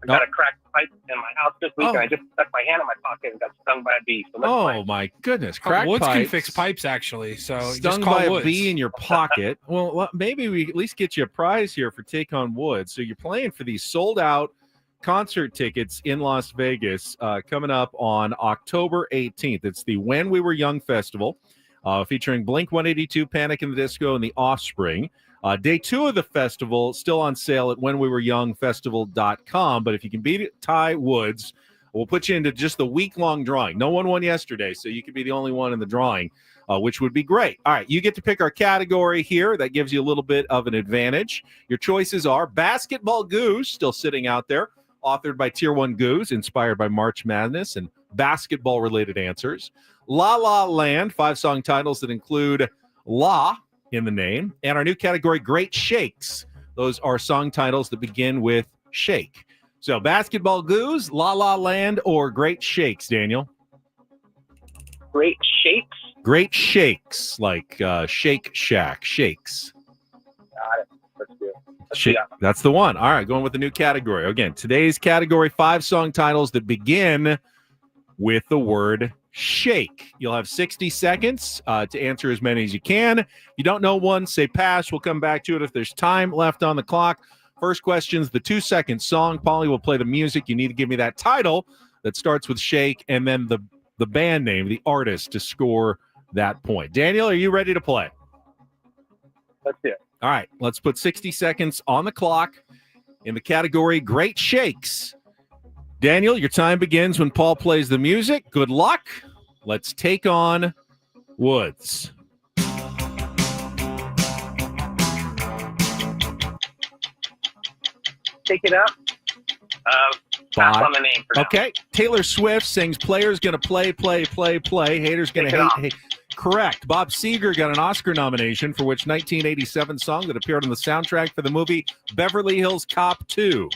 I got a cracked pipe in my house this week, and I just stuck my hand in my pocket and got stung by a bee. So my goodness. Cracked Woods pipes. can fix pipes, actually. So Stung just call by Woods. a bee in your pocket. Well, maybe we at least get you a prize here for Take on Woods. So you're playing for these sold-out concert tickets in Las Vegas coming up on October 18th. It's the When We Were Young Festival featuring Blink-182, Panic! In the Disco, and The Offspring. Day 2 of the festival still on sale at whenwewereyoungfestival.com. But if you can beat it, Ty Woods, we'll put you into just the week-long drawing. No one won yesterday, so you could be the only one in the drawing, which would be great. All right, you get to pick our category here. That gives you a little bit of an advantage. Your choices are Basketball Goose, still sitting out there, authored by Tier 1 Goose, inspired by March Madness and basketball-related answers. La La Land, 5 song titles that include La in the name, and our new category, Great Shakes. Those are song titles that begin with shake. So Basketball Goose, La La Land, or Great Shakes, Daniel? Great Shakes? Great Shakes, like Shake Shack, shakes. Got it. Let's do it. That's the one. All right, going with the new category. Again, today's category, 5 song titles that begin with the word shake. You'll have 60 seconds to answer as many as you can. If you don't know one, say pass. We'll come back to it if there's time left on the clock. First question's the 2-second song. Paulie will play the music. You need to give me that title that starts with shake and then the band name, the artist, to score that point. Daniel, are you ready to play? Let's do it. All right, let's put 60 seconds on the clock in the category Great Shakes. Daniel, your time begins when Paul plays the music. Good luck. Let's take on Woods. Take it up. Pass on the name for now. Okay. Taylor Swift sings Players Gonna Play, Play, Play, Play. Haters Gonna Hate. Correct. Bob Seger got an Oscar nomination for which 1987 song that appeared on the soundtrack for the movie Beverly Hills Cop 2?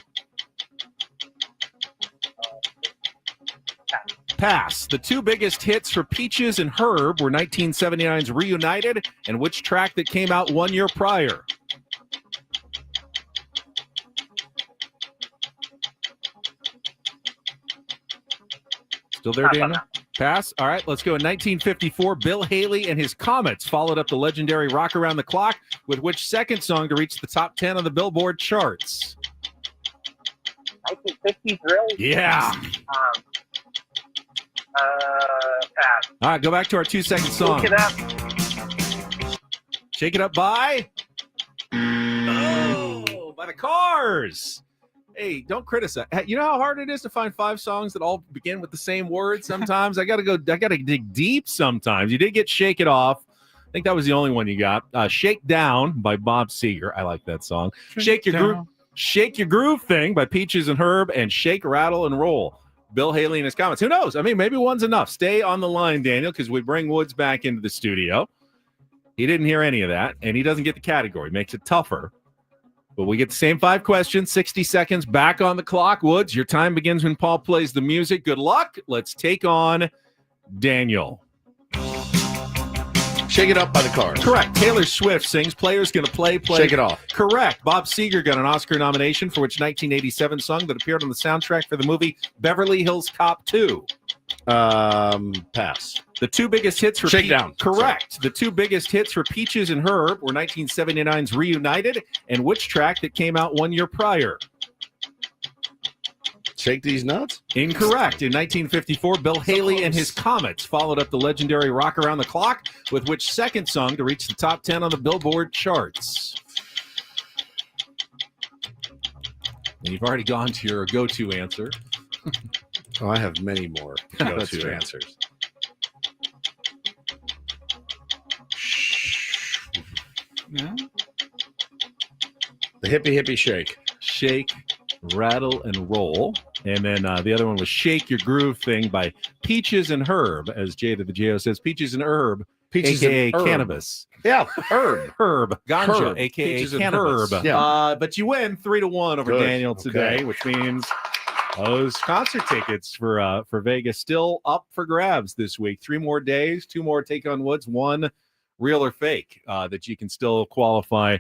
Pass. The 2 biggest hits for Peaches and Herb were 1979's Reunited and which track that came out 1 year prior? Still there, Daniel? Pass. All right, let's go. In 1954, Bill Haley and his Comets followed up the legendary Rock Around the Clock with which second song to reach the top 10 on the Billboard charts? 1950s, really? Yeah. Pass. All right, go back to our 2-second song. Shake it up. Shake it up by? Oh, by the Cars. Hey, don't criticize. You know how hard it is to find 5 songs that all begin with the same word sometimes? I got to dig deep sometimes. You did get Shake It Off. I think that was the only one you got. Shake Down by Bob Seger. I like that song. Shake Your Groove Thing by Peaches and Herb, and Shake, Rattle, and Roll. Bill Haley and his Comments. Who knows? I mean, maybe one's enough. Stay on the line, Daniel, because we bring Woods back into the studio. He didn't hear any of that, and he doesn't get the category. Makes it tougher. But we get the same 5 questions, 60 seconds back on the clock. Woods, your time begins when Paul plays the music. Good luck. Let's take on Daniel. Shake It Up by the Cars. Correct. Taylor Swift sings Players Gonna Play, Play. Shake It Off. Correct. Bob Seger got an Oscar nomination for which 1987 song that appeared on the soundtrack for the movie Beverly Hills Cop 2? Pass. The two biggest hits for Shakedown. Correct. Sorry. The two biggest hits for Peaches and Herb were 1979's Reunited and which track that came out 1 year prior? Shake These Nuts? Incorrect. In 1954, Bill Haley and his Comets followed up the legendary Rock Around the Clock with which second song to reach the top 10 on the Billboard charts? And you've already gone to your go-to answer. Oh, I have many more go-to answers. Yeah. The Hippie Shake. Shake, Rattle, and Roll. And then the other one was Shake Your Groove Thing by Peaches and Herb, as Jay to the J.O. says. Peaches and Herb, Peaches a.k.a. and Herb. cannabis. Yeah, Herb. Herb. Ganja, Herb. a.k.a. Peaches and cannabis. Herb. Yeah. But you win 3-1 over Good. Daniel today, Okay. which means those concert tickets for Vegas still up for grabs this week. 3 more days, 2 more Take on Woods, 1 real or fake that you can still qualify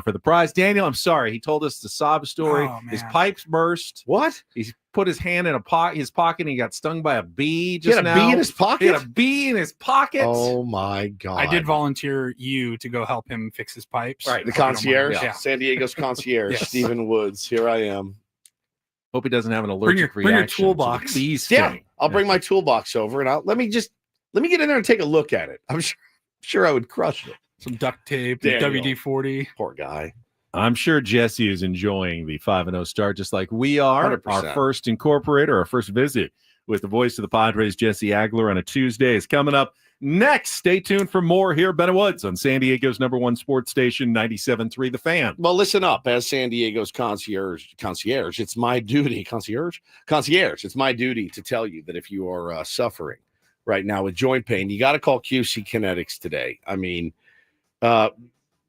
for the prize. Daniel, I'm sorry. He told us the sob story. Oh, His man. pipes burst. What? He put his hand in his pocket and he got stung by a bee He just had a now. bee in his pocket? He had a bee in his pocket. Oh, my God. I did volunteer you to go help him fix his pipes. Right. The If you don't mind. concierge, Yeah. San Diego's concierge, Yes. Stephen Woods. Here I am. Hope he doesn't have an Bring allergic your reaction. toolbox. To the bee Yeah, sting. I'll bring my toolbox over and let me get in there and take a look at it. I'm sure I would crush it. Some duct tape, Daniel. WD-40. Poor guy. I'm sure Jesse is enjoying the 5-0 start just like we are. 100%. Our first incorporator, our first visit with the voice of the Padres, Jesse Agler, on a Tuesday is coming up next. Stay tuned for more here at Ben and Woods on San Diego's #1 sports station, 97.3 The Fan. Well, listen up. As San Diego's concierge, it's my duty. Concierge. It's my duty to tell you that if you are suffering right now with joint pain, you got to call QC Kinetics today. I mean,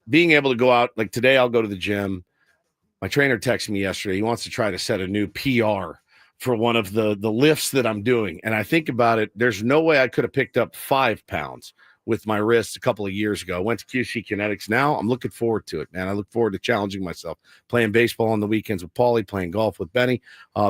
being able to go out, like today, I'll go to the gym. My trainer texted me yesterday. He wants to try to set a new PR for one of the lifts that I'm doing. And I think about it, there's no way I could have picked up 5 pounds with my wrist a couple of years ago. I went to QC Kinetics. Now I'm looking forward to it, man. I look forward to challenging myself, playing baseball on the weekends with Paulie, playing golf with Benny.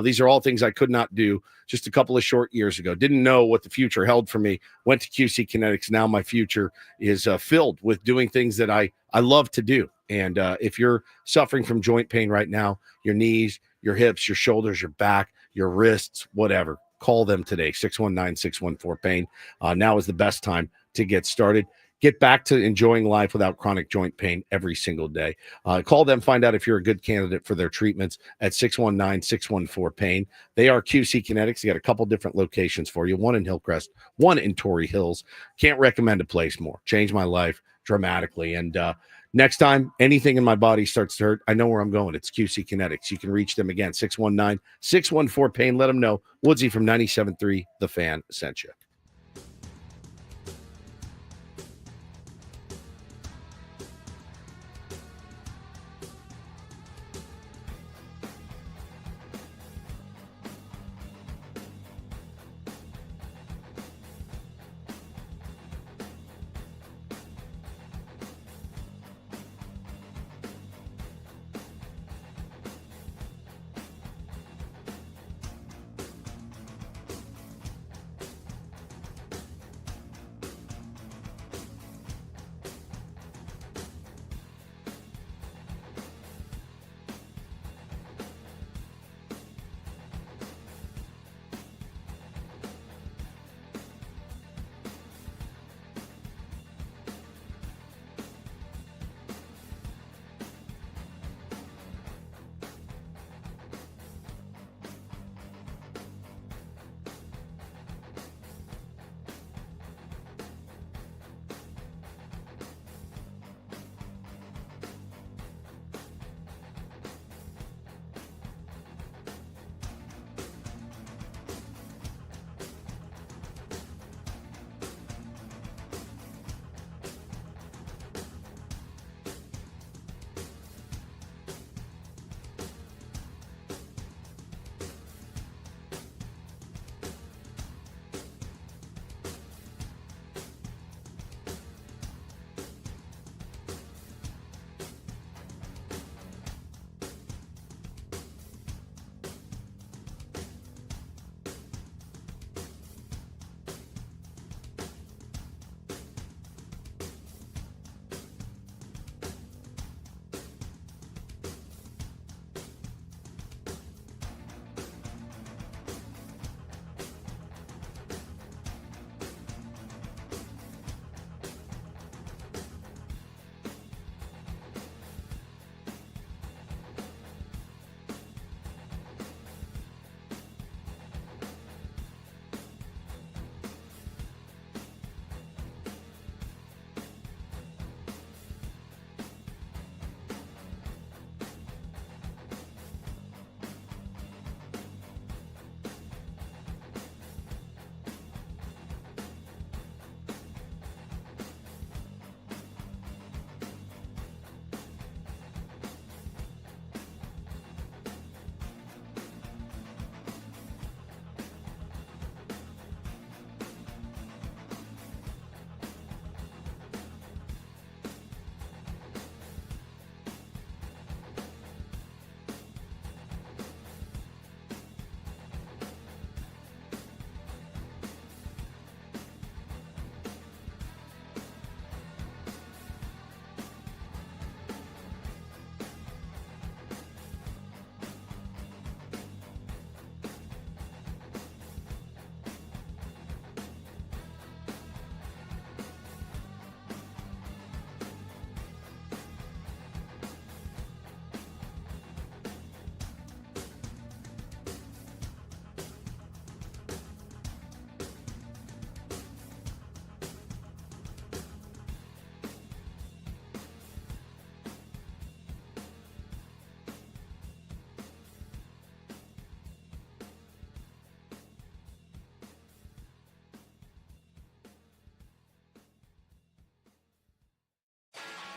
These are all things I could not do just a couple of short years ago. Didn't know what the future held for me. Went to QC Kinetics. Now my future is filled with doing things that I love to do. And if you're suffering from joint pain right now, your knees, your hips, your shoulders, your back, your wrists, whatever, call them today, 619-614-PAIN. Now is the best time to get started. Get back to enjoying life without chronic joint pain every single day. Call them, find out if you're a good candidate for their treatments at 619-614-PAIN. They are QC Kinetics. They got a couple different locations for you, one in Hillcrest, one in Torrey Hills. Can't recommend a place more. Changed my life dramatically. And next time anything in my body starts to hurt, I know where I'm going. It's QC Kinetics. You can reach them again, 619-614-PAIN. Let them know Woodsy from 97.3 The Fan sent you.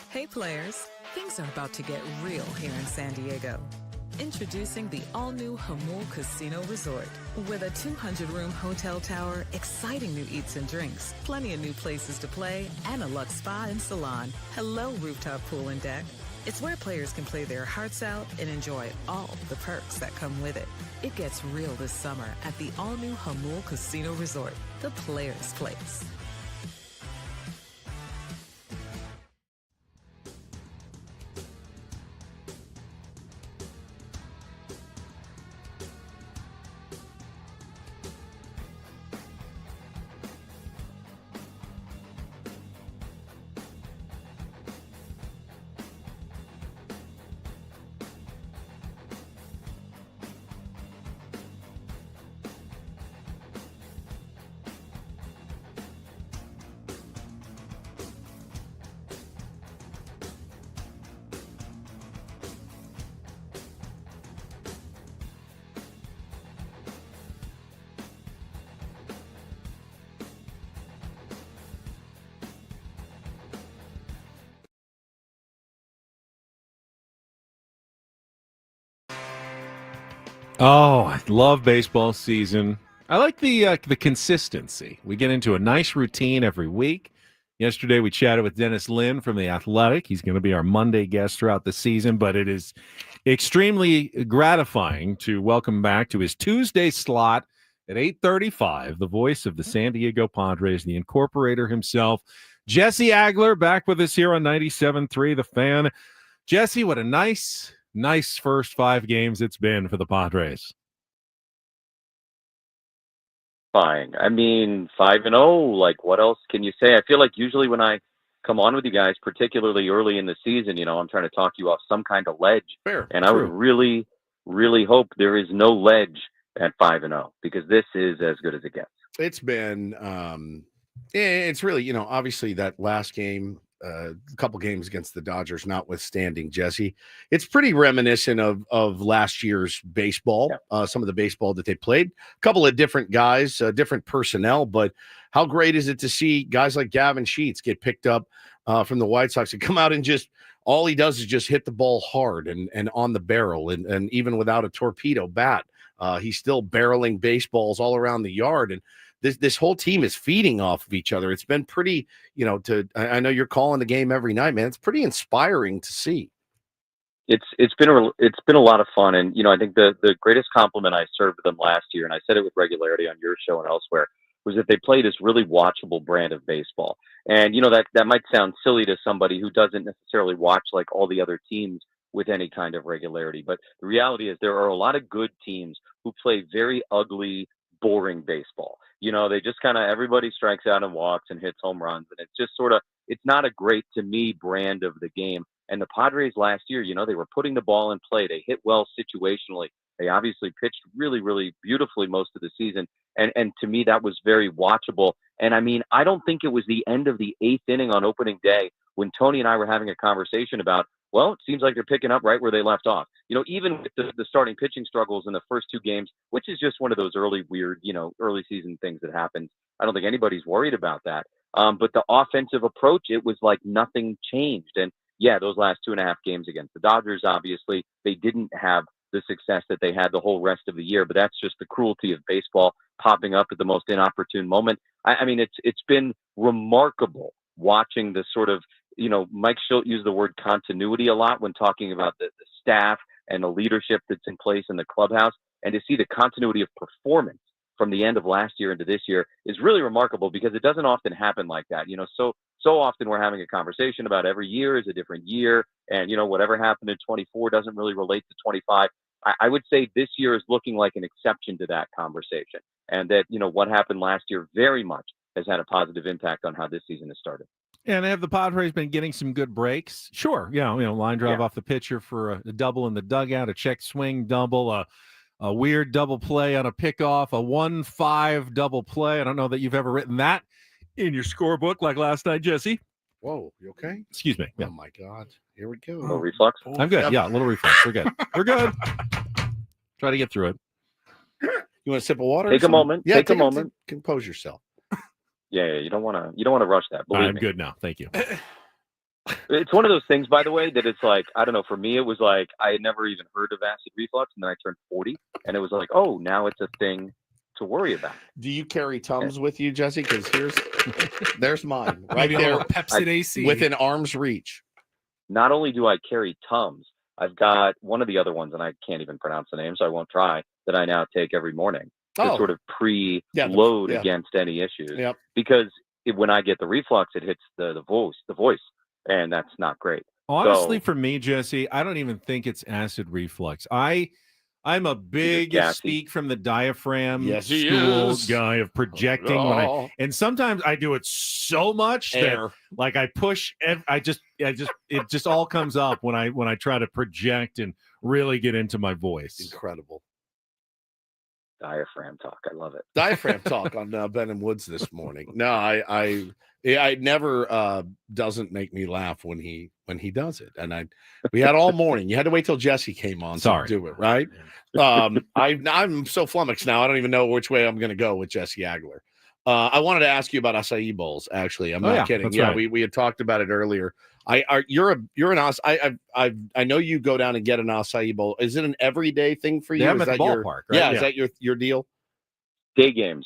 Hey players, things are about to get real here in San Diego. Introducing the all-new Hamul Casino Resort. With a 200-room hotel tower, exciting new eats and drinks, plenty of new places to play, and a luxe spa and salon. Hello, rooftop pool and deck. It's where players can play their hearts out and enjoy all the perks that come with it. It gets real this summer at the all-new Hamul Casino Resort, the players' place. Oh, I love baseball season. I like the consistency. We get into a nice routine every week. Yesterday, we chatted with Dennis Lin from The Athletic. He's going to be our Monday guest throughout the season, but it is extremely gratifying to welcome back to his Tuesday slot at 8:35, the voice of the San Diego Padres, the incorporator himself, Jesse Agler, back with us here on 97.3 The Fan. Jesse, what a nice first 5 games it's been for the Padres. Fine. I mean, 5-0, like, what else can you say? I feel like usually when I come on with you guys, particularly early in the season, I'm trying to talk you off some kind of ledge. Fair. And I would really, really hope there is no ledge at 5-0, because this is as good as it gets. It's been, it's really, obviously that last game, a couple games against the Dodgers notwithstanding, Jesse, it's pretty reminiscent of last year's baseball. Some of the baseball that they played, a couple of different guys, different personnel, but how great is it to see guys like Gavin Sheets get picked up from the White Sox and come out and just all he does is just hit the ball hard and on the barrel, and even without a torpedo bat, he's still barreling baseballs all around the yard. And this whole team is feeding off of each other. It's been pretty, I know you're calling the game every night, man. It's pretty inspiring to see. It's been a lot of fun. And, I think the greatest compliment I served them last year, and I said it with regularity on your show and elsewhere, was that they played this really watchable brand of baseball. And, that might sound silly to somebody who doesn't necessarily watch like all the other teams with any kind of regularity. But the reality is there are a lot of good teams who play very ugly, boring baseball. They just kind of, everybody strikes out and walks and hits home runs. And it's just it's not a great, to me, brand of the game. And the Padres last year, they were putting the ball in play. They hit well situationally. They obviously pitched really, really beautifully most of the season. And to me, that was very watchable. And I mean, I don't think it was the end of the 8th inning on opening day when Tony and I were having a conversation about, well, it seems like they're picking up right where they left off. Even with the starting pitching struggles in the first 2 games, which is just one of those early weird, early season things that happens. I don't think anybody's worried about that. But the offensive approach, it was like nothing changed. And yeah, those last 2.5 games against the Dodgers, obviously, they didn't have the success that they had the whole rest of the year. But that's just the cruelty of baseball popping up at the most inopportune moment. I mean, it's been remarkable watching the sort of, Mike Shildt used the word continuity a lot when talking about the staff and the leadership that's in place in the clubhouse. And to see the continuity of performance from the end of last year into this year is really remarkable, because it doesn't often happen like that. So often we're having a conversation about every year is a different year. And, whatever happened in 24 doesn't really relate to 25. I would say this year is looking like an exception to that conversation. And that, what happened last year very much has had a positive impact on how this season has started. And have the Padres been getting some good breaks? Sure. Line drive off the pitcher for a double in the dugout, a check swing double, a weird double play on a pickoff, a 1-5 double play. I don't know that you've ever written that in your scorebook like last night, Jesse. Whoa, you okay? Excuse me. Yeah. Oh, my God. Here we go. A little reflux? I'm good. Yeah, a little reflux. We're good. We're good. Try to get through it. You want a sip of water? Take a moment. Yeah, take a moment. Compose yourself. Yeah, you don't want to rush that. I'm good now. Thank you. It's one of those things, by the way, that it's like, I don't know, for me, it was like, I had never even heard of acid reflux, and then I turned 40, and it was like, oh, now it's a thing to worry about. Do you carry Tums with you, Jesse? Because there's mine right Maybe a there, little Pepsid AC. within arm's reach. Not only do I carry Tums, I've got one of the other ones, and I can't even pronounce the name, so I won't try, that I now take every morning to sort of pre-load against any issues. Yep. Because when I get the reflux, it hits the voice, and that's not great. Honestly, for me, Jesse, I don't even think it's acid reflux. I'm a big speak from the diaphragm school guy of projecting and sometimes I do it so much that like I push it just all comes up when I try to project and really get into my voice. Incredible. Diaphragm talk. I love it. Diaphragm talk on Ben and Woods this morning. No, I never doesn't make me laugh when he does it. And we had all morning. You had to wait till Jesse came on to do it, right? I'm so flummoxed now. I don't even know which way I'm going to go with Jesse Agler. I wanted to ask you about acai bowls. Actually, I'm not kidding. Yeah, right. we had talked about it earlier. You're an acai. I know you go down and get an acai bowl. Is it an everyday thing for you? Yeah, I'm at the ballpark, right? Yeah, is that your deal? Day game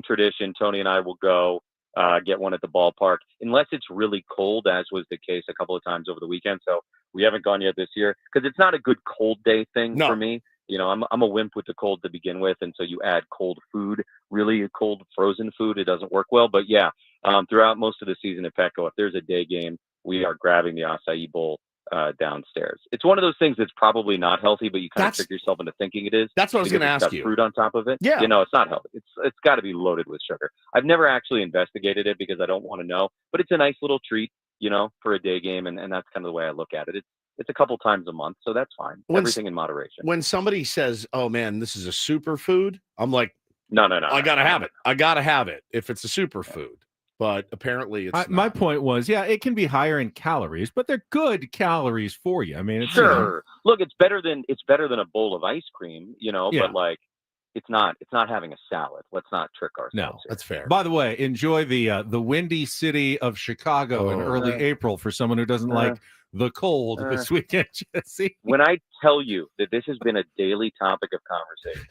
tradition. Tony and I will go get one at the ballpark, unless it's really cold, as was the case a couple of times over the weekend. So we haven't gone yet this year because it's not a good cold day thing for me. You know, I'm a wimp with the cold to begin with, and so you add cold food, really cold frozen food, it doesn't work well. But yeah, throughout most of the season at Petco, if there's a day game, we are grabbing the acai bowl downstairs. It's one of those things that's probably not healthy, but you kind of trick yourself into thinking it is. That's what I was going to ask you. Fruit on top of it. Yeah, you know, it's not healthy. It's got to be loaded with sugar. I've never actually investigated it because I don't want to know, but it's a nice little treat, you know, for a day game, and that's kind of the way I look at it. It's a couple times a month, so that's fine. Everything in moderation. When somebody says, "Oh man, this is a superfood," I'm like, No. I gotta have it. I gotta have it if it's a superfood. But apparently, it's not. My point was, it can be higher in calories, but they're good calories for you. I mean, it's sure. Look, it's better than a bowl of ice cream, you know. Yeah. But like, it's not having a salad. Let's not trick ourselves. No, here. That's fair. By the way, enjoy the windy city of Chicago in early April for someone who doesn't like the cold this weekend, Jesse. When I tell you that this has been a daily topic of conversation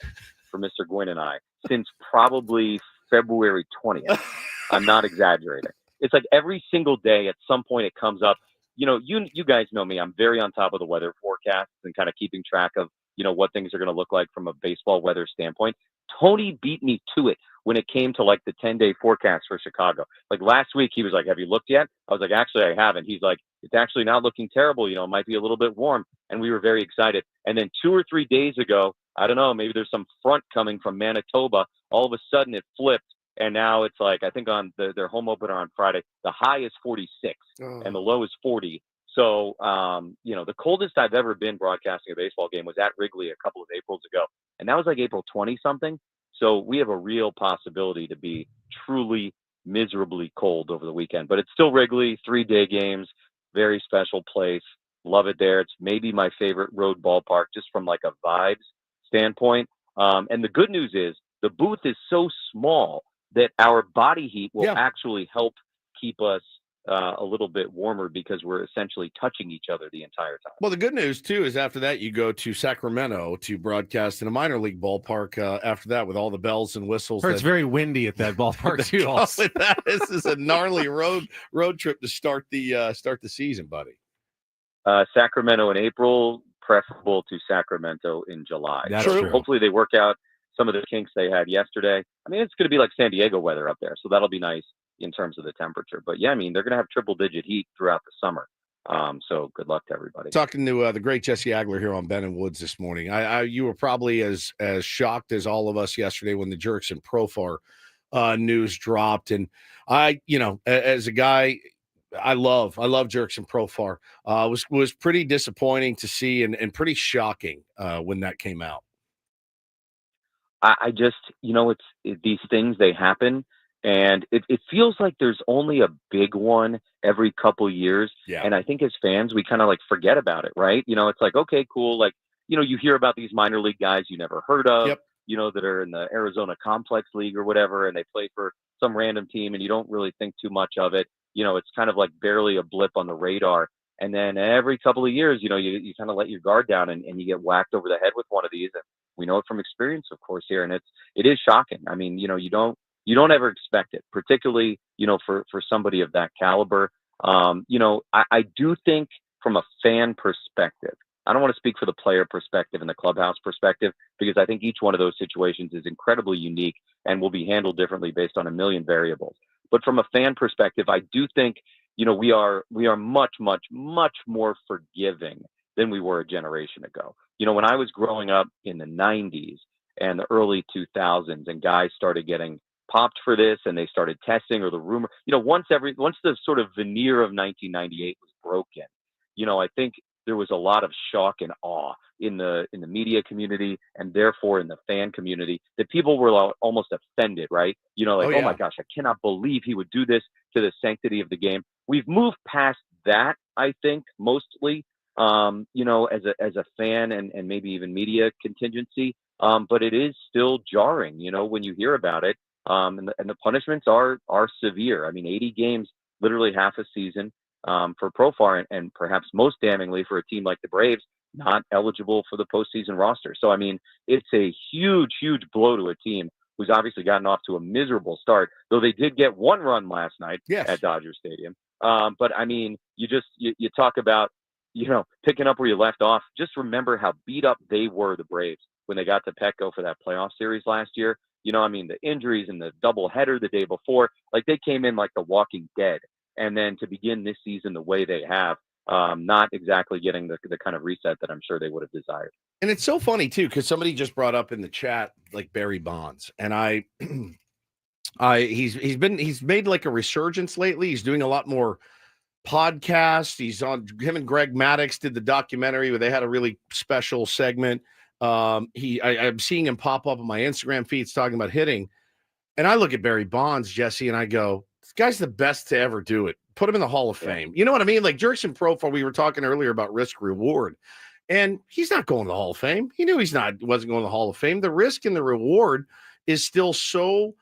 for Mr. Gwynn and I since probably February 20th, I'm not exaggerating. It's like every single day at some point it comes up. You know, you guys know me. I'm very on top of the weather forecasts and kind of keeping track of, you know, what things are going to look like from a baseball weather standpoint. Tony beat me to it when it came to like the 10-day forecast for Chicago. Like last week, he was like, "Have you looked yet?" I was like, "Actually, I haven't." He's like, "It's actually not looking terrible. You know, it might be a little bit warm." And we were very excited. And then 2 or 3 days ago, I don't know, maybe there's some front coming from Manitoba. All of a sudden it flipped. And now it's like, I think on their home opener on Friday, the high is 46 and the low is 40. So, you know, the coldest I've ever been broadcasting a baseball game was at Wrigley a couple of Aprils ago. And that was like April 20 something. So we have a real possibility to be truly miserably cold over the weekend, but it's still Wrigley, 3-day games, very special place. Love it there. It's maybe my favorite road ballpark just from like a vibes standpoint. And the good news is the booth is so small that our body heat will actually help keep us a little bit warmer because we're essentially touching each other the entire time. Well, the good news, too, is after that, you go to Sacramento to broadcast in a minor league ballpark after that with all the bells and whistles. It's very windy at that ballpark, too. With that, this is a gnarly road trip to start the season, buddy. Sacramento in April, preferable to Sacramento in July. That's so true. Hopefully they work out some of the kinks they had yesterday. I mean, it's going to be like San Diego weather up there, so that'll be nice in terms of the temperature. But yeah, I mean, they're going to have triple-digit heat throughout the summer. So good luck to everybody. Talking to the great Jesse Agler here on Ben and Woods this morning. You were probably as shocked as all of us yesterday when the Jerks and Profar news dropped. And I, you know, as a guy, I love Jerks and Profar. Was pretty disappointing to see and pretty shocking when that came out. I just, you know, these things, they happen. And it feels like there's only a big one every couple years. Yeah. And I think as fans, we kind of like forget about it, right? You know, it's like, okay, cool. Like, you know, you hear about these minor league guys you never heard of, you know, that are in the Arizona Complex League or whatever, and they play for some random team and you don't really think too much of it. it's kind of like barely a blip on the radar. And then every couple of years, you kind of let your guard down and you get whacked over the head with one of these. And we know it from experience, of course, here. And it is shocking. I mean, you don't ever expect it, particularly, for somebody of that caliber. I do think from a fan perspective, I don't want to speak for the player perspective and the clubhouse perspective, because I think each one of those situations is incredibly unique and will be handled differently based on a million variables. But from a fan perspective, I do think, we are much, much, much more forgiving than we were a generation ago. When I was growing up in the 90s and the early 2000s and guys started getting popped for this and they started testing, or the rumor, once the sort of veneer of 1998 was broken, I think there was a lot of shock and awe in the media community and therefore in the fan community, that people were almost offended, right? Oh my gosh, I cannot believe he would do this to the sanctity of the game. We've moved past that, I think, mostly, as a fan and maybe even media contingency. But it is still jarring, when you hear about it. And the punishments are severe. I mean, 80 games, literally half a season, for Profar, and perhaps most damningly for a team like the Braves, not eligible for the postseason roster. So, I mean, it's a huge, huge blow to a team who's obviously gotten off to a miserable start, though they did get one run last night at Dodger Stadium. But I mean, you talk about, picking up where you left off. Just remember how beat up they were, the Braves, when they got to Petco for that playoff series last year. The injuries and the doubleheader the day before, like they came in like the Walking Dead. And then to begin this season the way they have, not exactly getting the kind of reset that I'm sure they would have desired. And it's so funny too, because somebody just brought up in the chat like Barry Bonds, and he's made like a resurgence lately. He's doing a lot more podcasts. Him and Greg Maddux did the documentary where they had a really special segment. I'm seeing him pop up on my Instagram feeds talking about hitting, and I look at Barry Bonds, Jesse, and I go, this guy's the best to ever do it. Put him in the Hall of Fame. You know what I mean? Like Jurickson Profar, we were talking earlier about risk reward, and he's not going to the Hall of Fame. He knew wasn't going to the Hall of Fame. The risk and the reward is still so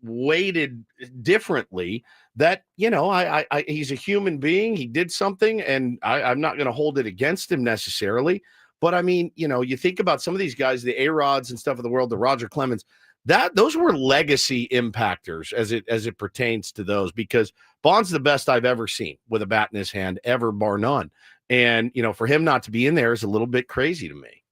weighted differently that, he's a human being. He did something, and I'm not going to hold it against him necessarily. But I mean, you think about some of these guys, the A-Rods and stuff of the world, the Roger Clemens, those were legacy impactors as it pertains to those, because Bond's the best I've ever seen with a bat in his hand, ever, bar none. And, for him not to be in there is a little bit crazy to me.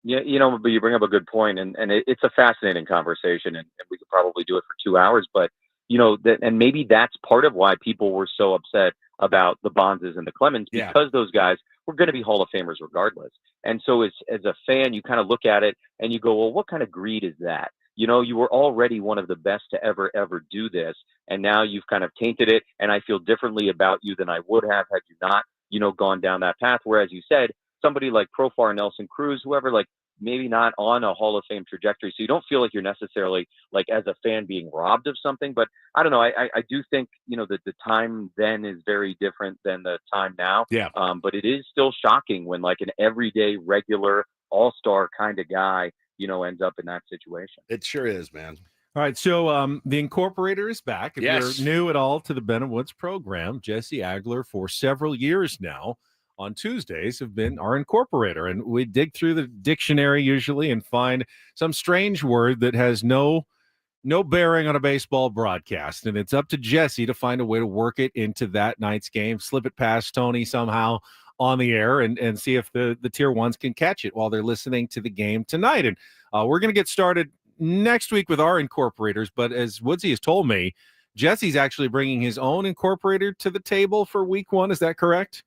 Yeah, but you bring up a good point, and it's a fascinating conversation, and we could probably do it for 2 hours, but, and maybe that's part of why people were so upset about the Bondses and the Clemens, because those guys were going to be Hall of Famers regardless. And so as a fan, you kind of look at it and you go, well, what kind of greed is that? You were already one of the best to ever do this, and now you've kind of tainted it, and I feel differently about you than I would have had you not, gone down that path. Whereas you said, somebody like Profar, Nelson Cruz, whoever, like maybe not on a Hall of Fame trajectory, so you don't feel like you're necessarily, like as a fan, being robbed of something. But I don't know, I do think, that the time then is very different than the time now. Yeah. But it is still shocking when like an everyday, regular, all-star kind of guy, ends up in that situation. It sure is, man. All right, so the Incorporator is back. If Yes. you're new at all to the Ben and Woods program, Jesse Agler, for several years now, on Tuesdays have been our Incorporator. And we dig through the dictionary usually and find some strange word that has no bearing on a baseball broadcast. And it's up to Jesse to find a way to work it into that night's game, slip it past Tony somehow on the air, and see if the tier ones can catch it while they're listening to the game tonight. And we're going to get started next week with our Incorporators. But as Woodsy has told me, Jesse's actually bringing his own Incorporator to the table for week one. Is that correct?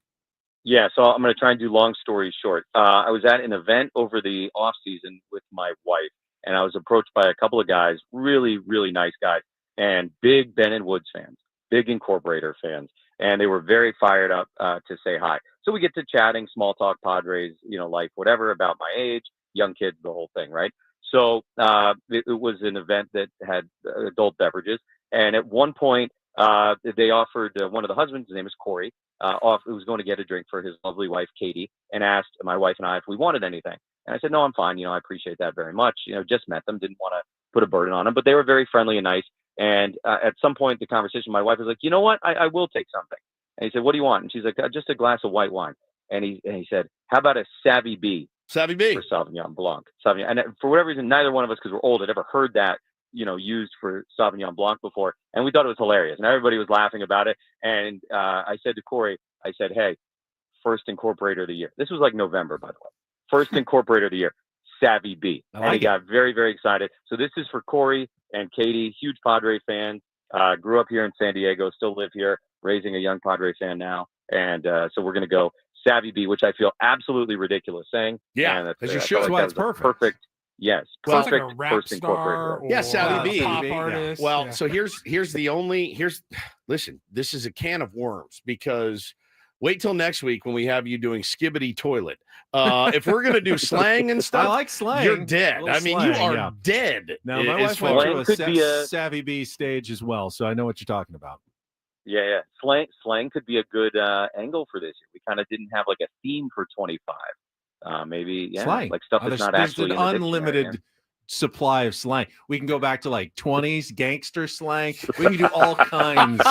Yeah, so I'm going to try and do long story short. I was at an event over the off season with my wife, and I was approached by a couple of guys, really, really nice guys, and big Ben and Woods fans, big Incorporator fans. And they were very fired up to say hi. So we get to chatting, small talk, Padres, life, whatever, about my age, young kids, the whole thing, right? So it was an event that had adult beverages. And at one point, they offered one of the husbands, his name is Corey, who was going to get a drink for his lovely wife, Katie, and asked my wife and I if we wanted anything. And I said, no, I'm fine. I appreciate that very much. Just met them, didn't want to put a burden on them, but they were very friendly and nice. And at some point in the conversation, my wife was like, you know what? I will take something. And he said, what do you want? And she's like, just a glass of white wine. And he said, how about a Savvy B? Savvy B. For Sauvignon Blanc. And for whatever reason, neither one of us, because we're old, had ever heard that, used for Sauvignon Blanc before. And we thought it was hilarious. And everybody was laughing about it. And I said to Corey, I said, hey, first incorporator of the year. This was like November, by the way. First incorporator of the year, Savvy B. And he got very, very excited. So this is for Corey and Katie, huge Padre fans. Grew up here in San Diego, still live here, raising a young Padre fan now. And so we're going to go Savvy B, which I feel absolutely ridiculous saying. Yeah, as you should. That's why it's perfect. Perfect. Yes, Sounds perfect like a rap first star incorporator. Yeah, Savvy B. pop artist. Well, Yeah. so listen, this is a can of worms because wait till next week when we have you doing skibbity toilet. If we're going to do slang and stuff, I like slang. you're dead. I mean, you are dead. Now, my wife went through a Savvy B stage as well, so I know what you're talking about. Yeah. Slang could be a good angle for this year. We kind of didn't have like a theme for 25. Maybe Slang. like stuff that's not actually there's in an the unlimited dictionary. supply of slang. We can go back to like 20s gangster slang. We can do all kinds.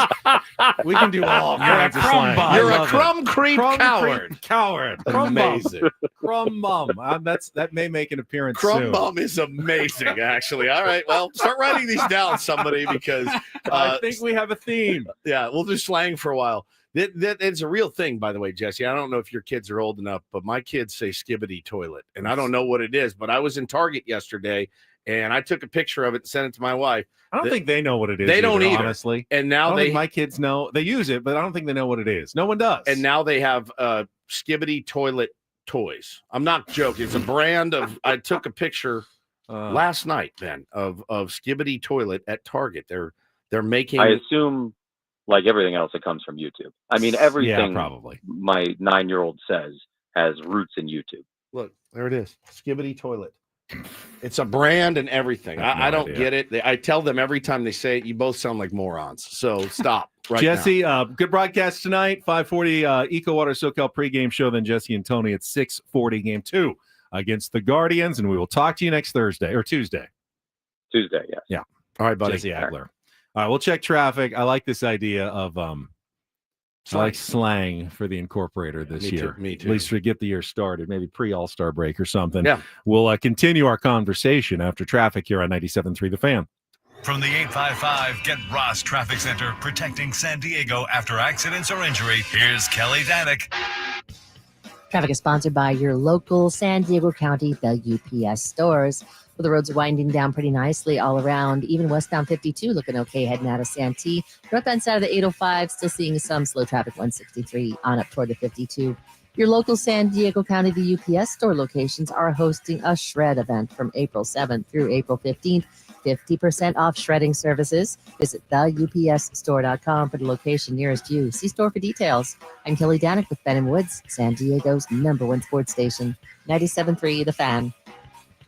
We can do all kinds of slang. You're a crumb creep coward. Coward. Amazing. Crumb bum. That may make an appearance Crumb soon. bum is amazing, actually. All right, well, start writing these down, somebody, because I think we have a theme. Yeah, we'll do slang for a while. It's a real thing, by the way, Jesse. I don't know if your kids are old enough, but my kids say skibbity toilet, and I don't know what it is. But I was in Target yesterday, and I took a picture of it and sent it to my wife. I don't think they know what it is. They don't either, honestly. And now I don't think my kids know. They use it, but I don't think they know what it is. No one does. And now they have skibbity toilet toys. I'm not joking. It's a brand of. I took a picture last night, then, of skibbity toilet at Target. They're making. I assume, like everything else, it comes from YouTube. I mean, everything probably my 9-year-old says has roots in YouTube. Look, there it is. Skibbity toilet. It's a brand and everything. I don't get it. I tell them every time they say it, you both sound like morons. So stop right Jesse, now. good broadcast tonight. 5:40 Eco Water SoCal pregame show. Then Jesse and Tony at 6:40 game 2 against the Guardians. And we will talk to you next Thursday or Tuesday. Tuesday, yes. Yeah. All right, buddy. Jesse Agler. All right, we'll check traffic. I like this idea of slang for the incorporator this year. Me too. At least to get the year started, maybe pre-All-Star break or something. Yeah. We'll continue our conversation after traffic here on 97.3 The Fan. From the 855 Get Ross Traffic Center, protecting San Diego after accidents or injury, here's Kelly Danick. Traffic is sponsored by your local San Diego County, the UPS stores. Well, the roads are winding down pretty nicely all around. Even westbound 52 looking okay heading out of Santee. Northbound side of the 805 still seeing some slow traffic 163 on up toward the 52. Your local San Diego County, the UPS store locations are hosting a shred event from April 7th through April 15th. 50% off shredding services. Visit theupsstore.com for the location nearest you. See store for details. I'm Kelly Danick with Ben & Woods, San Diego's #1 sports station. 97.3 The Fan.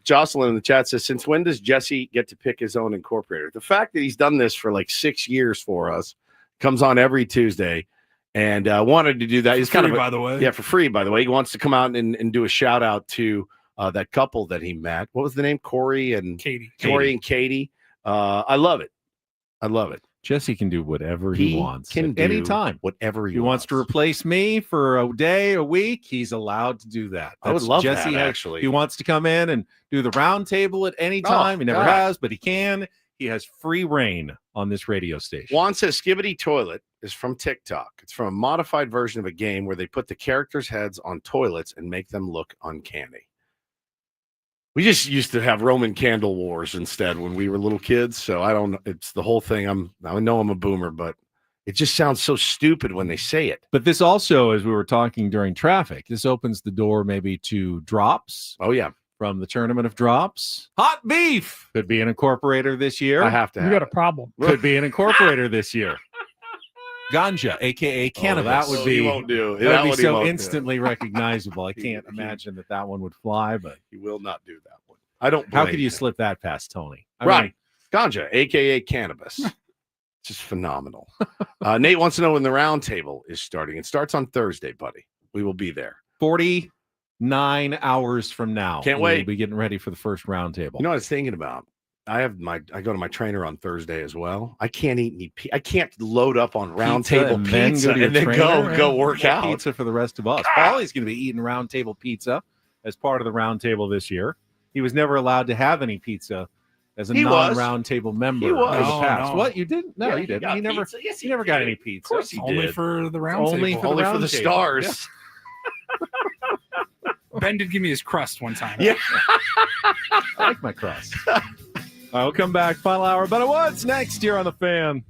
Jocelyn in the chat says, since when does Jesse get to pick his own incorporator? The fact that he's done this for like 6 years for us, comes on every Tuesday, and wanted to do that. He's kind of, by the way. Yeah, for free, by the way. He wants to come out and do a shout out to that couple that he met. What was the name? Corey and Katie. Corey and Katie. I love it. I love it. Jesse can do whatever he wants can at do any time. Whatever he wants to replace me for a day, a week. He's allowed to do that. I would love Jesse that, has, actually. He wants to come in and do the round table at any time. He never God. has, but he can. He has free reign on this radio station. Juan says Skibbity Toilet is from TikTok. It's from a modified version of a game where they put the characters' heads on toilets and make them look uncanny. We just used to have Roman candle wars instead when we were little kids. So I don't know. It's the whole thing. I know I'm a boomer, but it just sounds so stupid when they say it. But this also, as we were talking during traffic, this opens the door maybe to drops. Oh, yeah. From the tournament of drops. Hot beef could be an incorporator this year. I have to have You got a problem. Could be an incorporator this year. Ganja, aka cannabis. that would be. He won't do. That would be so won't do. instantly recognizable. I can't imagine that one would fly, but He will not do that one. I don't. how blame could you him. slip that past Tony? I Right. mean, Ganja, aka cannabis. Just phenomenal. Nate wants to know when the round table is starting. It starts on Thursday, buddy. We will be there. 49 hours from now. Can't We'll wait. be getting ready for the first round table. You know what I was thinking about? I go to my trainer on Thursday as well. I can't eat any. I can't load up on round Pizza table and then pizza go to your and then trainer? go work More out. Pizza for the rest of us. Paulie's going to be eating round table pizza as part of the round table this year. He was never allowed to have any pizza as a non-round table member He was. in the past. No. What, you didn't? No, Yeah, you didn't. got He never. pizza. Yes, he never got any pizza. Of course he Only did. for the round Only table. for the Only for round the table. stars. Ben did give me his crust one time. Yeah. I like my crust. We'll come back. Final hour. But what's next here on The Fan?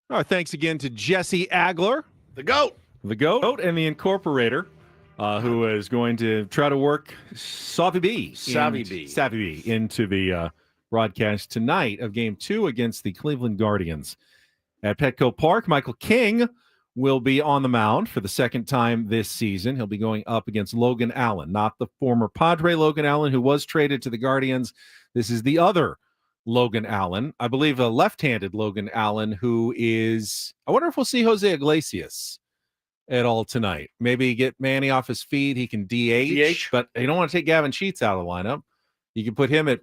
All right, thanks again to Jesse Agler, the GOAT, and the Incorporator, who is going to try to work Savvy B into the broadcast tonight of Game 2 against the Cleveland Guardians at Petco Park. Michael King will be on the mound for the second time this season. He'll be going up against Logan Allen, not the former Padre Logan Allen who was traded to the Guardians. This is the other Logan Allen, I believe a left-handed Logan Allen, who is, I wonder if we'll see Jose Iglesias at all tonight. Maybe get Manny off his feet. He can DH, but you don't want to take Gavin Sheets out of the lineup. You can put him at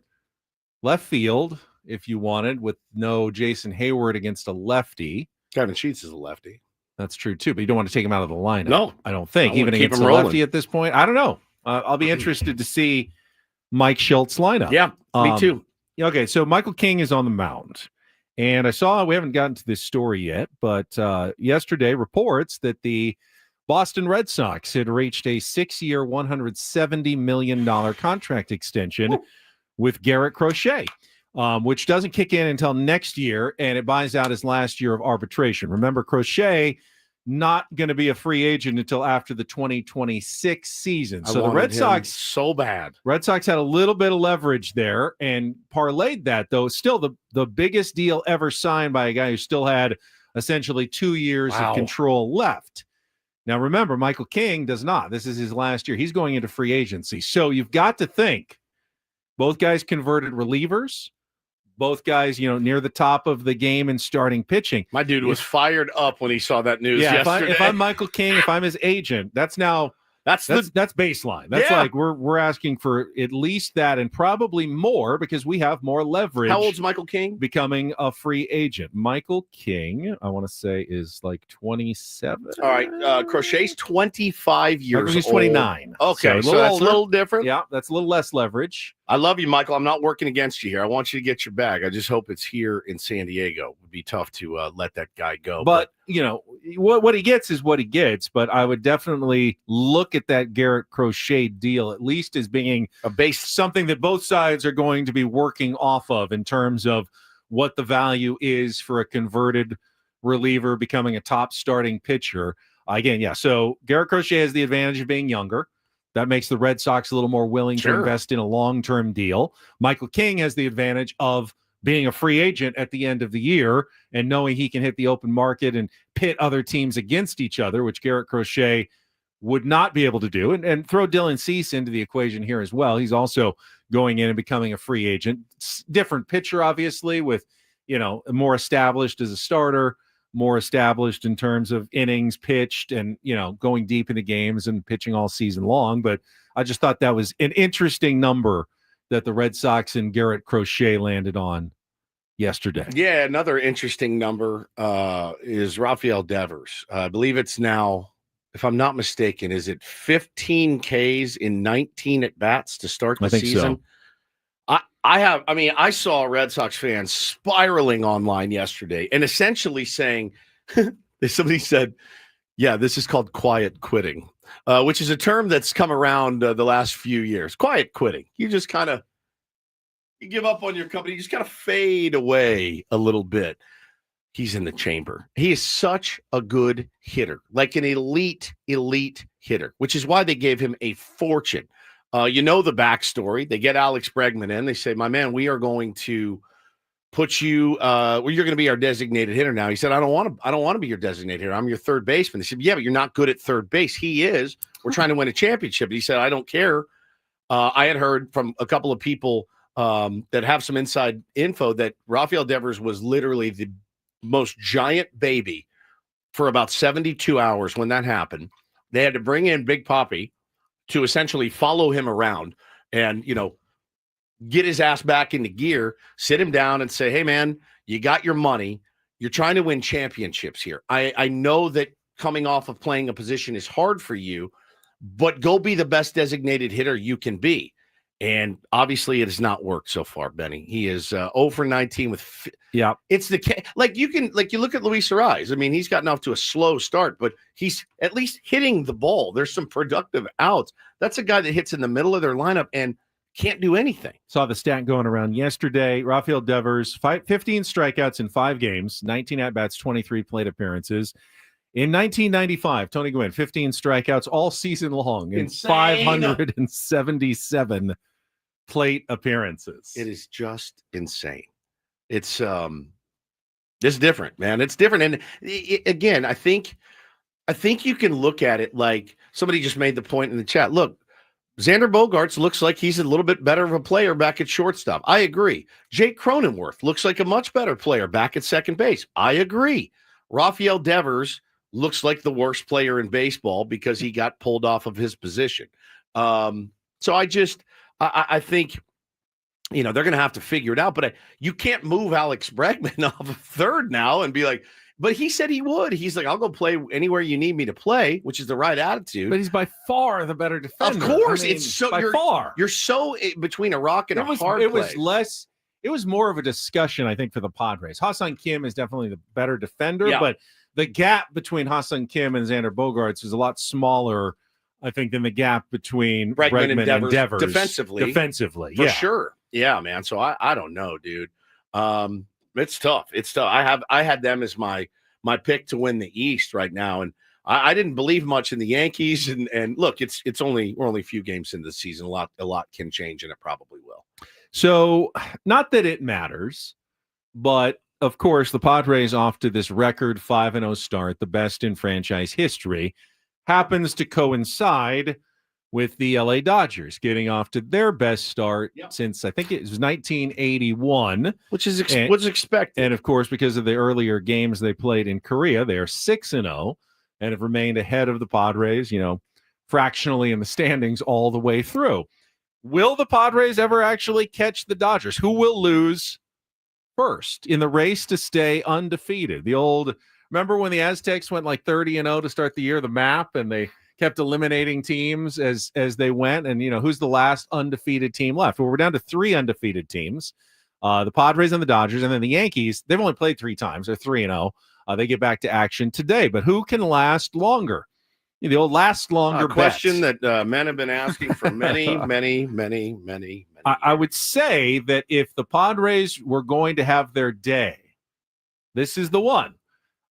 left field if you wanted, with no Jason Hayward against a lefty. Gavin Sheets is a lefty. That's true too, but you don't want to take him out of the lineup. No, I don't think. I Even keep against him a rolling. lefty at this point. I don't know. I'll be interested to see Mike Shilt's lineup. Yeah, me too. Okay, so Michael King is on the mound. And I saw, we haven't gotten to this story yet, but yesterday reports that the Boston Red Sox had reached a 6-year, $170 million contract extension with Garrett Crochet, which doesn't kick in until next year, and it buys out his last year of arbitration. Remember, Crochet not going to be a free agent until after the 2026 season. So the Red Sox, so bad. Red Sox had a little bit of leverage there and parlayed that, though. Still the biggest deal ever signed by a guy who still had essentially 2 years of control left. Now, remember, Michael King does not. This is his last year. He's going into free agency. So you've got to think both guys converted relievers. Both guys, near the top of the game and starting pitching. My dude was fired up when he saw that news yesterday. If I'm Michael King, if I'm his agent, that's baseline. That's like we're asking for at least that and probably more because we have more leverage. How old's Michael King? Becoming a free agent. Michael King, I want to say, is like 27. All right. Crochet's 25 years old. He's 29. Okay, so that's a little different. Yeah, that's a little less leverage. I love you, Michael. I'm not working against you here. I want you to get your bag. I just hope it's here in San Diego. It would be tough to let that guy go. But what he gets is what he gets. But I would definitely look at that Garrett Crochet deal at least as being a base, something that both sides are going to be working off of in terms of what the value is for a converted reliever becoming a top starting pitcher. Again, so Garrett Crochet has the advantage of being younger. That makes the Red Sox a little more willing to invest in a long-term deal. Michael King has the advantage of being a free agent at the end of the year and knowing he can hit the open market and pit other teams against each other, which Garrett Crochet would not be able to do. And throw Dylan Cease into the equation here as well. He's also going in and becoming a free agent. Different pitcher, obviously, with, more established as a starter, more established in terms of innings pitched and, going deep into games and pitching all season long. But I just thought that was an interesting number that the Red Sox and Garrett Crochet landed on yesterday. Yeah, another interesting number is Rafael Devers. I believe it's now, if I'm not mistaken, is it 15 Ks in 19 at-bats to start the season? So. I saw Red Sox fans spiraling online yesterday and essentially saying, somebody said, yeah, this is called quiet quitting, which is a term that's come around the last few years. Quiet quitting. You just you give up on your company. You just kind of fade away a little bit. He's in the chamber. He is such a good hitter, like an elite hitter, which is why they gave him a fortune. The backstory. They get Alex Bregman in. They say, my man, we are going to put you, you're going to be our designated hitter now. He said, I don't want to be your designated hitter. I'm your third baseman. They said, yeah, but you're not good at third base. He is. We're trying to win a championship. He said, I don't care. I had heard from a couple of people that have some inside info that Rafael Devers was literally the most giant baby for about 72 hours when that happened. They had to bring in Big Papi to essentially follow him around and, get his ass back into gear, sit him down and say, hey, man, you got your money. You're trying to win championships here. I know that coming off of playing a position is hard for you, but go be the best designated hitter you can be. And obviously it has not worked so far, Benny. He is 0 for 19 with it's you look at Luis Ariz. I mean, he's gotten off to a slow start, but he's at least hitting the ball. There's some productive outs. That's a guy that hits in the middle of their lineup and can't do anything. Saw the stat going around yesterday. Rafael Devers, 15 strikeouts in 5 games, 19 at-bats, 23 plate appearances. In 1995, Tony Gwynn, 15 strikeouts all season long in 577 plate appearances. It is just insane. It's different, man. It's different. And again, I think you can look at it like somebody just made the point in the chat. Look, Xander Bogaerts looks like he's a little bit better of a player back at shortstop. I agree. Jake Cronenworth looks like a much better player back at second base. I agree. Rafael Devers looks like the worst player in baseball because he got pulled off of his position. So I think, they're going to have to figure it out. But you can't move Alex Bregman off of third now and be like, but he said he would. He's like, I'll go play anywhere you need me to play, which is the right attitude. But he's by far the better defender. Of course, it's so far. You're so between a rock and a hard place. It was more of a discussion, I think, for the Padres. Ha-Seong Kim is definitely the better defender, but the gap between Ha-Seong Kim and Xander Bogaerts is a lot smaller, I think, than the gap between Bregman and Devers defensively, for sure. Yeah, man. So I don't know, dude. It's tough. I had them as my pick to win the East right now, and I didn't believe much in the Yankees. And look, we're only a few games into the season. A lot can change, and it probably will. So, not that it matters, but of course, the Padres off to this record 5-0 start, the best in franchise history, happens to coincide with the LA Dodgers getting off to their best start since I think it was 1981, which is was expected. And of course, because of the earlier games they played in Korea, they are 6-0 and have remained ahead of the Padres, fractionally in the standings all the way through. Will the Padres ever actually catch the Dodgers? Who will lose first in the race to stay undefeated? Remember when the Aztecs went like 30-0 to start the year, the map, and they kept eliminating teams as they went, and who's the last undefeated team left? Well, we're down to 3 undefeated teams, the Padres and the Dodgers, and then the Yankees. They've only played 3 times. They're 3-0. They get back to action today, but who can last longer? The old last longer question bet. that men have been asking for many. I would say that if the Padres were going to have their day, this is the one.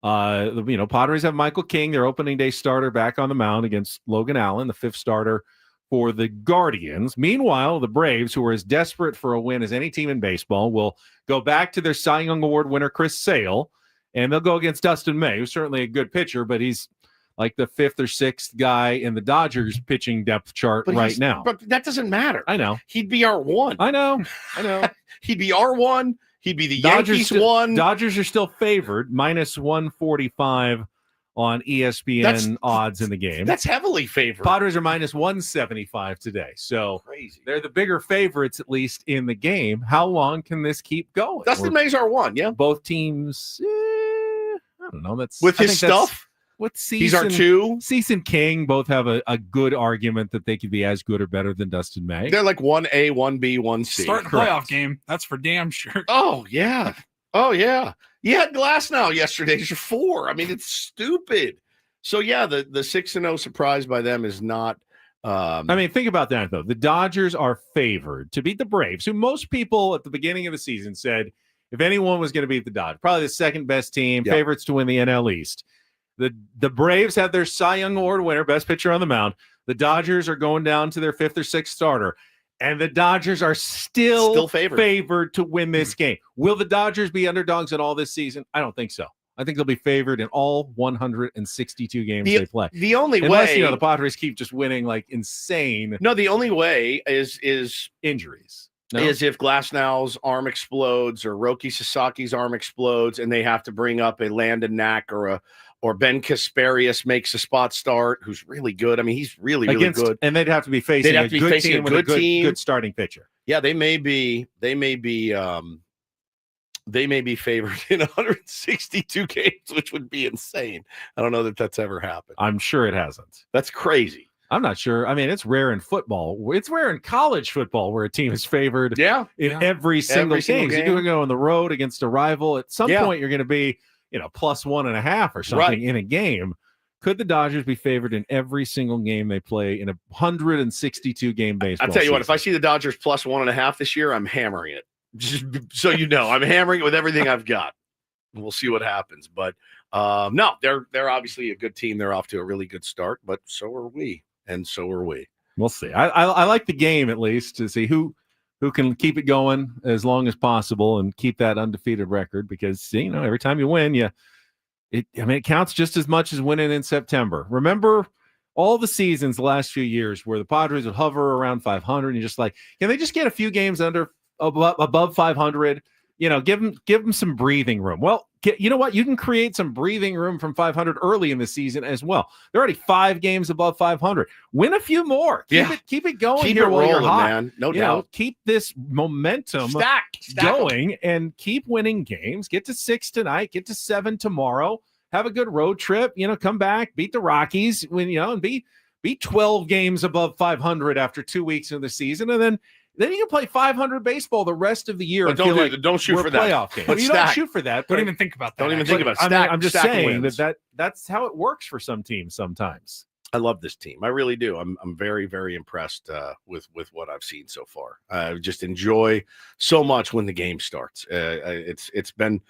Padres have Michael King, their opening day starter, back on the mound against Logan Allen, the 5th starter for the Guardians. Meanwhile, the Braves, who are as desperate for a win as any team in baseball, will go back to their Cy Young Award winner, Chris Sale, and they'll go against Dustin May, who's certainly a good pitcher, but he's like the 5th or 6th guy in the Dodgers pitching depth chart right now. But that doesn't matter. I know. He'd be our 1. I know. He'd be our 1. He'd be the Yankees Yankees 1. Dodgers are still favored, minus 145 on ESPN odds in the game. That's heavily favored. Padres are minus 175 today. So crazy. They're the bigger favorites, at least in the game. How long can this keep going? Dustin May's our 1, yeah. Both teams, I don't know. With his stuff? He's our 2. Cease and King both have a good argument that they could be as good or better than Dustin May. They're like 1A, 1B, 1C. Starting a playoff game. That's for damn sure. Oh, yeah. You had Glasnow yesterday. You're 4. I mean, it's stupid. So, yeah, the 6-0 surprise by them is not. Think about that, though. The Dodgers are favored to beat the Braves, who most people at the beginning of the season said if anyone was going to beat the Dodgers, probably the second best team, favorites to win the NL East. The Braves have their Cy Young Award winner, best pitcher on the mound. The Dodgers are going down to their 5th or 6th starter, and the Dodgers are still favored to win this game. Will the Dodgers be underdogs at all this season? I don't think so. I think they'll be favored in all 162 games they play. The only Unless, way, the Padres keep just winning like insane. No, the only way is injuries. Is if Glasnow's arm explodes or Roki Sasaki's arm explodes, and they have to bring up a Landon Knack or Ben Kasparius makes a spot start, who's really good. I mean, he's really good. And they'd have to be facing a good team with a good starting pitcher. Yeah, they may be favored in 162 games, which would be insane. I don't know that that's ever happened. I'm sure it hasn't. That's crazy. I'm not sure. I mean, it's rare in football. It's rare in college football where a team is favored in every single game. You're going to go on the road against a rival. At some point, you're going to be, plus 1.5 or something in a game. Could the Dodgers be favored in every single game they play in a 162 game baseball? I'll tell you season? what, if I see the Dodgers plus 1.5 this year, I'm hammering it. Just so you know, I'm hammering it with everything I've got. We'll see what happens. But no, they're obviously a good team. They're off to a really good start, but so are we. And so are we. We'll see. I like the game at least to see who can keep it going as long as possible and keep that undefeated record, because every time you win, it counts just as much as winning in September. Remember all the seasons the last few years where the Padres would hover around 500 and you're just like, can they just get a few games above 500? Give them some breathing room. Well, you know what? You can create some breathing room from 500 early in the season as well. They're already 5 games above 500. Win a few more. Keep it going keep here it while rolling, you're hot. man. No doubt. Keep this momentum Stack going and keep winning games. Get to 6 tonight. Get to 7 tomorrow. Have a good road trip. Come back, beat the Rockies. And be 12 games above 500 after 2 weeks of the season, and then you can play 500 baseball the rest of the year. But don't shoot for that. Playoff game. But You don't shoot for that. Don't even think about that. Don't even think about it. I'm just saying that's how it works for some teams sometimes. I love this team. I really do. I'm very, very impressed with what I've seen so far. I just enjoy so much when the game starts. It's been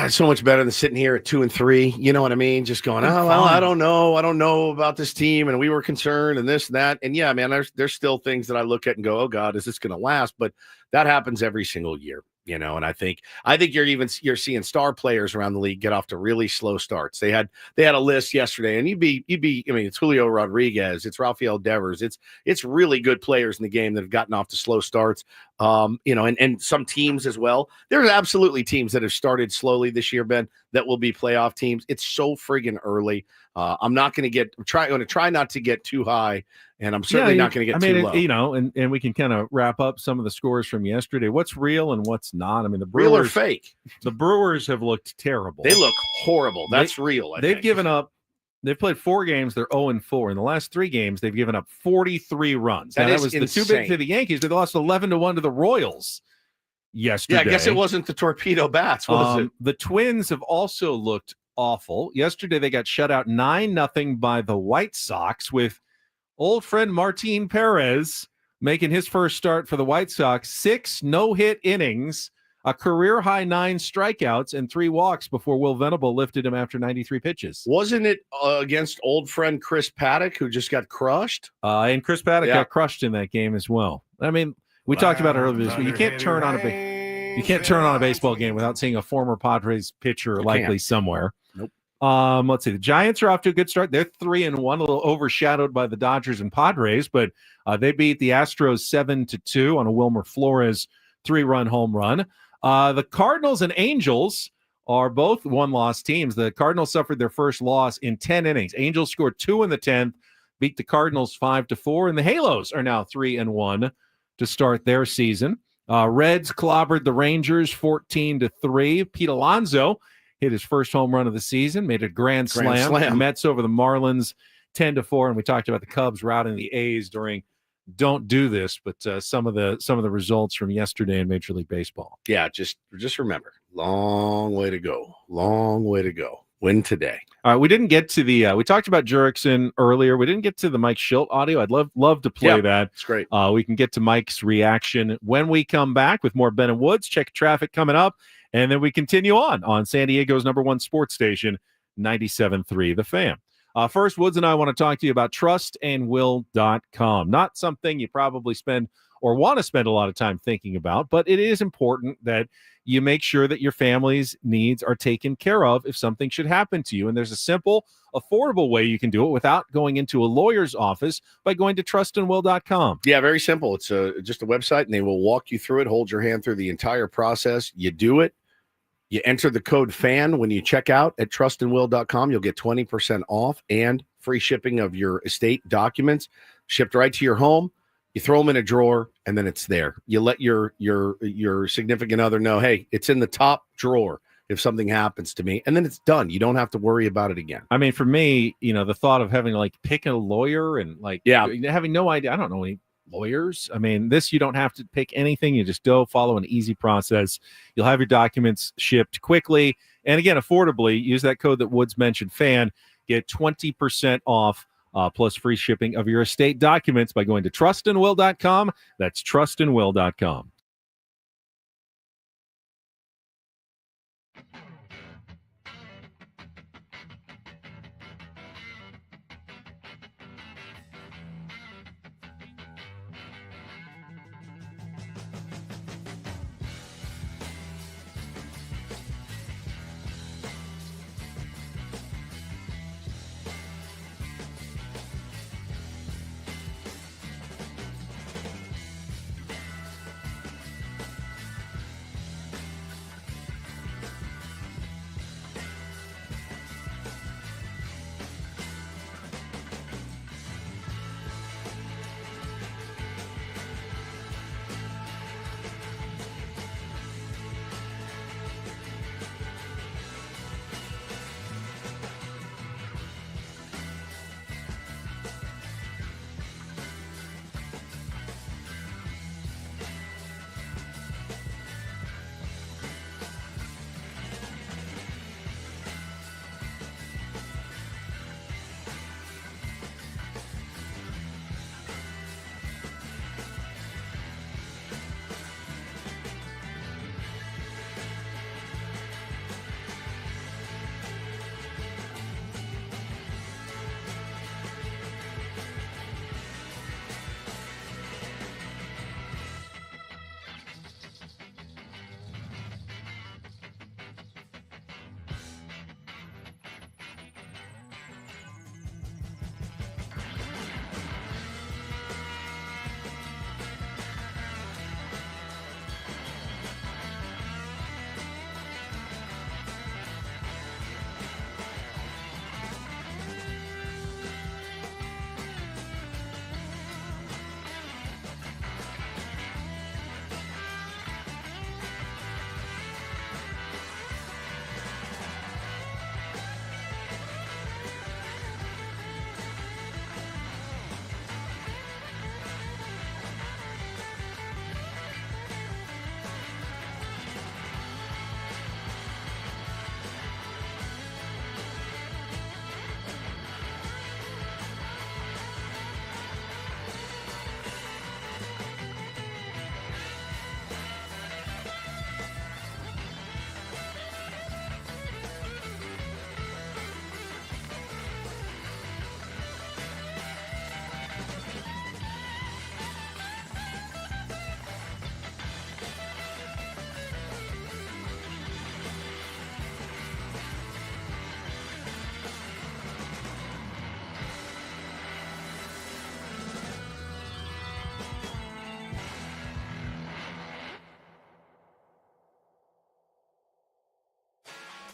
so much better than sitting here at 2-3. You know what I mean? Just going, I don't know about this team, and we were concerned, and this and that. And yeah, man, there's still things that I look at and go, oh God, is this going to last? But that happens every single year. And I think you're seeing star players around the league get off to really slow starts. They had a list yesterday, and you'd be it's Julio Rodriguez, it's Rafael Devers, it's really good players in the game that have gotten off to slow starts. And some teams as well. There's absolutely teams that have started slowly this year, Ben, that will be playoff teams. It's so friggin' early. I'm going to try not to get too high, and I'm certainly not going to get too low. And we can kind of wrap up some of the scores from yesterday. What's real and what's not? I mean, the real Brewers or fake. The Brewers have looked terrible. They look horrible. That's real. They've given up. They've played 4 games. They're 0-4. In the last 3 games, they've given up 43 runs. That was insane. The 2 big to the Yankees. They lost 11-1 to the Royals yesterday. Yeah, I guess it wasn't the torpedo bats, was it? The Twins have also looked awful. Yesterday, they got shut out 9-0 by the White Sox, with old friend Martin Perez making his first start for the White Sox. 6 no-hit innings, a career-high 9 strikeouts, and 3 walks before Will Venable lifted him after 93 pitches. Wasn't it against old friend Chris Paddock, who just got crushed? And Chris Paddock got crushed in that game as well. I mean, we talked about it earlier this week. You can't turn on a baseball game without seeing a former Padres pitcher likely somewhere. Nope. Let's see. The Giants are off to a good start. They're 3-1, a little overshadowed by the Dodgers and Padres, but they beat the Astros 7-2 on a Wilmer Flores 3-run home run. The Cardinals and Angels are both 1-loss teams. The Cardinals suffered their first loss in 10 innings. Angels scored 2 in the 10th, beat the Cardinals 5-4, and the Halos are now 3-1 to start their season. Reds clobbered the Rangers 14-3. Pete Alonso hit his first home run of the season, made a grand slam. The Mets over the Marlins 10-4, and we talked about the Cubs routing the A's during Don't Do This, but some of the results from yesterday in Major League Baseball. Yeah, just remember, long way to go. Long way to go. Win today. All right, we didn't get to the we talked about Jurickson earlier. We didn't get to the Mike Shildt audio. I'd love to play that. It's great. We can get to Mike's reaction when we come back with more Ben and Woods. Check traffic coming up, and then we continue on San Diego's #1 sports station, 97.3 The Fan. First, Woods and I want to talk to you about trustandwill.com. Not something you probably spend or want to spend a lot of time thinking about, but it is important that you make sure that your family's needs are taken care of if something should happen to you. And there's a simple, affordable way you can do it without going into a lawyer's office by going to trustandwill.com. Yeah, very simple. It's just a website, and they will walk you through it, hold your hand through the entire process. You do it. You enter the code FAN when you check out at trustandwill.com. You'll get 20% off and free shipping of your estate documents shipped right to your home. You throw them in a drawer, and then it's there. You let your significant other know, hey, it's in the top drawer if something happens to me, and then it's done. You don't have to worry about it again. I mean, for me, the thought of having to pick a lawyer and having no idea. I don't know any lawyers. I mean, this, you don't have to pick anything. You just go follow an easy process. You'll have your documents shipped quickly. And again, affordably. Use that code that Woods mentioned, FAN. Get 20% off plus free shipping of your estate documents by going to trustandwill.com. That's trustandwill.com.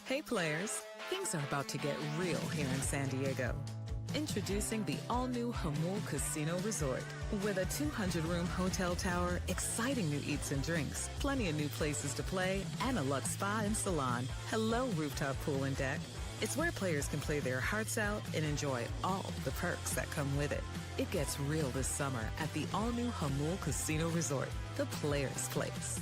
Hey players, things are about to get real here in San Diego. Introducing the all-new Hamul Casino Resort. With a 200-room hotel tower, exciting new eats and drinks, plenty of new places to play, and a luxe spa and salon. Hello, rooftop pool and deck. It's where players can play their hearts out and enjoy all the perks that come with it. It gets real this summer at the all-new Hamul Casino Resort, the players' place.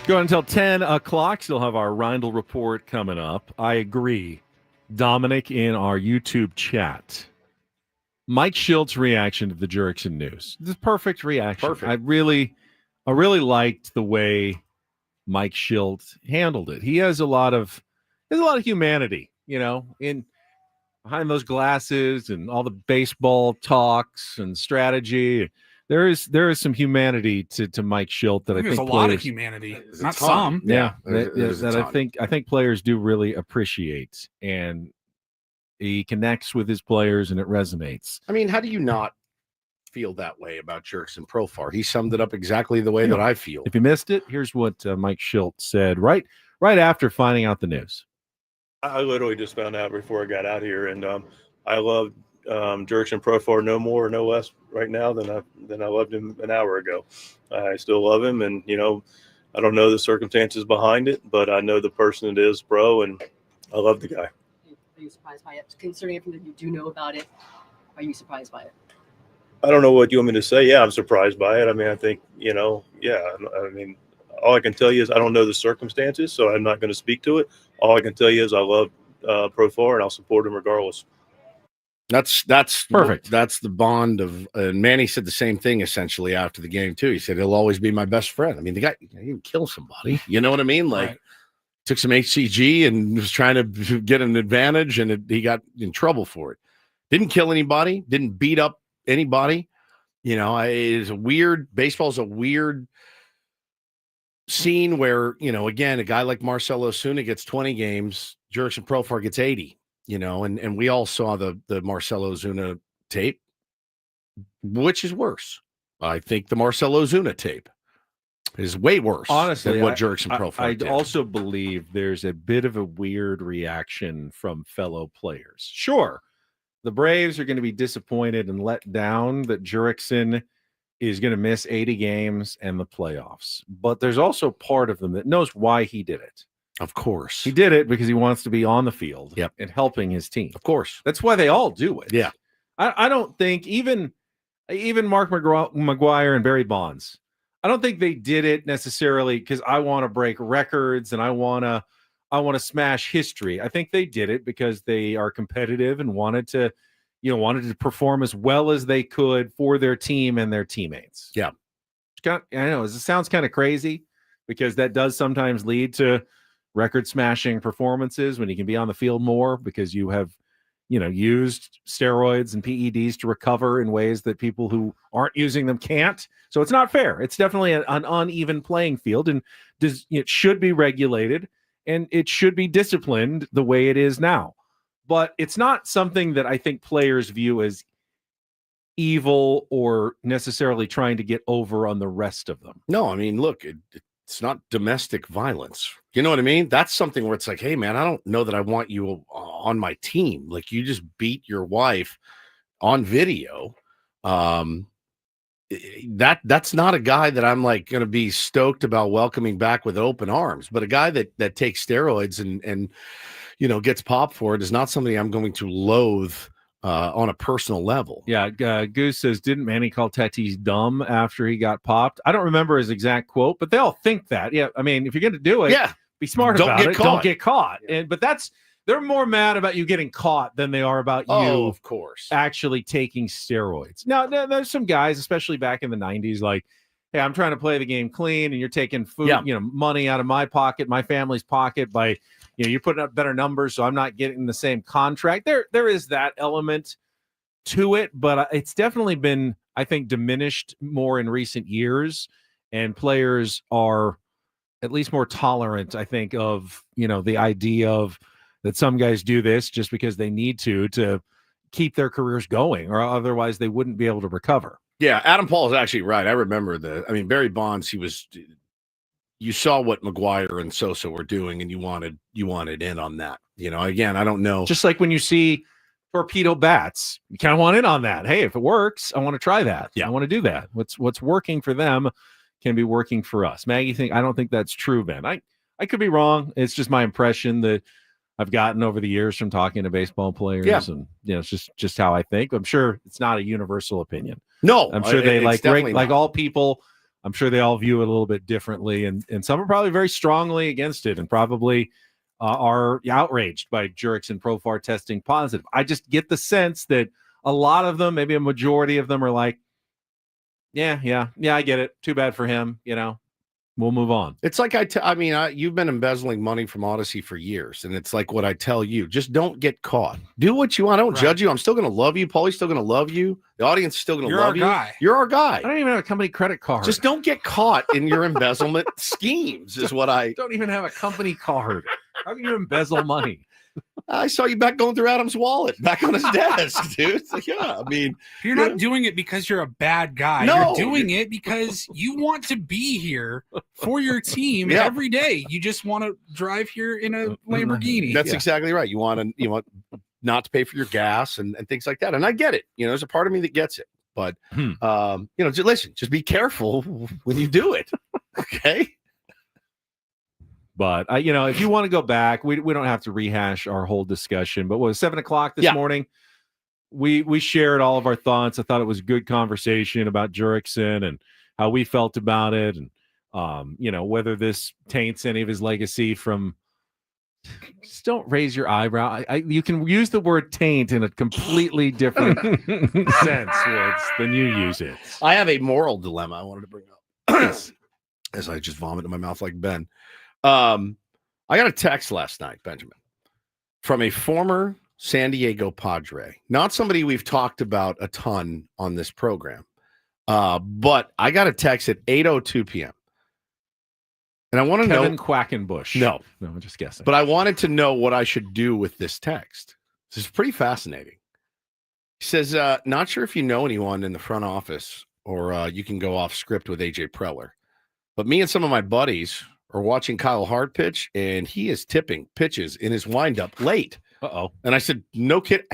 Go until 10 o'clock. Still have our Reindl Report coming up. I agree. Dominic in our YouTube chat. Mike Shildt's reaction to the Jurickson news. This is perfect reaction. Perfect. I really liked the way Mike Shildt handled it. He has a lot of humanity, in behind those glasses and all the baseball talks and strategy. There is some humanity to Mike Shildt that I think there's a lot of humanity, not some. Yeah, there's a that ton. I think players do really appreciate, and he connects with his players, and it resonates. I mean, how do you not feel that way about Jurickson Profar? He summed it up exactly the way that I feel. If you missed it, here's what Mike Shildt said right after finding out the news. I literally just found out before I got out here, and I love Jurickson Profar no more or no less right now than I loved him an hour ago. I still love him, and I don't know the circumstances behind it, but I know the person it is, bro, and I love the guy. Are you surprised by it? Considering everything that you do know about it, are you surprised by it? I don't know what you want me to say. Yeah, I'm surprised by it. I mean, I think, I mean, all I can tell you is I don't know the circumstances, so I'm not going to speak to it. All I can tell you is I love Profar, and I'll support him regardless. That's perfect. That's the bond of, and Manny said the same thing essentially after the game too. He said he'll always be my best friend. I mean, the guy, he didn't kill somebody. You know what I mean? Like, took some HCG and was trying to get an advantage, and he got in trouble for it. Didn't kill anybody. Didn't beat up anybody. It's a weird. Baseball's a weird scene where, again, a guy like Marcell Ozuna gets 20 games, Jurickson Profar gets 80. And we all saw the Marcell Ozuna tape. Which is worse? I think the Marcell Ozuna tape is way worse. Honestly, than what Jurickson Profar I did. also believe there's a bit of a weird reaction from fellow players. Sure, the Braves are going to be disappointed and let down that Jurickson is going to miss 80 games and the playoffs. But there's also part of them that knows why he did it. Of course. He did it because he wants to be on the field and helping his team. Of course. That's why they all do it. Yeah. I don't think even Mark McGwire and Barry Bonds, I don't think they did it necessarily because I want to break records and I want to smash history. I think they did it because they are competitive and wanted to perform as well as they could for their team and their teammates. Yeah. I know it sounds kind of crazy because that does sometimes lead to record smashing performances when you can be on the field more because you have, used steroids and PEDs to recover in ways that people who aren't using them can't. So it's not fair. It's definitely an uneven playing field, and it should be regulated and it should be disciplined the way it is now. But it's not something that I think players view as evil or necessarily trying to get over on the rest of them. No, I mean, look, it's not domestic violence. You know what I mean? That's something where it's like, hey, man, I don't know that I want you on my team. Like, you just beat your wife on video. That's not a guy that I'm like going to be stoked about welcoming back with open arms. But a guy that takes steroids and gets popped for it is not somebody I'm going to loathe on a personal level. Yeah, Goose says, didn't Manny call Tatis dumb after he got popped? I don't remember his exact quote, but they all think that. Yeah, I mean, if you're going to do it, be smart about it. Don't get caught. Yeah. But they're more mad about you getting caught than they are about you, of course, actually taking steroids. Now, there's some guys, especially back in the 90s, like, hey, I'm trying to play the game clean, and you're taking food, money out of my pocket, my family's pocket by you're putting up better numbers, so I'm not getting the same contract. There is that element to it, but it's definitely been, I think, diminished more in recent years, and players are at least more tolerant, I think, of, the idea of that some guys do this just because they need to keep their careers going, or otherwise they wouldn't be able to recover. Yeah, Adam Paul is actually right. I remember Barry Bonds, you saw what McGwire and Sosa were doing, and you wanted in on that. Again, I don't know. Just like when you see torpedo bats, you kind of want in on that. Hey, if it works, I want to try that. Yeah, I want to do that. What's working for them can be working for us. Maggie, I don't think that's true, Ben. I could be wrong. It's just my impression that I've gotten over the years from talking to baseball players, and it's just how I think. I'm sure it's not a universal opinion. No, I'm sure they like all people. I'm sure they all view it a little bit differently, and some are probably very strongly against it and probably are outraged by Jurix and Profar testing positive. I just get the sense that a lot of them, maybe a majority of them, are like, yeah, I get it. Too bad for him. We'll move on. It's like you've been embezzling money from Odyssey for years, and it's like what I tell you: just don't get caught. Do what you want. I don't judge you. I'm still going to love you. Paulie's still going to love you. The audience is still going to love you. You're our guy. I don't even have a company credit card. Just don't get caught in your embezzlement schemes. Is what I don't even have a company card. How can you embezzle money? I saw you back going through Adam's wallet, back on his desk, dude. Yeah, I mean, you're not doing it because you're a bad guy. No. You're doing it because you want to be here for your team every day. You just want to drive here in a Lamborghini. That's exactly right. You want not to pay for your gas and things like that. And I get it. There's a part of me that gets it. But just be careful when you do it. Okay. But if you want to go back, we don't have to rehash our whole discussion. But what was 7:00 this morning? We shared all of our thoughts. I thought it was a good conversation about Jurickson and how we felt about it, and whether this taints any of his legacy from. Just don't raise your eyebrow. You can use the word taint in a completely different sense, Woods, than you use it. I have a moral dilemma I wanted to bring up as I just vomit in my mouth like Ben. I got a text last night, Benjamin, from a former San Diego Padre, not somebody we've talked about a ton on this program, but I got a text at 8:02 p.m. And I want to know Kevin Quackenbush. No, I'm just guessing. But I wanted to know what I should do with this text. This is pretty fascinating. He says, not sure if you know anyone in the front office or you can go off script with AJ Preller, but me and some of my buddies are watching Kyle Hart pitch, and he is tipping pitches in his windup late. Uh-oh. And I said, no kid.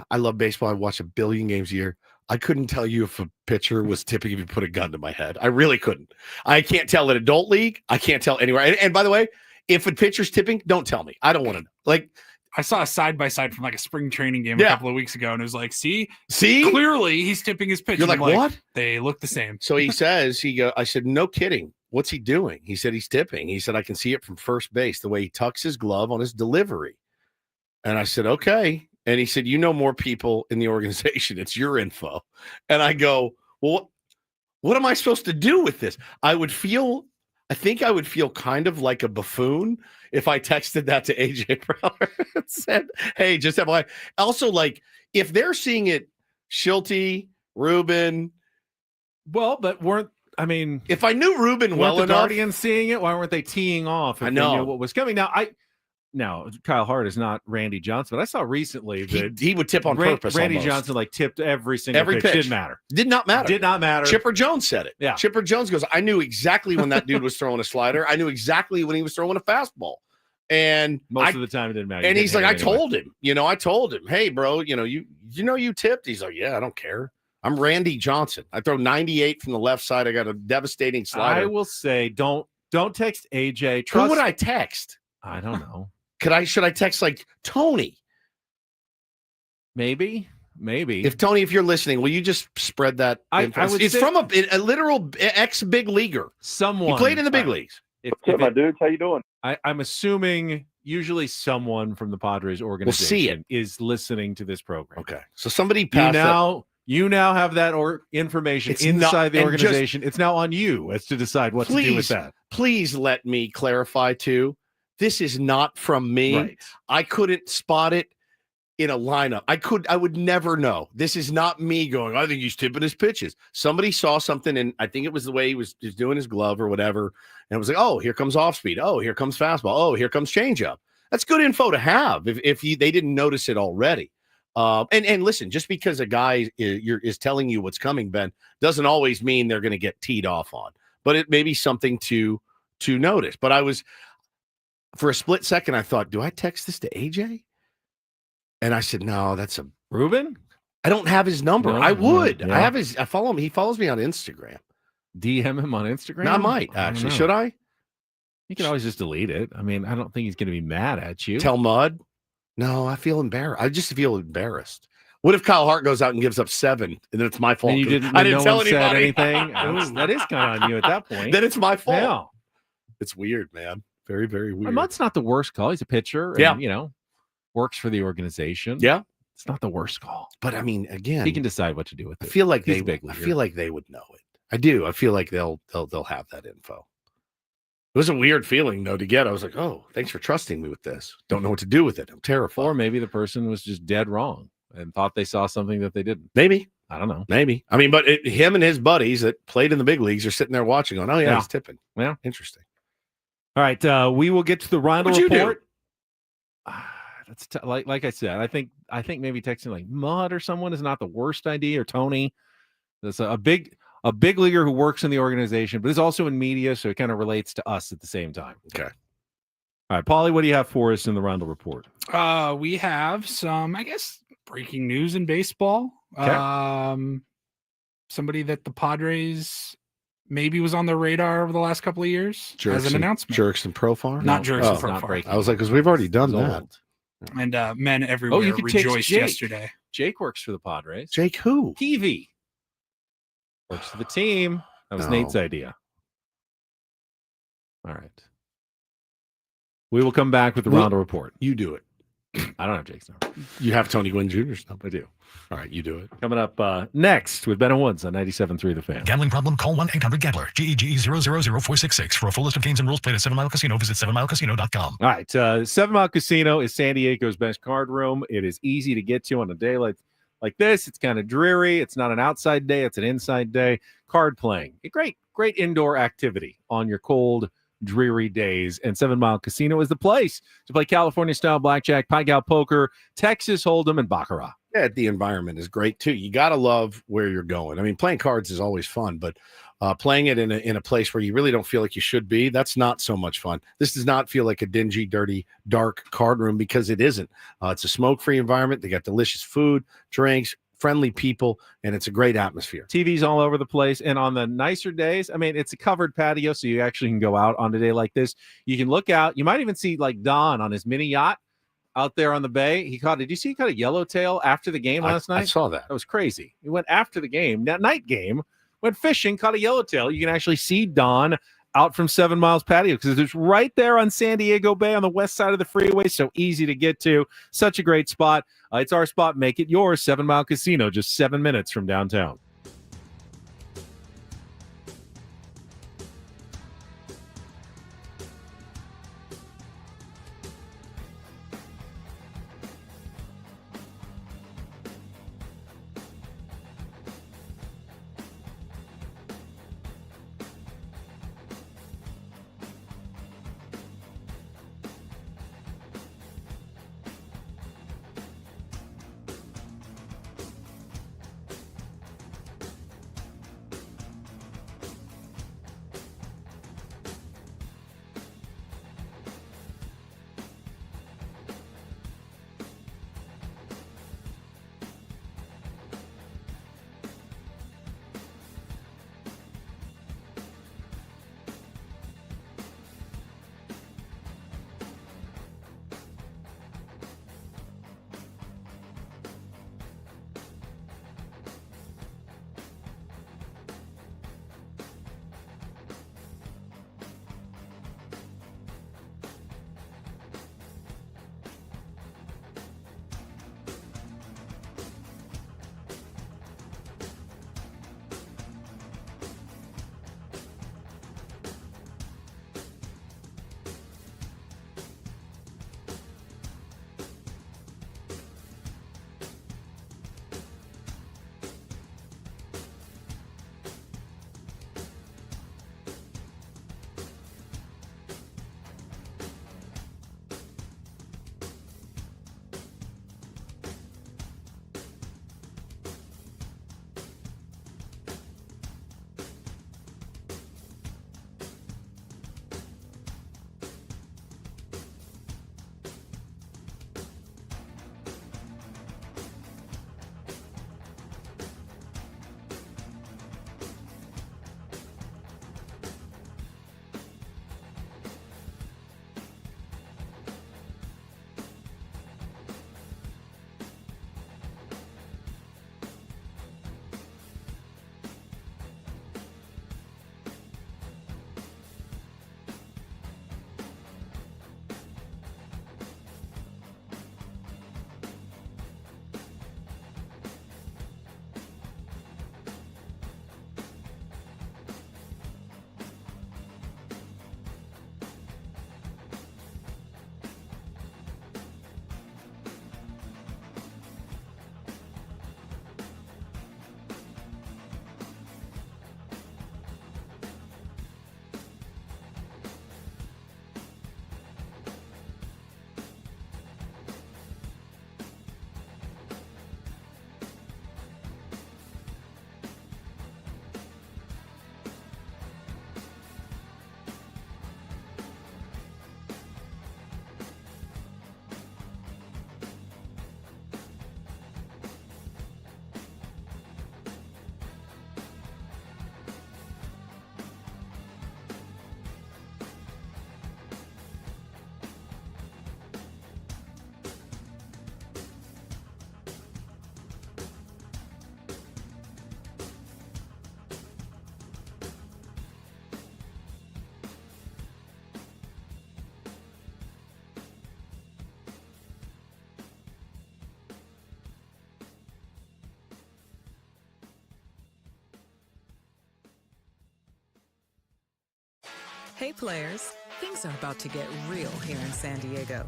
I love baseball. I watch 1 billion games a year. I couldn't tell you if a pitcher was tipping if you put a gun to my head. I really couldn't. I can't tell at adult league. I can't tell anywhere. And by the way, if a pitcher's tipping, don't tell me. I don't want to know. Like, I saw a side-by-side from like a spring training game a couple of weeks ago, and it was like, see, clearly he's tipping his pitch. You're like, what? They look the same. So he says, I said, no kidding. What's he doing? He said, he's tipping. He said, I can see it from first base, the way he tucks his glove on his delivery. And I said, okay. And he said, you know more people in the organization. It's your info. And I go, well, what am I supposed to do with this? I think I would feel kind of like a buffoon if I texted that to AJ Preller and said, hey, just FYI. Also, like, if they're seeing it, Shildt, Ruben. Well, but if I knew Ruben well the enough. Guardians seeing it, why weren't they teeing off? If I know they knew what was coming. Now, Kyle Hart is not Randy Johnson, but I saw recently that he would tip on purpose. Randy almost. Johnson tipped every single pitch. Didn't matter. Did not matter. Did not matter. Chipper Jones said it. Yeah. Chipper Jones goes, I knew exactly when that dude was throwing a slider. I knew exactly when he was throwing a fastball. And most of the time it didn't matter. And he's like, I told him, hey, bro, you tipped. He's like, yeah, I don't care. I'm Randy Johnson. I throw 98 from the left side. I got a devastating slider. I will say, don't text AJ. Who would I text? I don't know. Should I text like Tony? Maybe. If Tony, if you're listening, will you just spread that? It's from a literal ex-big leaguer. Someone. He played in the big leagues. What's up, my dudes? How you doing? I'm assuming usually someone from the Padres organization is listening to this program. Okay. So somebody passed You now have that information inside the organization. It's now on you as to decide what to do with that. Please let me clarify too. This is not from me. Right. I couldn't spot it in a lineup. I would never know. This is not me going, I think he's tipping his pitches. Somebody saw something, and I think it was the way he was doing his glove or whatever. And it was like, oh, here comes off speed. Oh, here comes fastball. Oh, here comes changeup. That's good info to have if they didn't notice it already. And listen, just because a guy is telling you what's coming, Ben, doesn't always mean they're going to get teed off on. But it may be something to notice. But for a split second, I thought, do I text this to AJ? And I said, no, that's a Ruben. I don't have his number. No, I would. yeah. I follow him. He follows me on Instagram. DM him on Instagram. No, I might actually. Should I? You can always just delete it. I mean, I don't think he's going to be mad at you. Tell Mud. No, I feel embarrassed. I just feel embarrassed. What if Kyle Hart goes out and gives up 7, and then it's my fault? And you didn't. I didn't no tell one said anybody. anything. That is kind of on you at that point. Then it's my fault. Yeah. It's weird, man. Very, very weird. Mutt's not the worst call. He's a pitcher. And, works for the organization. Yeah. It's not the worst call. But I mean, again, he can decide what to do with it. I feel like He's they big. I feel like they would know it. I do. I feel like they'll have that info. It was a weird feeling though to get. I was like, oh, thanks for trusting me with this. Don't know what to do with it. I'm terrified. Or maybe the person was just dead wrong and thought they saw something that they didn't. Maybe. I don't know. Maybe. I mean, but him and his buddies that played in the big leagues are sitting there watching going, oh, yeah. He's tipping. Yeah. Interesting. All right. We will get to the Reindl What'd you Report. That's like I said, I think maybe texting like Mud or someone is not the worst idea, or Tony. That's a big leaguer who works in the organization, but is also in media, so it kind of relates to us at the same time. Okay. All right, Paulie, what do you have for us in the Reindl Report? We have some, I guess, breaking news in baseball. Okay. Somebody that the Padres maybe was on their radar over the last couple of years as an announcement. Jerks and Profar? Not Jerks and not Profar. breaking. I was like, because we've already done It's that. old. And men everywhere you could take rejoiced Jake. yesterday. Jake works for the Padres. Jake who? Peavy works for the team. That was No. Nate's idea. All right. We will come back with the Reindl Report. You do it. I don't have Jake's number. You have Tony Gwynn Jr.'s number. I do. All right, you do it. Coming up next with Ben and Woods on 97.3 The Fan. Gambling problem? Call 1-800-GAMBLER. GEGE 000-466. For a full list of games and rules, played at 7 Mile Casino. Visit 7milecasino.com. All right. 7 Mile Casino is San Diego's best card room. It is easy to get to on a day like this. It's kind of dreary. It's not an outside day. It's an inside day. Card playing. A great indoor activity on your cold, dreary days. And 7 Mile Casino is the place to play California-style blackjack, pie-gow poker, Texas Hold'em, and Baccarat. Yeah, the environment is great too. You got to love where you're going. I mean, playing cards is always fun, but playing it in a place where you really don't feel like you should be, that's not so much fun. This does not feel like a dingy, dirty, dark card room because it isn't. It's a smoke-free environment. They got delicious food, drinks, friendly people, and it's a great atmosphere. TVs all over the place. And on the nicer days, I mean, it's a covered patio, so you actually can go out on a day like this. You can look out. You might even see like Don on his mini yacht out there on the bay. Did you see he caught a yellowtail after the game last night? I saw that. That was crazy. He went after the game, that night game, went fishing, caught a yellowtail. You can actually see Don out from 7 Miles patio because it's right there on San Diego Bay on the west side of the freeway. So easy to get to. Such a great spot. It's our spot. Make it yours. 7 Mile Casino, just 7 minutes from downtown. Hey players, things are about to get real here in San Diego.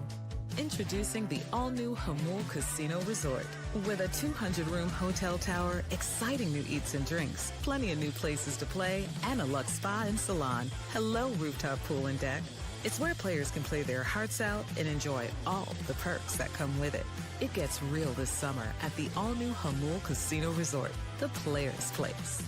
Introducing the all-new Hamul Casino Resort. With a 200-room hotel tower, exciting new eats and drinks, plenty of new places to play, and a luxe spa and salon. Hello, rooftop pool and deck. It's where players can play their hearts out and enjoy all the perks that come with it. It gets real this summer at the all-new Hamul Casino Resort, the players' place.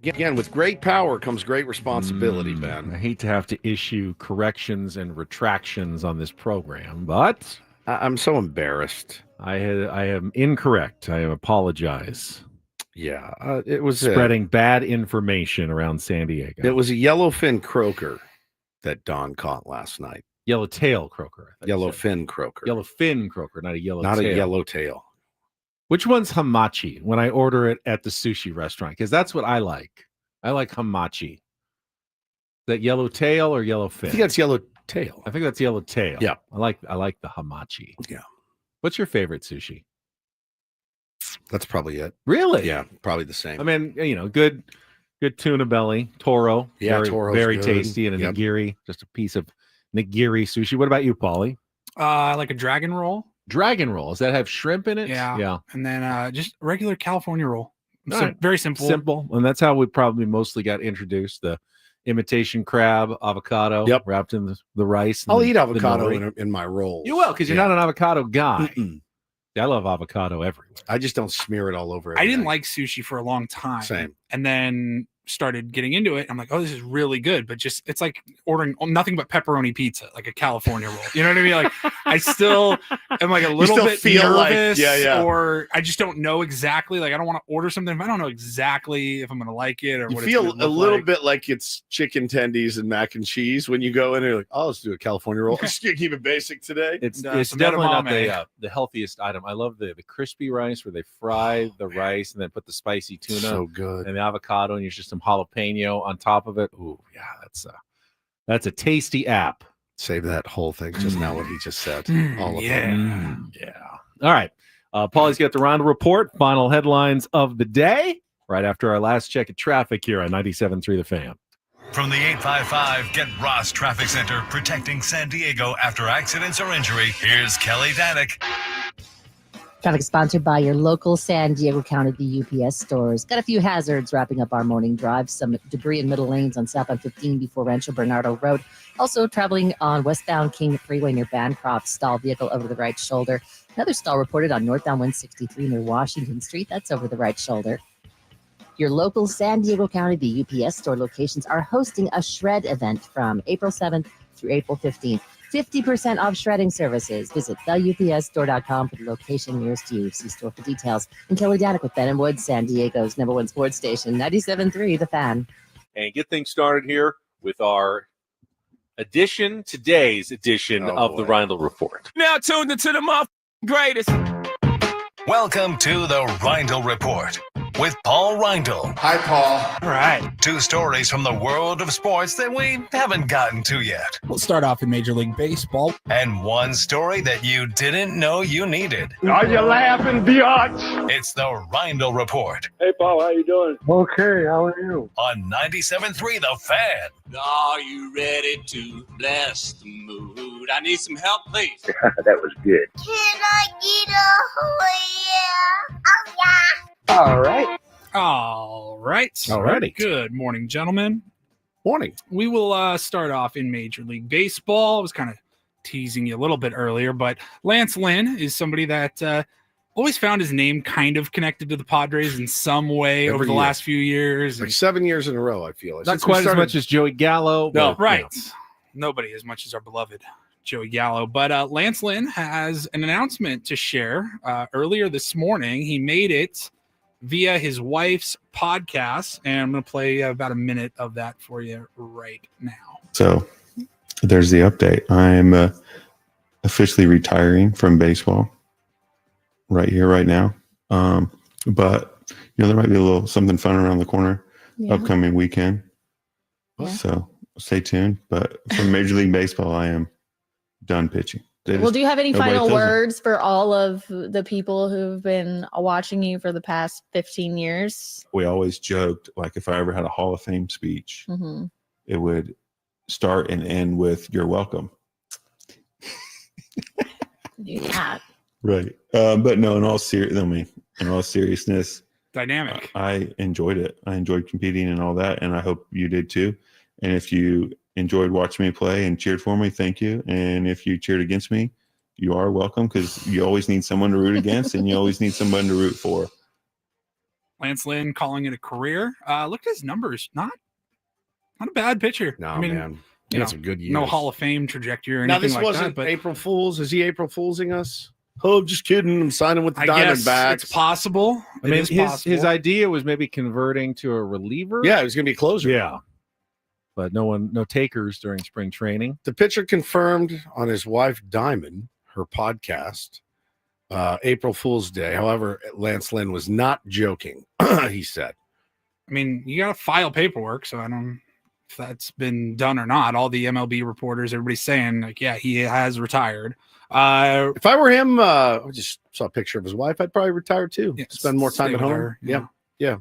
Again, with great power comes great responsibility, man. I hate to have to issue corrections and retractions on this program, but I'm so embarrassed. I am incorrect. I apologize. Yeah, it was spreading bad information around San Diego. It was a yellowfin croaker that Don caught last night. Yellowtail croaker. Yellowfin croaker. Yellowfin croaker, not a yellowtail. Not a yellowtail. Which one's hamachi when I order it at the sushi restaurant? Because that's what I like. I like hamachi. Is that yellowtail or yellowfin? I think that's yellowtail. I think that's yellowtail. Yeah. I like the hamachi. Yeah. What's your favorite sushi? That's probably it. Really? Yeah, probably the same. I mean, good tuna belly, toro. Yeah, Toro's very good. tasty, and a nigiri, just a piece of nigiri sushi. What about you, Paulie? I like a dragon roll. Dragon roll. Does that have shrimp in it? Yeah. Yeah. And then just regular California roll. All right. Very simple. Simple. And that's how we probably mostly got introduced. The imitation crab, avocado, wrapped in the rice. I'll eat avocado in my rolls. You will, because you're not an avocado guy. I love avocado everywhere. I just don't smear it all over. I didn't like sushi for a long time. Same. And then started getting into it. I'm like, oh, this is really good. But just, it's like ordering nothing but pepperoni pizza, like a California roll. You know what I mean? Like, I still am like a little bit nervous, or I just don't know exactly. Like, I don't want to order something if I don't know exactly if I'm going to like it or you what feel it's gonna a look little like. bit like it's chicken tendies and mac and cheese when you go in and you're like, oh, let's do a California roll. Just keep it basic today. It's definitely not the healthiest item. I love the crispy rice where they fry the rice and then put the spicy tuna. So good. And the avocado and use just some jalapeno on top of it. Ooh, yeah, that's a tasty app. Save that whole thing just now what he just said. All of it. Yeah. All right. Paulie's got the Reindl Report. Final headlines of the day right after our last check of traffic here on 97.3 The Fan. From the 855 Get Ross Traffic Center, protecting San Diego after accidents or injury, here's Kelly Danick. Traffic sponsored by your local San Diego County, the UPS stores. Got a few hazards wrapping up our morning drive. Some debris in middle lanes on southbound 15 before Rancho Bernardo Road. Also traveling on westbound King Freeway near Bancroft. Stalled vehicle over the right shoulder. Another stall reported on northbound 163 near Washington Street. That's over the right shoulder. Your local San Diego County, the UPS store locations are hosting a shred event from April 7th through April 15th. 50% off shredding services. Visit theupsstore.com for the location nearest you. See store for details. And Kelly Danick with Ben & Wood, San Diego's #1 sports station, 97.3 The Fan. And get things started here with our today's edition of the Reindl Report. Now tuned into the greatest. Welcome to the Reindl Report with Paul Reindl. Hi, Paul. All right. 2 stories from the world of sports that we haven't gotten to yet. We'll start off in Major League Baseball. And 1 story that you didn't know you needed. Are you laughing, biatch? It's the Reindl Report Hey, Paul, how you doing? Okay, how are you? on 97.3 The Fan. Are you ready to bless the mood? I need some help, please. That was good. Can I get a oh yeah? All right. All right. Alrighty. Good morning, gentlemen. Morning. We will start off in Major League Baseball. I was kind of teasing you a little bit earlier, but Lance Lynn is somebody that always found his name kind of connected to the Padres in some way over the last few years. Like 7 years in a row, I feel. Not Since quite we as started- much as Joey Gallo. No, but, Right. Nobody as much as our beloved Joey Gallo. But Lance Lynn has an announcement to share. Earlier this morning, he made it via his wife's podcast, and I'm going to play about a minute of that for you right now. So there's the update. I'm officially retiring from baseball right here, right now. But there might be a little something fun around the corner upcoming weekend. Yeah. So stay tuned. But from Major League Baseball, I am done pitching. Well, do you have any nobody final tells me. words for all of the people who've been watching you for the past 15 years? We always joked, like, if I ever had a Hall of Fame speech, Mm-hmm. it would start and end with "You're welcome." Yeah. Right. But no, in all seriousness, Dynamic. I enjoyed it. I enjoyed competing and all that, and I hope you did too. And if you enjoyed watching me play and cheered for me, thank you. And if you cheered against me, you are welcome, because you always need someone to root against, and you always need someone to root for. Lance Lynn calling it a career. Look at his numbers. Not a bad pitcher. No, I mean, man. He had some good years. No Hall of Fame trajectory or Now, anything this like wasn't that. But April Fool's. Is he April Foolsing us? Oh, just kidding. I'm signing with the I guess Diamondbacks. it's possible. I mean, It is possible. his idea was maybe converting to a reliever. Yeah, he was going to be a closer. Yeah. But no takers during spring training. The pitcher confirmed on his wife Diamond, her podcast, April Fool's Day. However, Lance Lynn was not joking, he said. I mean, you got to file paperwork, so I don't know if that's been done or not. All the MLB reporters, everybody's saying, like, yeah, he has retired. If I were him, I just saw a picture of his wife, I'd probably retire too. Yeah, Spend more time stay at with home. her, Yeah.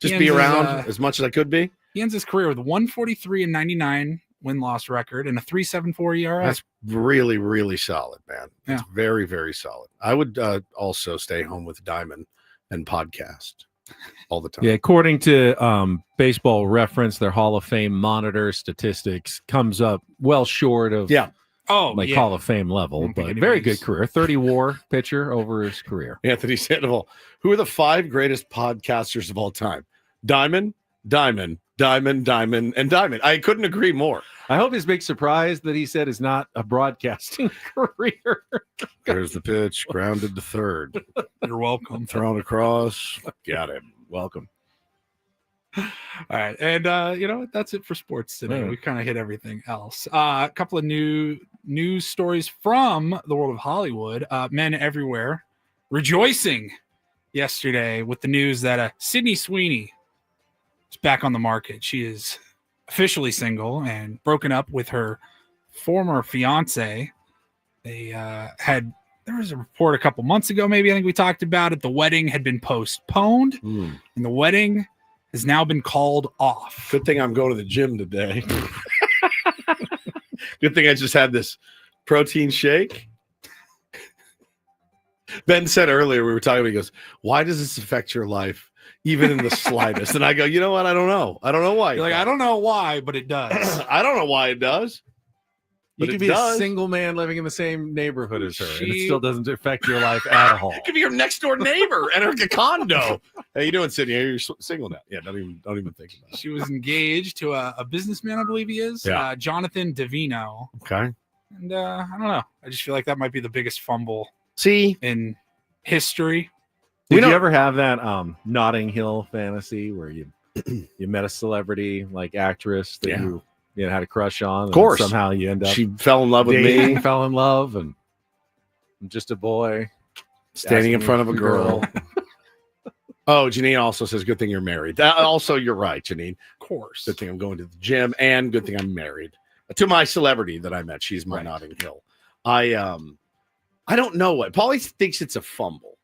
Just He be ends his, around as much as I could be. He ends his career with 143-99 win-loss record and a 3.74 ERA. That's really, really solid, man. It's Yeah. very, very solid. I would also stay home with Diamond and podcast all the time. Yeah, according to Baseball Reference, their Hall of Fame monitor statistics comes up well short of Hall of Fame level, but very good career. 30 WAR pitcher over his career. Anthony Sandoval. Who are the 5 greatest podcasters of all time? Diamond, Diamond, Diamond, Diamond, and Diamond. I couldn't agree more. I hope his big surprise that he said is not a broadcasting career. There's the pitch, grounded to third. You're welcome. Thrown across. Got it. Welcome. All right. And that's it for sports today. Right. We kind of hit everything else. A couple of news stories from the world of Hollywood. Men everywhere rejoicing yesterday with the news that Sydney Sweeney is back on the market. She is officially single and broken up with her former fiance. There was a report a couple months ago, maybe, I think we talked about it. The wedding had been postponed and the wedding has now been called off. Good thing I'm going to the gym today. Good thing I just had this protein shake. Ben said earlier, we were talking, he goes, why does this affect your life, even in the slightest? And I go, you know what? I don't know. I don't know why. You're like, I don't know why, but it does. I don't know why it does. You But could it be does. a single man living in the same neighborhood as her, and it still doesn't affect your life at all. It could be your next door neighbor and her condo. How you doing, Sydney? You're single now. Yeah, don't even think about it. She was engaged to a businessman, I believe he is, Yeah. Jonathan Davino. Okay. And I don't know. I just feel like that might be the biggest fumble in history. Did you ever have that Notting Hill fantasy where you met a celebrity, like actress that you had a crush on? Of course. And somehow you end up She fell in love with dating, me. fell in love, and I'm just a boy Standing in asking front of a you girl. Oh, Janine also says, good thing you're married. Also, you're right, Janine. Of course. Good thing I'm going to the gym, and good thing I'm married. To my celebrity that I met. She's my Notting Hill. I don't know what. Paulie thinks it's a fumble.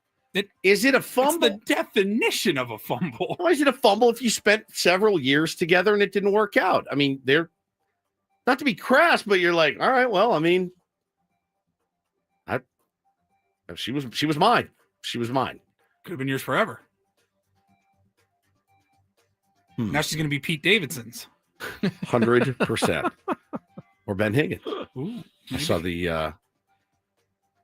Is it a fumble? It's the definition of a fumble. Why is it a fumble if you spent several years together and it didn't work out? I mean, they're not to be crass, but you're like, all right, well, I mean, she was mine. She was mine. Could have been yours forever. Now she's going to be Pete Davidson's. 100%. Or Ben Higgins. Ooh, I saw the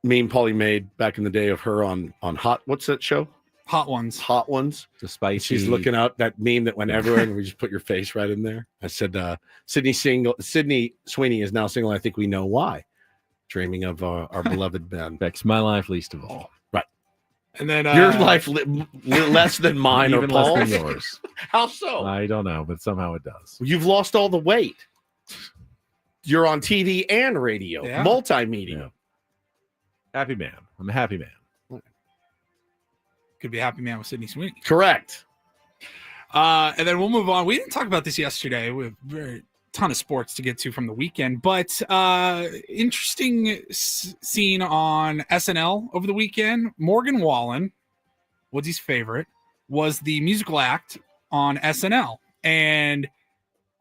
meme Paulie made back in the day of her on Hot. What's that show? Hot Ones. Hot Ones. The spicy. She's looking out that meme that went everywhere, and we just put your face right in there. I said, Sydney Sweeney is now single. I think we know why. Dreaming of our beloved Ben. Affects my life least of all. Right. And then your life less than mine or Even less Paul's. than yours. How so? I don't know, but somehow it does. You've lost all the weight. you're on TV and radio, multimedia. Happy man. I'm a happy man. Could be a happy man with Sydney Sweeney. Correct. And then we'll move on. We didn't talk about this yesterday. We have a ton of sports to get to from the weekend, but interesting scene on SNL over the weekend. Morgan Wallen, Woodsy's favorite, was the musical act on SNL. And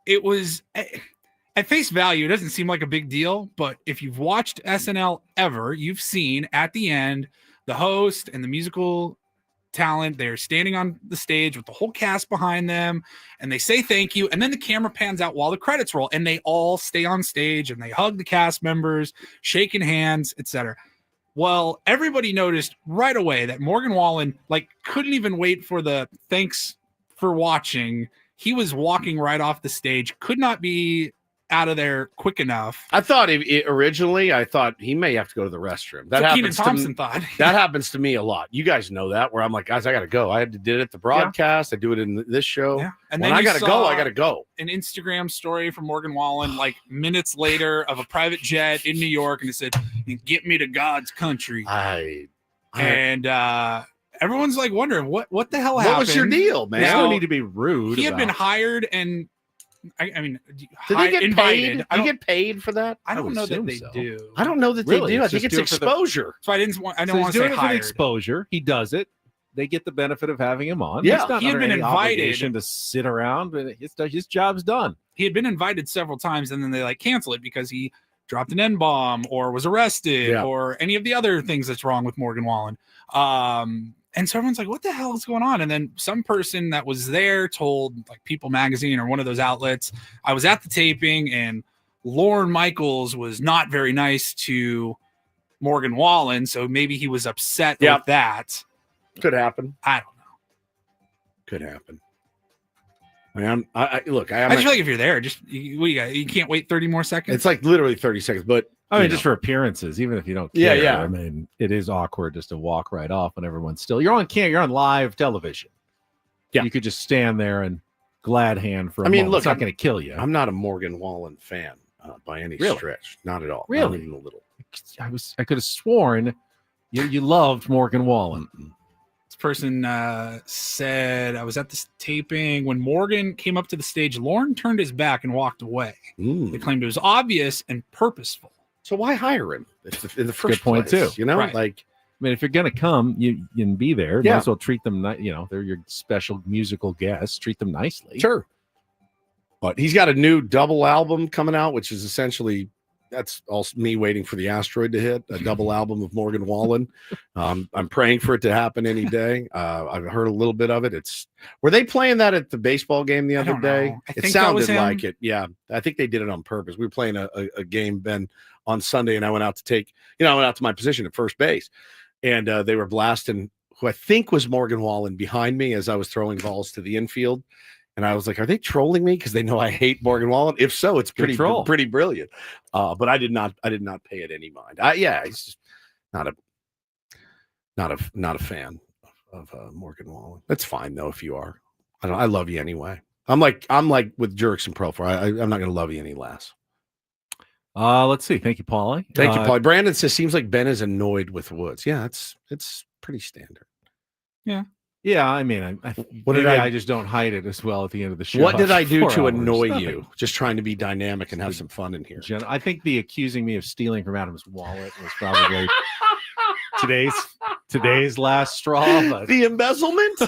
it was, at face value, it doesn't seem like a big deal, but if you've watched SNL ever, you've seen at the end, the host and the musical talent, they're standing on the stage with the whole cast behind them, and they say thank you, and then the camera pans out while the credits roll, and they all stay on stage, and they hug the cast members, shaking hands, etc. Well, everybody noticed right away that Morgan Wallen couldn't even wait for the thanks for watching. He was walking right off the stage, could not be out of there quick enough. I thought originally he may have to go to the restroom. That Keenan Thompson thought. That happens to me a lot. You guys know that, where I'm like, guys, I got to go. I did it at the broadcast. I do it in this show. Yeah. And when then I got to go, I got to go. An Instagram story from Morgan Wallen, minutes later, of a private jet in New York, and it said, "Get me to God's country." And everyone's wondering what the hell happened. What was your deal, man? There's no need to be rude. He had been hired, and I mean, did they get invited. paid? Do you get paid for that? I don't know that they do. I don't know that they do. I think it's exposure. So I didn't want to he's say doing it for the hired. exposure. He does it. They get the benefit of having him on. Yeah. He's not He had under been any invited obligation to sit around. His job's done. He had been invited several times, and then they cancel it because he dropped an N-bomb or was arrested or any of the other things that's wrong with Morgan Wallen. And so everyone's like, what the hell is going on? And then some person that was there told People Magazine or one of those outlets, I was at the taping and Lorne Michaels was not very nice to Morgan Wallen. So maybe he was upset with that. Could happen. I don't know. Could happen. I mean, I just feel like if you're there, you can't wait 30 more seconds. It's literally 30 seconds, but I mean, just for appearances, even if you don't care. Yeah. I mean, it is awkward just to walk right off when everyone's still. You're on camera. You're on live television. Yeah, you could just stand there and glad hand for. Moment. Look, it's not going to kill you. I'm not a Morgan Wallen fan by any stretch. Not at all. Really, not even a little. I could have sworn you loved Morgan Wallen. This person said, I was at this taping when Morgan came up to the stage. Lorne turned his back and walked away. They claimed it was obvious and purposeful. So why hire him in the first Good point place? too. You know, Right. I mean, if you're going to come, you can be there. Yeah. Might as well treat them. They're your special musical guests. Treat them nicely. Sure. But he's got a new double album coming out, which is essentially that's also me waiting for the asteroid to hit. A double album of Morgan Wallen. I'm praying for it to happen any day. I've heard a little bit of it. Were they playing that at the baseball game the other day? It sounded like it. Yeah, I think they did it on purpose. We were playing a game, Ben, on Sunday, and I went out to my position at first base, and they were blasting who I think was Morgan Wallen behind me as I was throwing balls to the infield. And I was like, are they trolling me because they know I hate Morgan Wallen? If so, it's pretty brilliant. But I did not pay it any mind. He's just not a fan of Morgan Wallen. That's fine though if you are. I love you anyway. I'm like with Jerks and Profar. I'm not going to love you any less. Let's see. Thank you, Paulie. Thank you, Paulie. Brandon says seems like Ben is annoyed with Woods. Yeah, it's pretty standard. Yeah. Yeah, I mean, I just don't hide it as well at the end of the show. What did I do 4 to hours. annoy Nothing. you? Just trying to be dynamic and have some fun in here. I think the accusing me of stealing from Adam's wallet was probably today's last straw. But the embezzlement.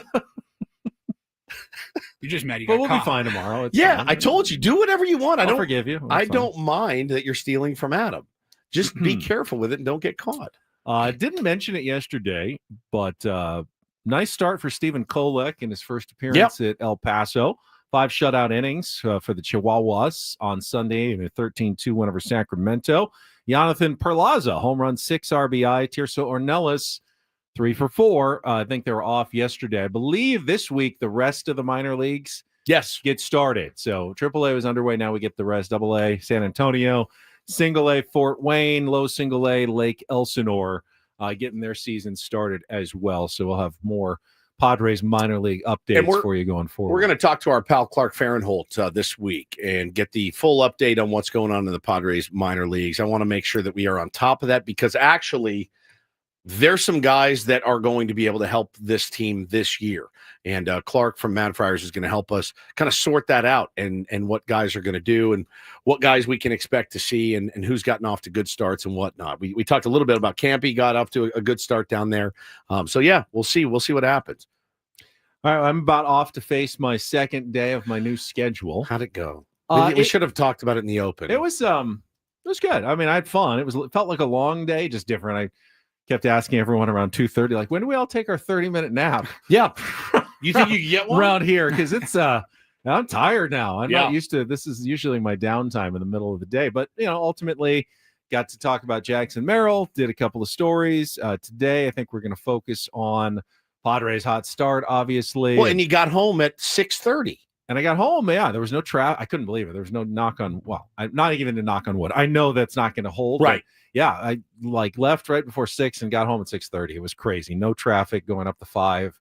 You're just mad. But we'll be fine tomorrow. It's Yeah, fine. I told you, do whatever you want. I I'll don't forgive you. I It's fine. don't mind that you're stealing from Adam. Just be careful with it and don't get caught. Didn't mention it yesterday, but nice start for Stephen Kolek in his first appearance at El Paso. 5 shutout innings for the Chihuahuas on Sunday in a 13-2 win over Sacramento. Jonathan Perlaza, home run, 6 RBI. Tirso Ornelas, 3 for 4. I think they were off yesterday. I believe this week the rest of the minor leagues get started. So AAA was underway. Now we get the rest. AA, San Antonio, Single A, Fort Wayne, low Single A, Lake Elsinore, getting their season started as well. So we'll have more Padres minor league updates for you going forward. We're going to talk to our pal Clark Fahrenholt this week and get the full update on what's going on in the Padres minor leagues. I want to make sure that we are on top of that because actually there's some guys that are going to be able to help this team this year. And Clark from Mad Friars is going to help us kind of sort that out and what guys are going to do and what guys we can expect to see and who's gotten off to good starts and whatnot. We talked a little bit about Campy got off to a good start down there. So, yeah, we'll see. We'll see what happens. All right, I'm about off to face my second day of my new schedule. How'd it go? We should have talked about it in the open. It was good. I mean, I had fun. It felt like a long day, just different. I kept asking everyone around 2:30, like, when do we all take our 30-minute nap? Yeah. You think you can get one? Around here? Because it's I'm tired now. I'm not used to this. Is usually my downtime in the middle of the day. But ultimately got to talk about Jackson Merrill, did a couple of stories. Today, I think we're going to focus on Padres hot start, obviously. Well, and you got home at 6:30. And I got home. Yeah, there was no traffic. I couldn't believe it. There was no knock on. Well, not even a knock on wood. I know that's not going to hold. Right. Yeah, I left right before 6 and got home at 6:30. It was crazy. No traffic going up the 5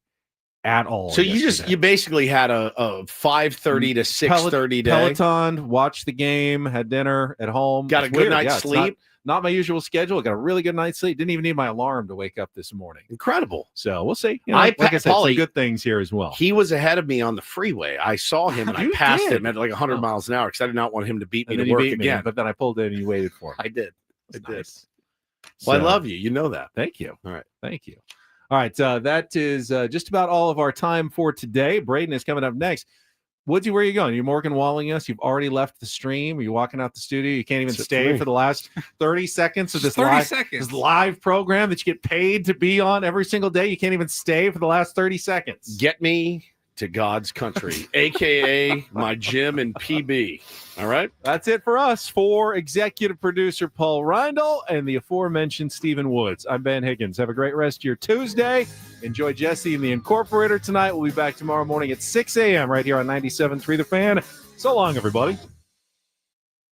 at all. So you basically had a 5:30 to 6:30 day. Peloton, watched the game, had dinner at home. Got a good night's sleep. Not my usual schedule. Got a really good night's sleep. Didn't even need my alarm to wake up this morning. Incredible. So we'll see. Like I said, some good things here as well. He was ahead of me on the freeway. I saw him and I passed him at like 100 miles an hour because I did not want him to beat me to work again. But then I pulled in and you waited for him. I did. Nice. Well, I love you. You know that. Thank you. All right. Thank you. All right. That is just about all of our time for today. Braden is coming up next. Woodsy, where are you going? You're Morgan Walling us. You've already left the stream. Are you walking out the studio? You can't even stay for the last 30 seconds of this live program that you get paid to be on every single day. You can't even stay for the last 30 seconds. Get me to God's country, a.k.a. my gym and PB. All right? That's it for us. For executive producer Paul Reindl and the aforementioned Stephen Woods, I'm Ben Higgins. Have a great rest of your Tuesday. Enjoy Jesse and the Incorporator tonight. We'll be back tomorrow morning at 6 a.m. right here on 97.3 The Fan. So long, everybody.